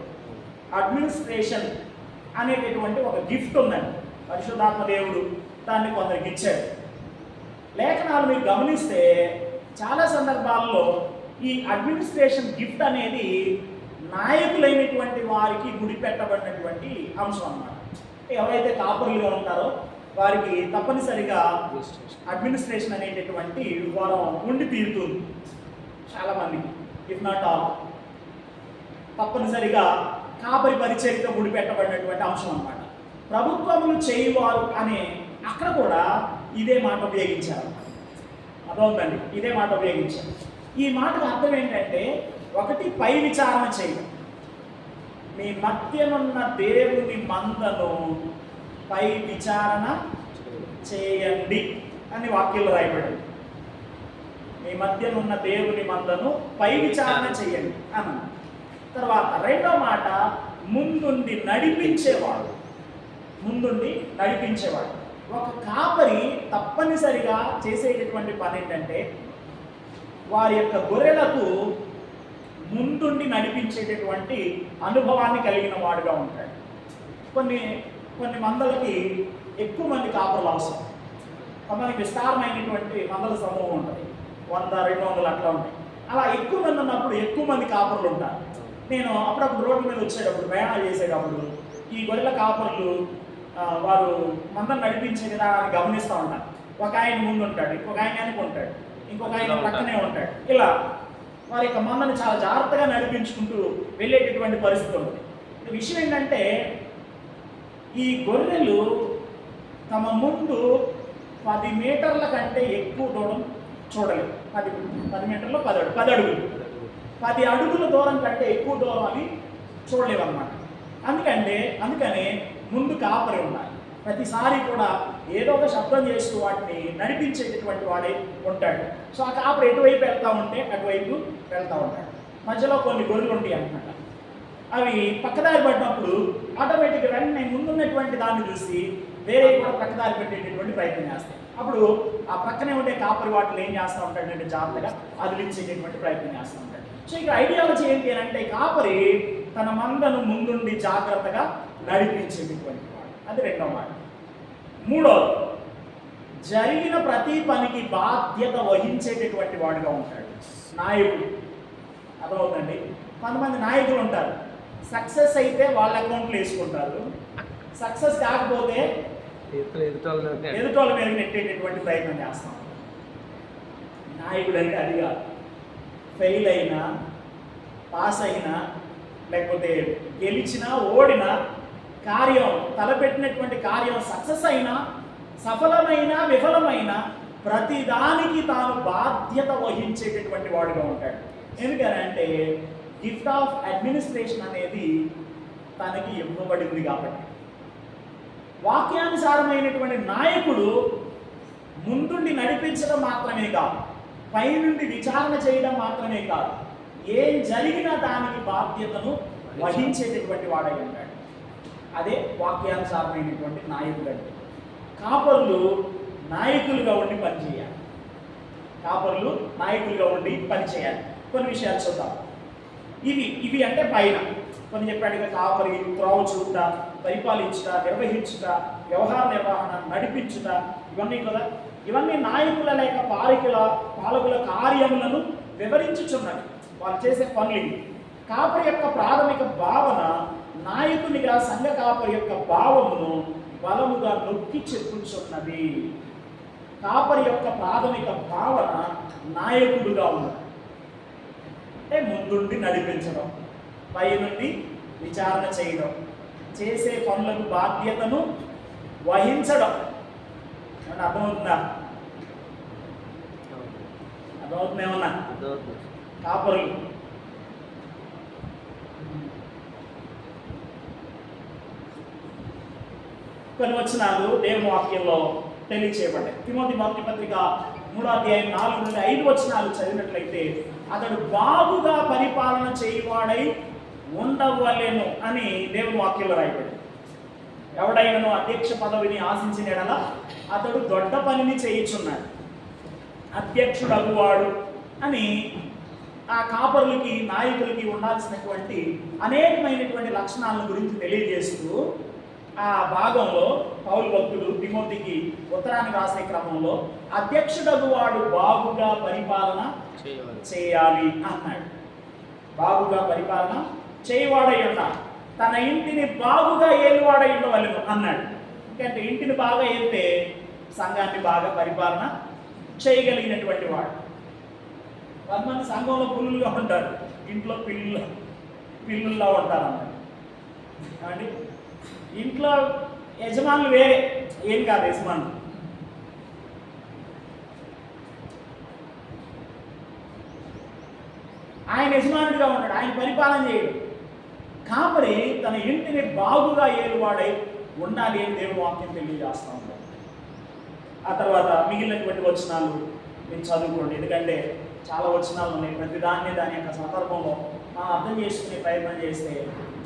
Speaker 1: అడ్మినిస్ట్రేషన్ అనేటటువంటి ఒక గిఫ్ట్ ఉందండి. పరిశుద్ధాత్మ దేవుడు దాన్ని కొందరికి ఇచ్చాడు. లేఖనాలు మీరు గమనిస్తే చాలా సందర్భాల్లో ఈ అడ్మినిస్ట్రేషన్ గిఫ్ట్ అనేది నాయకులైనటువంటి వారికి గుడిపెట్టబడినటువంటి అంశం అన్నమాట. ఎవరైతే కాపురులుగా ఉంటారో వారికి తప్పనిసరిగా అడ్మినిస్ట్రేషన్ అనేటటువంటి వరం ఉండి తీరుతుంది. చాలామందికి, ఇఫ్ నాట్ ఆల్, తప్పనిసరిగా కాపరి పరిచర్యతో గుడిపెట్టబడినటువంటి అంశం అన్నమాట. ప్రభుత్వములు చేయువారు అనే అక్కడ కూడా ఇదే మాట ఉపయోగించారు. అర్థమవుతుందండి, ఇదే మాట ఉపయోగించారు. ఈ మాటకు అర్థం ఏంటంటే, ఒకటి పై విచారణ చేయడం. మీ మధ్యనున్న దేవుని మందను పై విచారణ చేయండి అని వాక్యంలో రాయబడింది. మీ మధ్యనున్న దేవుని మందను పై విచారణ చేయండి అన్న తర్వాత రెండో మాట ముందుండి నడిపించేవాడు. ముందుండి నడిపించేవాడు. ఒక కాపరి తప్పనిసరిగా చేసేటటువంటి పని ఏంటంటే, వారి యొక్క గొర్రెలకు ముందుండి నడిపించేటటువంటి అనుభవాన్ని కలిగిన వాడుగా ఉంటాడు. కొన్ని మందలకి ఎక్కువ మంది కాపరులు అవసరం. కొంతమందికి విస్తారమైనటువంటి మందల సమూహం ఉంటుంది, 100, 200 అట్లా ఉంటాయి. అలా ఎక్కువ మంది ఉన్నప్పుడు ఎక్కువ మంది కాపరులు ఉంటారు. నేను అప్పుడప్పుడు రోడ్డు మీద వచ్చేటప్పుడు, ప్రయాణాలు చేసేటప్పుడు ఈ గొర్రెల కాపరులు వారు మందను నడిపించే విధానాన్ని గమనిస్తూ ఉంటారు. ఒక ఆయన ముందు ఉంటాడు, ఇంకొక ఆయన వెనక ఉంటాడు, ఇంకొక ఆయన పక్కనే ఉంటాడు. ఇలా వారి యొక్క మందను చాలా జాగ్రత్తగా నడిపించుకుంటూ వెళ్ళేటటువంటి పరిస్థితి ఉంటుంది. విషయం ఏంటంటే, ఈ గొర్రెలు తమ ముందు 10 మీటర్ల కంటే ఎక్కువ దూరం చూడలేవు. 10 మీటర్లు 10 అడుగులు 10 అడుగుల దూరం కంటే ఎక్కువ దూరం అవి చూడలేవు అన్నమాట. అందుకనే ముందు కాపరి ఉండాలి. ప్రతిసారి కూడా ఏదో ఒక శబ్దం చేస్తూ వాటిని నడిపించేటటువంటి వాడే ఉంటాడు. సో ఆ కాపరి ఎటువైపు వెళ్తూ ఉంటే అటువైపు వెళ్తూ ఉంటాడు. మధ్యలో కొన్ని గొర్రెలు ఉంటాయి అన్నమాట. అవి పక్కదారి పడినప్పుడు ఆటోమేటిక్గా వెంటనే ముందున్నటువంటి దాన్ని చూసి వేరే కూడా పక్కదారి పెట్టేటటువంటి ప్రయత్నం చేస్తాయి. అప్పుడు ఆ పక్కనే ఉండే కాపరి వాటిని ఏం చేస్తూ ఉంటాడంటే జాగ్రత్తగా అదిలించేటటువంటి ప్రయత్నం చేస్తూ ఉంటాడు. సో ఇక్కడ ఐడియాలజీ ఏంటి అని అంటే, కాపరి తన మందను ముందుండి జాగ్రత్తగా నడిపించేటటువంటి వాడు. అది రెండవ మాట. మూడోది, జరిగిన ప్రతి పనికి బాధ్యత వహించేటటువంటి వాడుగా ఉంటాడు. నాయకుడు. అర్థమవుతుందండి. కొంతమంది నాయకులు ఉంటారు, సక్సెస్ అయితే వాళ్ళ అకౌంట్లు వేసుకుంటారు, సక్సెస్ కాకపోతే ఎదుటోళ్ళ మీద నెట్టేటటువంటి ప్రయత్నం చేస్తాం. నాయకుడు అంటే అది కాదు. ఫెయిల్ అయినా, పాస్ అయినా, లేకపోతే గెలిచినా, ఓడినా, కార్యం తలపెట్టినటువంటి కార్యం సక్సెస్ అయినా, సఫలమైన, విఫలమైన ప్రతిదానికి తాను బాధ్యత వహించేటటువంటి వాడుగా ఉంటాడు. ఎందుకనంటే గిఫ్ట్ ఆఫ్ అడ్మినిస్ట్రేషన్ అనేది తనకి ఇవ్వబడింది కాబట్టి. వాక్యానుసారమైనటువంటి నాయకుడు ముందుండి నడిపించడం మాత్రమే కాదు, పైనుండి విచారణ చేయడం మాత్రమే కాదు, ఏం జరిగినా దానికి బాధ్యతను వహించేటటువంటి వాడై ఉంటాడు. అదే వాక్యానుసారమైనటువంటి నాయకుడు అంటే. కాపరులు నాయకులుగా ఉండి పనిచేయాలి. కాపరులు నాయకులుగా ఉండి పనిచేయాలి. కొన్ని విషయాలు చూద్దాం. ఇవి అంటే పైన కొన్ని చెప్పాడుగా, కాపరి త్రోవ చూపుట, పరిపాలించుట, నిర్వహించుట, వ్యవహార నిర్వహణ, నడిపించుట, ఇవన్నీ కదా. ఇవన్నీ నాయకుల లేక పాలకుల కార్యములను వివరించుచున్నవి, వాళ్ళు చేసే పనులు. కాపరి యొక్క ప్రాథమిక భావన నాయకునిగా సంఘ కాపరి యొక్క భావమును బలముగా నొక్కి చెప్పుచున్నది. కాపరి యొక్క ప్రాథమిక భావన నాయకుడుగా ఉన్నది. అంటే ముందుండి నడిపించడం, పై నుండి విచారణ చేయడం, చేసే పనులకు బాధ్యతను వహించడం. ఏమన్నా అర్థమవుతుందా? అర్థమవుతుందేమన్నా? కాపరులు కొన్ని వచనాలు దేవుని వాక్యంలో తెలియచేయబడ్డాయి. తిమోతి మొదటి పత్రిక 3వ అధ్యాయం 4 నుండి 5 వచనాలు చదివినట్లయితే, అతడు బాగుగా పరిపాలన చేయవాడై ఉండవలెను అని దేవుని వాక్యంలో రాయబడింది. ఎవడైనను అధ్యక్ష పదవిని ఆశించిన యెడల అతడు దొడ్డ పనిని చేయుచున్నాడు, అధ్యక్షుడు అగువాడు అని ఆ కాపరులకి, నాయకులకి ఉండాల్సినటువంటి అనేకమైనటువంటి లక్షణాలను గురించి తెలియజేస్తూ ఆ భాగంలో పౌలు భక్తుడు తిమోతికి ఉత్తరాన్ని రాసే క్రమంలో అధ్యక్షుడగువాడు బాగుగా పరిపాలన చేయాలి అన్నాడు. బాగుగా పరిపాలన చేయవాడై ఉన్నాడు, తన ఇంటిని బాగుగా ఏలువాడై ఉండవలెను అన్నాడు. ఎందుకంటే ఇంటిని బాగా ఏలితే సంఘాన్ని బాగా పరిపాలన చేయగలిగినటువంటి వాడు. కొంతమంది సంఘంలో పుల్లులుగా ఉంటారు, ఇంట్లో పిల్లుల్లా ఉంటారు అన్నాడు. కాబట్టి ఇంట్లో యజమానులు వేరే, ఏం కాదు యజమానులు. ఆయన యజమానుడిగా ఉన్నాడు, ఆయన పరిపాలన చేయడు. కాపరి తన ఇంటిని బాగుగా ఏలువాడై ఉండాలి అని దేవుని వాక్యం తెలియజేస్తూ ఉంటాడు. ఆ తర్వాత మిగిలినటువంటి వచనాలు మీరు చదువుకోండి, ఎందుకంటే చాలా వచనాలు ఉన్నాయి. ప్రతి దాని యొక్క సందర్భంలో మనం అర్థం చేసుకునే ప్రయత్నం చేస్తే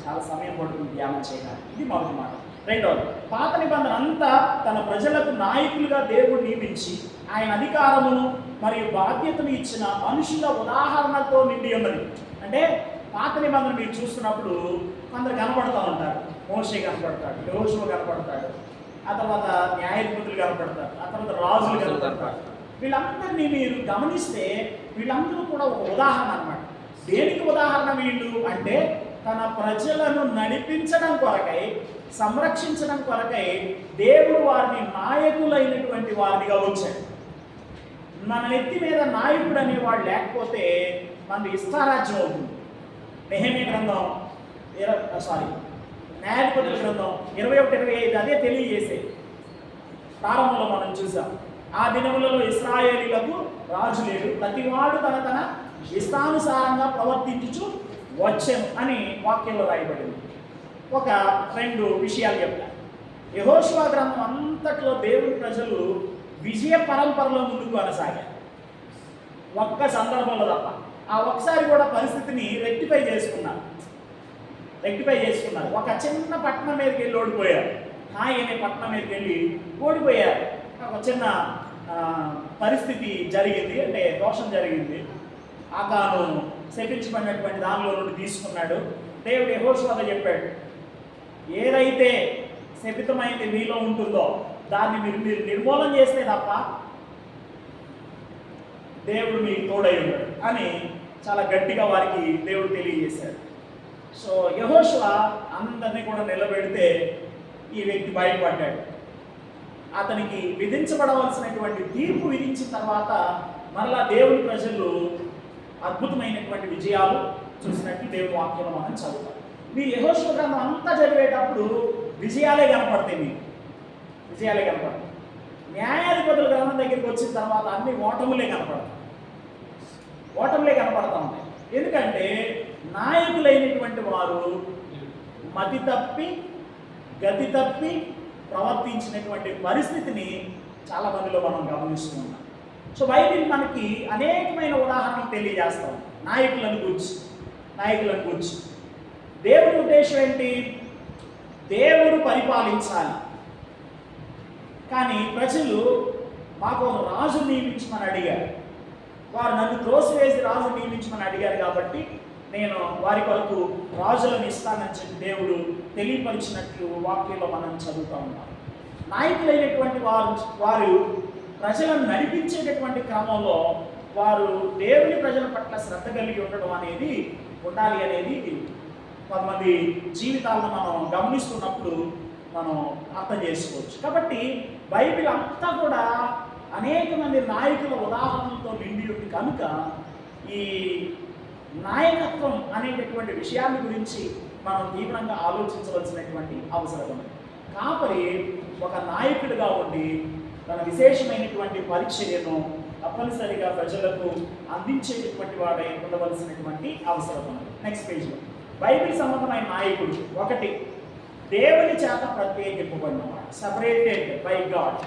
Speaker 1: చాలా సమయం పడుతుంది ధ్యానం చేయడానికి. ఇది మొదటి మాట. రెండవది, పాత నిబంధన అంతా తన ప్రజలకు నాయకులుగా దేవుడు నియమించి ఆయన అధికారమును మరియు బాధ్యతను ఇచ్చిన మనుషుల ఉదాహరణతో నిండి ఉన్నది. అంటే పాత నిబంధన మీరు చూస్తున్నప్పుడు కొందరు కనపడుతూ ఉంటారు. మోషే కనపడతాడు, యోషువ కనపడతాడు, ఆ తర్వాత న్యాయాధిపతులు కనపడతారు, ఆ తర్వాత రాజులు కనపడతారు. వీళ్ళందరినీ మీరు గమనిస్తే వీళ్ళందరూ కూడా ఒక ఉదాహరణ అన్నమాట. దేనికి ఉదాహరణ వీళ్ళు అంటే, తన ప్రజలను నడిపించడం కొరకై, సంరక్షించడం కొరకై దేవుడు వారిని నాయకులైనటువంటి వారిగా ఉంచాడు. మన నెత్తి మీద నాయకుడు అనేవాడు లేకపోతే మనది ఇష్టారాజ్యం అవుతుంది. నెహెమీయా గ్రంథం న్యాయాధిపతుల గ్రంథం 21-25 అదే తెలియజేసే ప్రారంభంలో మనం చూసాం. ఆ దినములలో ఇశ్రాయేలీలకు రాజు లేడు, ప్రతివాడు తన ఇష్టానుసారంగా ప్రవర్తించుచు వచ్చెను అని వాక్యంలో రాయబడింది. ఒక 2 విషయాలు చెప్తా. యెహోషువ గ్రంథం అంతట్లో దేవుని ప్రజలు విజయ పరంపరలో ముందుకు కొనసాగారు. ఒక్క సందర్భంలో తప్ప, ఆ ఒక్కసారి కూడా పరిస్థితిని రెక్టిఫై చేసుకున్నారు. ఒక చిన్న పట్టణం మీదకి వెళ్ళి ఓడిపోయారు. హాయ్ అనే పట్టణం మీదకి వెళ్ళి ఓడిపోయారు. ఒక చిన్న పరిస్థితి జరిగింది, అంటే దోషం జరిగింది. ఆకాను శపించబడినటువంటి దానిలో నుండి తీసుకున్నాడు. దేవుడు యెహోషువతో చెప్పాడు, ఏదైతే శపితమైంది మీలో ఉంటుందో దాన్ని మీరు నిర్మూలన చేస్తే తప్ప దేవుడు మీకు తోడై ఉన్నాడు అని చాలా గట్టిగా వారికి దేవుడు తెలియజేశాడు. సో యెహోషువ అందరినీ కూడా నిలబెడితే ఈ వ్యక్తి బయటపడ్డాడు. అతనికి విధించబడవలసినటువంటి తీర్పు విధించిన తర్వాత మరలా దేవుని ప్రజలు అద్భుతమైనటువంటి విజయాలు చూసినట్టు దేవుని వాక్యం మనం చదువుతాం. మీ యెహోషువ గ్రంథం అంతా చదివేటప్పుడు విజయాలే కనపడతాయి. న్యాయాధిపతుల గ్రంథం దగ్గరికి వచ్చిన తర్వాత అన్ని ఓటములే కనపడతా ఉంటాయి. ఎందుకంటే నాయకులైనటువంటి వారు మతి తప్పి, గతి తప్పి ప్రవర్తించినటువంటి పరిస్థితిని చాలా మందిలో మనం గమనిస్తూ ఉన్నాం. సో బైబిల్ మనకి అనేకమైన ఉదాహరణలు తెలియజేస్తాం నాయకులను గురించి. దేవుడి ఉద్దేశం ఏంటి? దేవుడు పరిపాలించాలి, కానీ ప్రజలు మాకు ఒక రాజు నియమించమని అడిగారు. వారు నన్ను త్రోసివేసి రాజు నియమించమని అడిగారు కాబట్టి నేను వారి కొరకు రాజులను ఇస్తానని చెప్పి దేవుడు తెలియపరిచినట్లు వాక్యంలో మనం చదువుతూ ఉన్నాం. నాయకులైనటువంటి వారు ప్రజలను నడిపించేటటువంటి క్రమంలో వారు దేవుని ప్రజల పట్ల శ్రద్ధ కలిగి ఉండడం అనేది ఉండాలి అనేది కొంతమంది జీవితాలను మనం గమనిస్తున్నప్పుడు మనం అర్థం చేసుకోవచ్చు. కాబట్టి బైబిల్ అంతా కూడా అనేక మంది నాయకుల ఉదాహరణలతో నిండి ఉంది కనుక ఈ నాయకత్వం అనేటటువంటి విషయాన్ని గురించి మనం తీవ్రంగా ఆలోచించవలసినటువంటి అవసరం ఉంది. కాపరి ఒక నాయకుడిగా ఉండి తన విశేషమైనటువంటి పరిచర్యను తప్పనిసరిగా ప్రజలకు అందించేటటువంటి వాడై ఉండవలసినటువంటి అవసరం ఉంది. నెక్స్ట్ పేజ్లో బైబిల్ సంబంధమైన నాయకుడు 1 దేవుని చేత ప్రత్యేకింపబడినవాడు, separated by God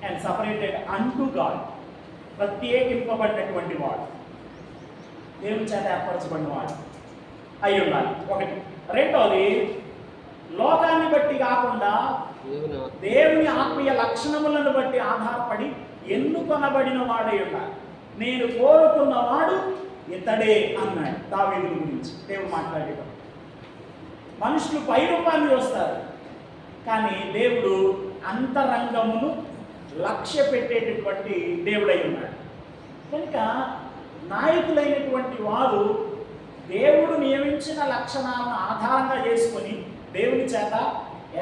Speaker 1: and separated unto God, ప్రత్యేకింపబడినటువంటి వాడు, దేవుని చేత ఏర్పరచబడినవాడు అయి ఉండాలి. ఒకటి. రెండోది, లోకాన్ని బట్టి కాకుండా దేవుని ఆత్మీయ లక్షణములను బట్టి ఆధారపడి ఎన్నుకొనబడిన వాడై ఉండాలి. నేను కోరుకున్నవాడు ఇతడే అన్నాడు దావీదు గురించి దేవుడు మాట్లాడేటప్పుడు. మనుషులు పై రూపాన్ని చూస్తారు, కానీ దేవుడు అంతరంగమును లక్ష్య పెట్టేటటువంటి దేవుడై ఉన్నాడు. కనుక నాయకులైనటువంటి వారు దేవుడు నియమించిన లక్షణాలను ఆధారంగా చేసుకొని దేవుని చేత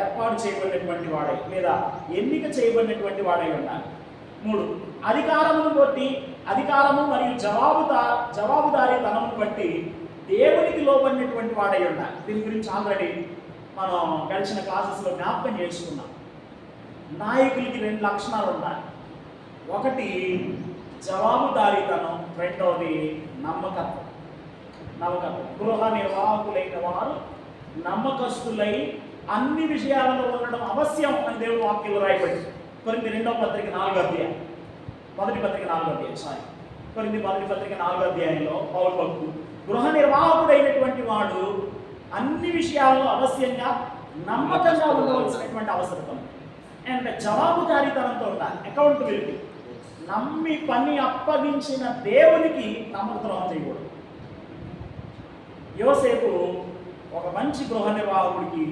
Speaker 1: ఏర్పాటు చేయబడినటువంటి వాడై లేదా ఎన్నిక చేయబడినటువంటి వాడై ఉండాలి. 3, అధికారమును బట్టి, అధికారము మరియు జవాబుదారీతనమును బట్టి దేవునికి లోబడినటువంటి వాడై ఉండాలి. దీని గురించి ఆల్రెడీ మనం గడిచిన క్లాసెస్లో జ్ఞాపకం చేసుకున్నాం. నాయకులకి 2 లక్షణాలు ఉండాలి. ఒకటి జవాబుదారీతనం, రెండవది నమ్మకత్వం. గృహ నిర్వాహకులైన వారు నమ్మకస్తులై అన్ని విషయాలలో ఉండడం అవశ్యం అని దేవుడు వాక్యంలో రాయబడింది. కొరింథీ 2వ పత్రిక 4వ అధ్యాయం, మొదటి పత్రిక 4వ అధ్యాయం, కొరింథీ మొదటి పత్రిక 4వ అధ్యాయంలో పౌలు భక్తుడు గృహ నిర్వాహకుడైనటువంటి వాడు అన్ని విషయాల్లో అవశ్యంగా నమ్మకంగా ఉండవలసినటువంటి అవసరం అండ్ జవాబుదారీతనంతో ఉండాలి, అకౌంటబిలిటీ. నమ్మి పని అప్పగించిన దేవునికి నమ్మకద్రోహం చేయకూడదు. యోసేపు ఒక మంచి గృహ నిర్వాహకుడికి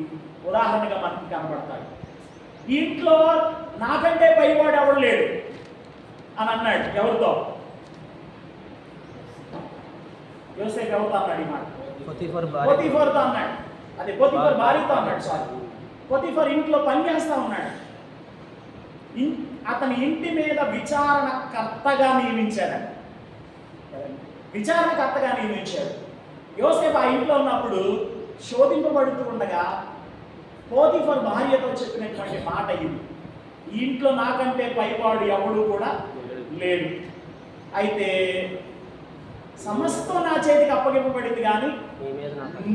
Speaker 1: ఉదాహరణగా మనకి కనబడతాడు. ఇంట్లో నాకంటే పైవాడు ఎవడు లేడు అని అన్నాడు. ఎవరితో? యోసేపు ఎవరితో అన్నాడు ఈ మాట? పోతీఫర్తో అన్నాడు. అదే పోతీఫర్ భార్యతో అన్నాడు. పోతీఫర్ ఇంట్లో పనిచేస్తా ఉన్నాడు. అతని ఇంటి మీద విచారణకర్తగా నియమించాడు. యోసేపు ఆ ఇంట్లో ఉన్నప్పుడు శోధింపబడుతూ ఉండగా పోతీఫర్ భార్యతో చెప్పినటువంటి మాట ఇది, ఈ ఇంట్లో నాకంటే పైవాడు ఎవడు కూడా లేడు, అయితే సమస్తం నా చేతికి అప్పగింపబడింది, కానీ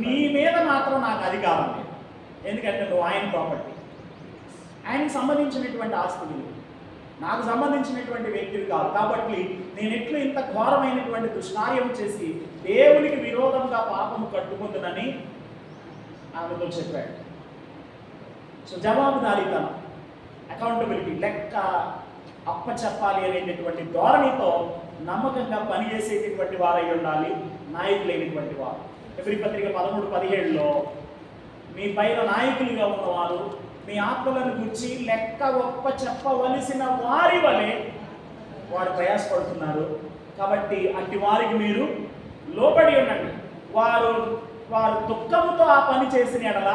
Speaker 1: నీ మీద మాత్రం నాకు అధికారం లేదు. ఎందుకంటే నువ్వు ఆయన ప్రాపర్టీ, ఆయనకు సంబంధించినటువంటి ఆస్తులు, నాకు సంబంధించినటువంటి వ్యక్తులు కాదు. కాబట్టి నేను ఎట్లు ఇంత ఘోరమైనటువంటి దుష్కార్యం చేసి దేవునికి విరోధంగా పాపము కట్టుకుందునని ఆమెతో చెప్పాడు. సో జవాబుదారీతనం, అకౌంటబిలిటీ, లెక్క అప్పచెప్పాలి అనేటటువంటి ధోరణితో నమ్మకంగా పనిచేసేటటువంటి వారై ఉండాలి నాయకులైనటువంటి వారు. ఎబ్రీ పత్రిక 13:17లో మీ పైన నాయకులుగా ఉన్నవారు మీ ఆత్మలను గురించి లెక్క ఒప్ప చెప్పవలసిన వారి వలె వారు ప్రయాసపడుతున్నారు. కాబట్టి అట్టి వారికి మీరు లోబడి ఉండండి. వారు దుఃఖముతో ఆ పని చేసిన ఎడల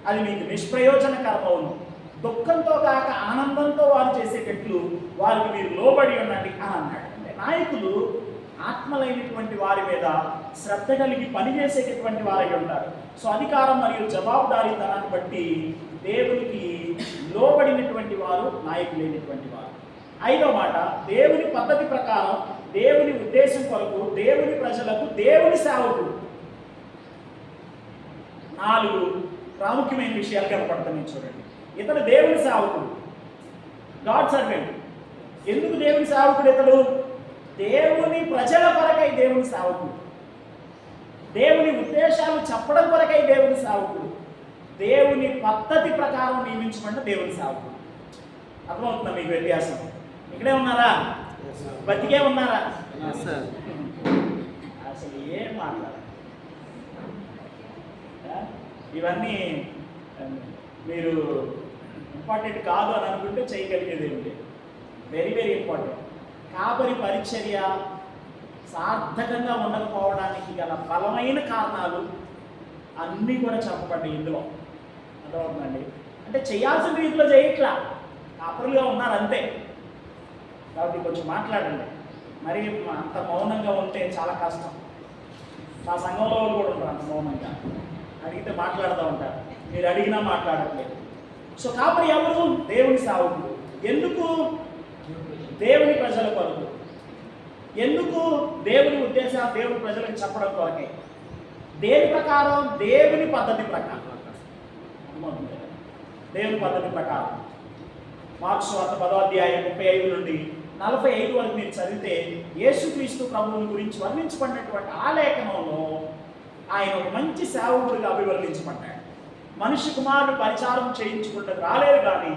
Speaker 1: అది మీకు నిష్ప్రయోజనకరమవును. దుఃఖంతో కాక ఆనందంతో వారు చేసేటట్లు వారికి మీరు లోబడి ఉండండి అని అన్నాడు. అంటే నాయకులు ఆత్మలైనటువంటి వారి మీద శ్రద్ధ కలిగి పనిచేసేటటువంటి వారై ఉంటారు. సో అధికారం మరియు జవాబుదారీతనాన్ని బట్టి దేవునికి లోబడినటువంటి వారు నాయకులైనటువంటి వారు. 5వ మాట, దేవుని పద్ధతి ప్రకారం, దేవుని ఉద్దేశం కొరకు, దేవుని ప్రజలకు దేవుని సేవకుడు. 4 ప్రాముఖ్యమైన విషయాలు కనపడుతున్నాయి చూడండి. ఇతడు దేవుని సేవకుడు, గాడ్ సర్వెంట్. ఎందుకు దేవుని సేవకుడు ఇతడు? దేవుని ప్రజల కొరకై దేవుని సేవకుడు, దేవుని ఉద్దేశాలు చెప్పడం కొరకై దేవుని సేవకుడు, దేవుని పద్ధతి ప్రకారం నియమించబడిన దేవుని సేవకుడు. అర్థమవుతుందా మీకు వ్యత్యాసం? ఇక్కడే ఉన్నారా? బతికే ఉన్నారా? అసలు ఏం మాట్లాడాలి? ఇవన్నీ మీరు ఇంపార్టెంట్ కాదు అని అనుకుంటే చేయగలిగేది ఏమిటి? Very very important. కాపరి పరిచర్య సార్థకంగా ఉండకపోవడానికి గల బలమైన కారణాలు అన్నీ కూడా చెప్పబడ్డాయి ఇందులో. అర్థమవుతుందండి? అంటే చేయాల్సిన రీతిలో చేయట్లా, కాపరులుగా ఉన్నారు అంతే. కాబట్టి కొంచెం మాట్లాడండి. మరి అంత మౌనంగా ఉంటే చాలా కష్టం. మా సంఘంలో వాళ్ళు కూడా ఉంటారు అంత మౌనంగా, అడిగితే మాట్లాడుతూ ఉంటారు, మీరు అడిగినా మాట్లాడట్లేదు. సో కాపరి ఎవరు? దేవుని సేవకుడు. ఎందుకు? దేవుని ప్రజల కొరకు. ఎందుకు? దేవుని ఉద్దేశాలు దేవుని ప్రజలకు చెప్పడం కొరకే. దేని ప్రకారం? దేవుని పద్ధతి ప్రకారం. అర్థమవుతుంది. దేవుని పద్ధతి ప్రకారం మార్క్స్ వార్త 10వ అధ్యాయం 35 నుండి 45 వరకు మీరు చదివితే యేసుక్రీస్తు ప్రభువుని గురించి వర్ణించబడినటువంటి ఆ లేఖనంలో ఆయన ఒక మంచి సేవకుడిగా అభివర్ణించబడ్డాడు. మనిషి కుమారుడు పరిచారం చేయించుకుంటూ రాలేదు, కానీ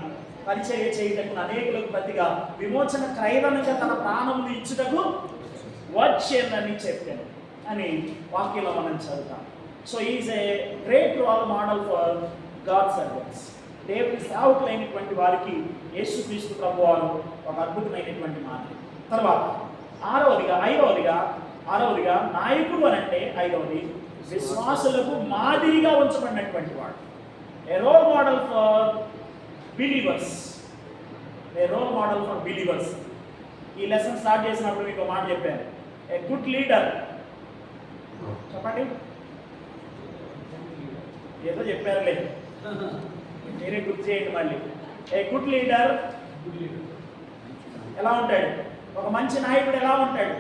Speaker 1: పరిచర్య చేయుటకు అనేకులకు ప్రతిగా విమోచన క్రయదనంగా తన ప్రాణములు ఇచ్చుటకు వచ్చేనని చెప్పాను అని వాక్యంలో మనం చదువుతాం. So is a great role model for God servants. దేవుని సేవకులైనటువంటి వారికి యేసుక్రీస్తు ప్రభువారు ఒక అద్భుతమైనటువంటి మాదిరి. తర్వాత ఆరవదిగా నాయకుడు అనంటే ఐదవది విశ్వాసులకు మాదిరిగా ఉంచబడినటువంటి వాడు. ఏ రోల్ మోడల్ ఫర్ బిలీవర్స్. ఈ లెసన్ స్టార్ట్ చేసినప్పుడు మీకు మాట చెప్పాను, ఏ గుడ్ లీడర్. చెప్పండి, ఏదో చెప్పారు లేదు, మీరే గుర్తు చేయండి మళ్ళీ. ఏ గుడ్ లీడర్ ఎలా ఉంటాడు? ఒక మంచి నాయకుడు ఎలా ఉంటాడు?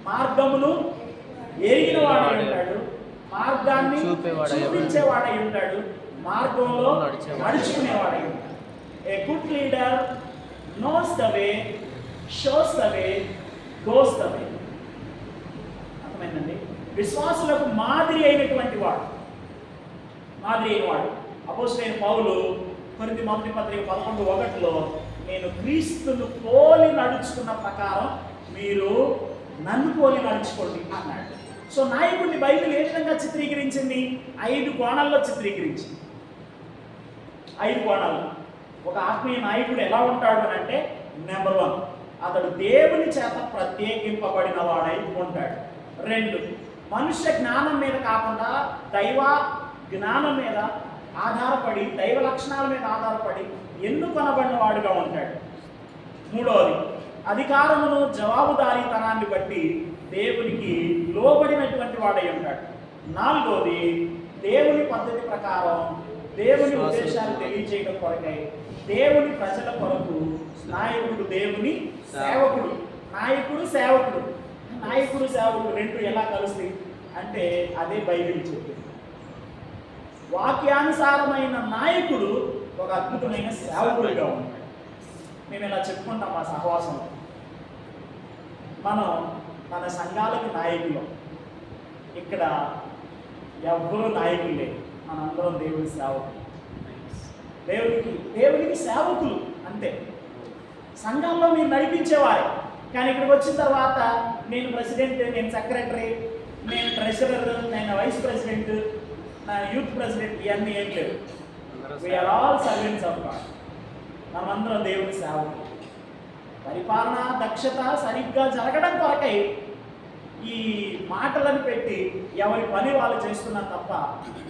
Speaker 1: మార్గమును ఎరిగిన వాడై ఉంటాడు, మార్గాన్ని చూపించేవాడై ఉంటాడు, మార్గంలో నడుచుకునేవాడై ఉంటాడు. A good leader knows the way, shows the way, goes the way. అర్థమైందండి? విశ్వాసులకు మాదిరి అయినటువంటి వాడు. అపోస్తలుడైన పౌలు కొరింథీ మొదటి పత్రిక 11:1 నేను క్రీస్తును పోలి నడుచుకున్న ప్రకారం మీరు నన్ను పోలి నడుచుకోండి అన్నాడు. సో నాయకుడిని బైబిల్ ఏ విధంగా చిత్రీకరించింది? 5 కోణాల్లో చిత్రీకరించింది. 5 కోణాలు. ఒక ఆత్మీయ నాయకుడు ఎలా ఉంటాడు అని అంటే, నెంబర్ 1, అతడు దేవుని చేత ప్రత్యేకింపబడిన వాడై ఉంటాడు. 2, మనుష్య జ్ఞానం మీద కాకుండా దైవ జ్ఞానం మీద ఆధారపడి, దైవ లక్షణాల మీద ఆధారపడి ఎన్నుకొనబడిన వాడుగా ఉంటాడు. 3, అధికారమును జవాబుదారీతనాన్ని బట్టి దేవునికి లోబడినటువంటి వాడై ఉంటాడు. 4, దేవుని పద్ధతి ప్రకారం దేవుని ఉద్దేశాలు తెలియజేయడం కొరకై దేవుని ప్రజల కొరకు నాయకుడు, దేవుని సేవకుడు. నాయకుడు సేవకుడు రెండు ఎలా కలుస్తాయి అంటే అదే బైబిల్ చెప్పింది. వాక్యానుసారమైన నాయకుడు ఒక అద్భుతమైన సేవకుడిగా ఉంటాడు. మేము ఇలా చెప్పుకుంటాం మా సహవాసంలో. మనం మన సంఘాలకు నాయకులు. ఇక్కడ ఎవ్వరూ నాయకులు లేదు, మనందరం దేవుని సేవకులు. దేవునికి సేవకులు అంతే. సంఘంలో మీరు నడిపించేవారే, కానీ ఇక్కడికి వచ్చిన తర్వాత నేను ప్రెసిడెంట్, నేను సెక్రటరీ, నేను ట్రెజరర్, నేను వైస్ ప్రెసిడెంట్, నా యూత్ ప్రెసిడెంట్, ఇవన్నీ ఏం లేవు. We are all servants of God. మనమందరం దేవుని సేవకులు. పరిపాలన దక్షత సరిగ్గా జరగడం కొరకై ఈ మాటలను పెట్టి ఎవరి పని వాళ్ళు చేస్తున్నా తప్ప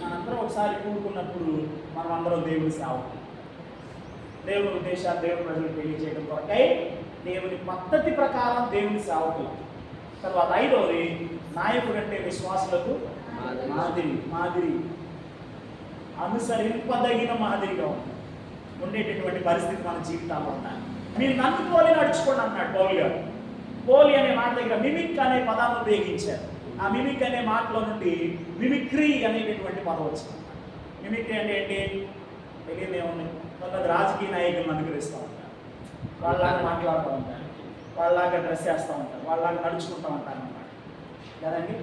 Speaker 1: మనందరం ఒకసారి కూడుకున్నప్పుడు మనం అందరం దేవుని సేవకులు. దేవుని ఉద్దేశాలు దేవుని ప్రజలకు తెలియజేయడం కొరకై దేవుని పద్ధతి ప్రకారం దేవుని సేవకులు. తర్వాత 5, నాయకుడు అంటే విశ్వాసులకు మాదిరి అనుసరింపదగిన మాదిరిగా ఉండేటటువంటి పరిస్థితి మన జీవితాల్లో ఉన్నాయి. మీరు నన్ను పోలి నడుచుకోండి అన్నాడు పౌలు గారు. పోలి అనే మాట దగ్గర మిమిక్ అనే పదాన్ని ఉపయోగించారు. ఆ మిమిక్ అనే మాటలో నుండి మిమిక్రీ అనేటటువంటి పదం వచ్చింది. మిమిక్రీ అంటే ఏంటి తెలియదు ఏముంది. కొంతమంది రాజకీయ నాయకులను అనుకరిస్తూ ఉంటారు, వాళ్ళలాగా మాట్లాడుతూ ఉంటారు, వాళ్ళలాగా డ్రెస్ చేస్తూ ఉంటారు, వాళ్ళలాగా నడుచుకుంటూ ఉంటారు అన్నమాట కదండి.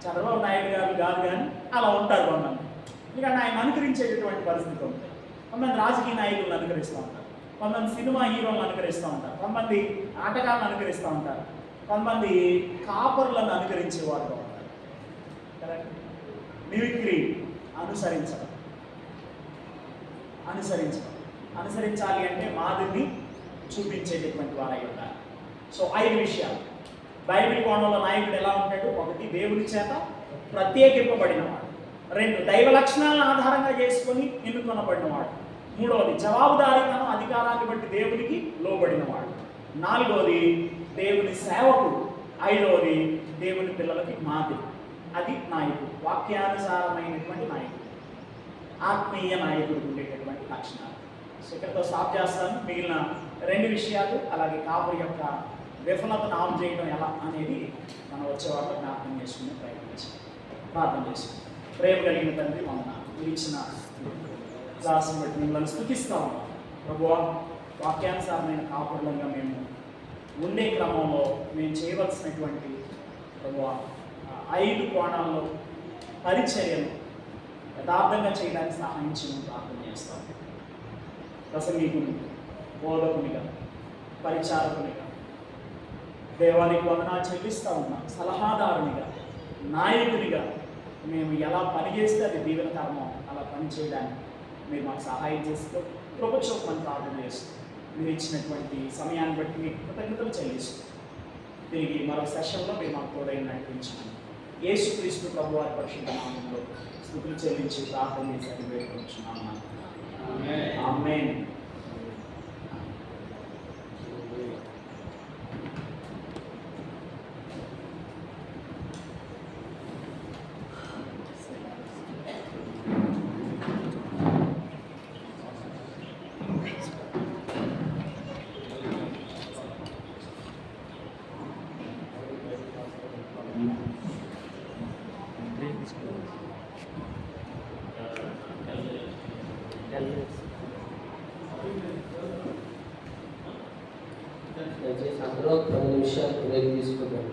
Speaker 1: చంద్రబాబు నాయుడు గారు కాదు కానీ అలా ఉంటారు కొంతమంది. ఎందుకంటే ఆయన అనుకరించేటటువంటి పరిస్థితి ఉంటుంది. కొంతమంది రాజకీయ నాయకులను అనుకరిస్తూ ఉంటారు, కొంతమంది సినిమా హీరోలను అనుకరిస్తూ ఉంటారు, కొంతమంది ఆటగాళ్ళను అనుకరిస్తూ ఉంటారు, కొంతమంది కాపర్లను అనుకరించేవారుగా ఉంటారు కరెక్ట్. మిమిక్రీ అనుసరించాలి అంటే మాదిరిని చూపించేటటువంటి వారై ఉంటారు. సో 5 విషయాలు బైబిల్ కోణంలో నాయకుడు ఎలా ఉంటాడు? 1, దేవుని చేత ప్రత్యేకింపబడినవాడు. 2, దైవ లక్షణాలను ఆధారంగా చేసుకొని ఎన్నుకొనబడినవాడు. 3, జవాబుదారీతనం అధికారాన్ని బట్టి దేవునికి లోబడినవాడు. 4, దేవుని సేవకుడు. 5, దేవుని పిల్లలకి మాదిరి. అది నాయకుడు, వాక్యానుసారమైనటువంటి నాయకుడు, ఆత్మీయ నాయకుడు ఉండేటటువంటి లక్షణాలు. సో ఇక్కడతో స్టాప్ చేస్తాను. మిగిలిన 2 విషయాలు అలాగే కాపురి యొక్క విఫలతను ఆఫ్ చేయడం ఎలా అనేది మనం వచ్చే వాళ్ళకి జ్ఞాపకం చేసుకునే ప్రార్థన చేసుకుంటాం. ప్రేమ కలిగిన తండ్రి, మమ్మల్ని మీరు ఇచ్చిన దాసుని బట్టి మిమ్మల్ని స్తుతిస్తా ఉన్నాం ప్రభువా. వాక్యానుసారమైన కాపురులంగా మేము ఉండే క్రమంలో మేము చేయవలసినటువంటి ప్రభువా 5 కోణాల్లో పరిచర్యను యథార్థంగా చేయడానికి సహాయం చేయమని ప్రార్థన చేస్తాం. ప్రసంగికుని, బోధకునిగా, పరిచారకునిగా, దేవానికి వందనాలు చెల్లిస్తూ ఉన్నా, సలహాదారునిగా, నాయకునిగా మేము ఎలా పనిచేస్తే అది దీవెనకరమో అలా పని చేయడానికి మీరు మాకు సహాయం చేసుకో. కృప చూపమని ప్రార్థన చేస్తూ మీరు ఇచ్చినటువంటి సమయాన్ని బట్టి మీకు కృతజ్ఞతలు చెల్లిస్తూ తిరిగి మరో సెషన్లో మీరు మాకు తోడై నడిపించాము. యేసుక్రీస్తు ప్రభువారి పరిశుద్ధ నామములో స్తుతులు చెల్లించి ప్రార్థన చేసి వేడుకొంచున్నాము. ఆమేన్.
Speaker 2: దయచేసి అందరూ 10 నిమిషాలు బ్రేక్ తీసుకుంటాం.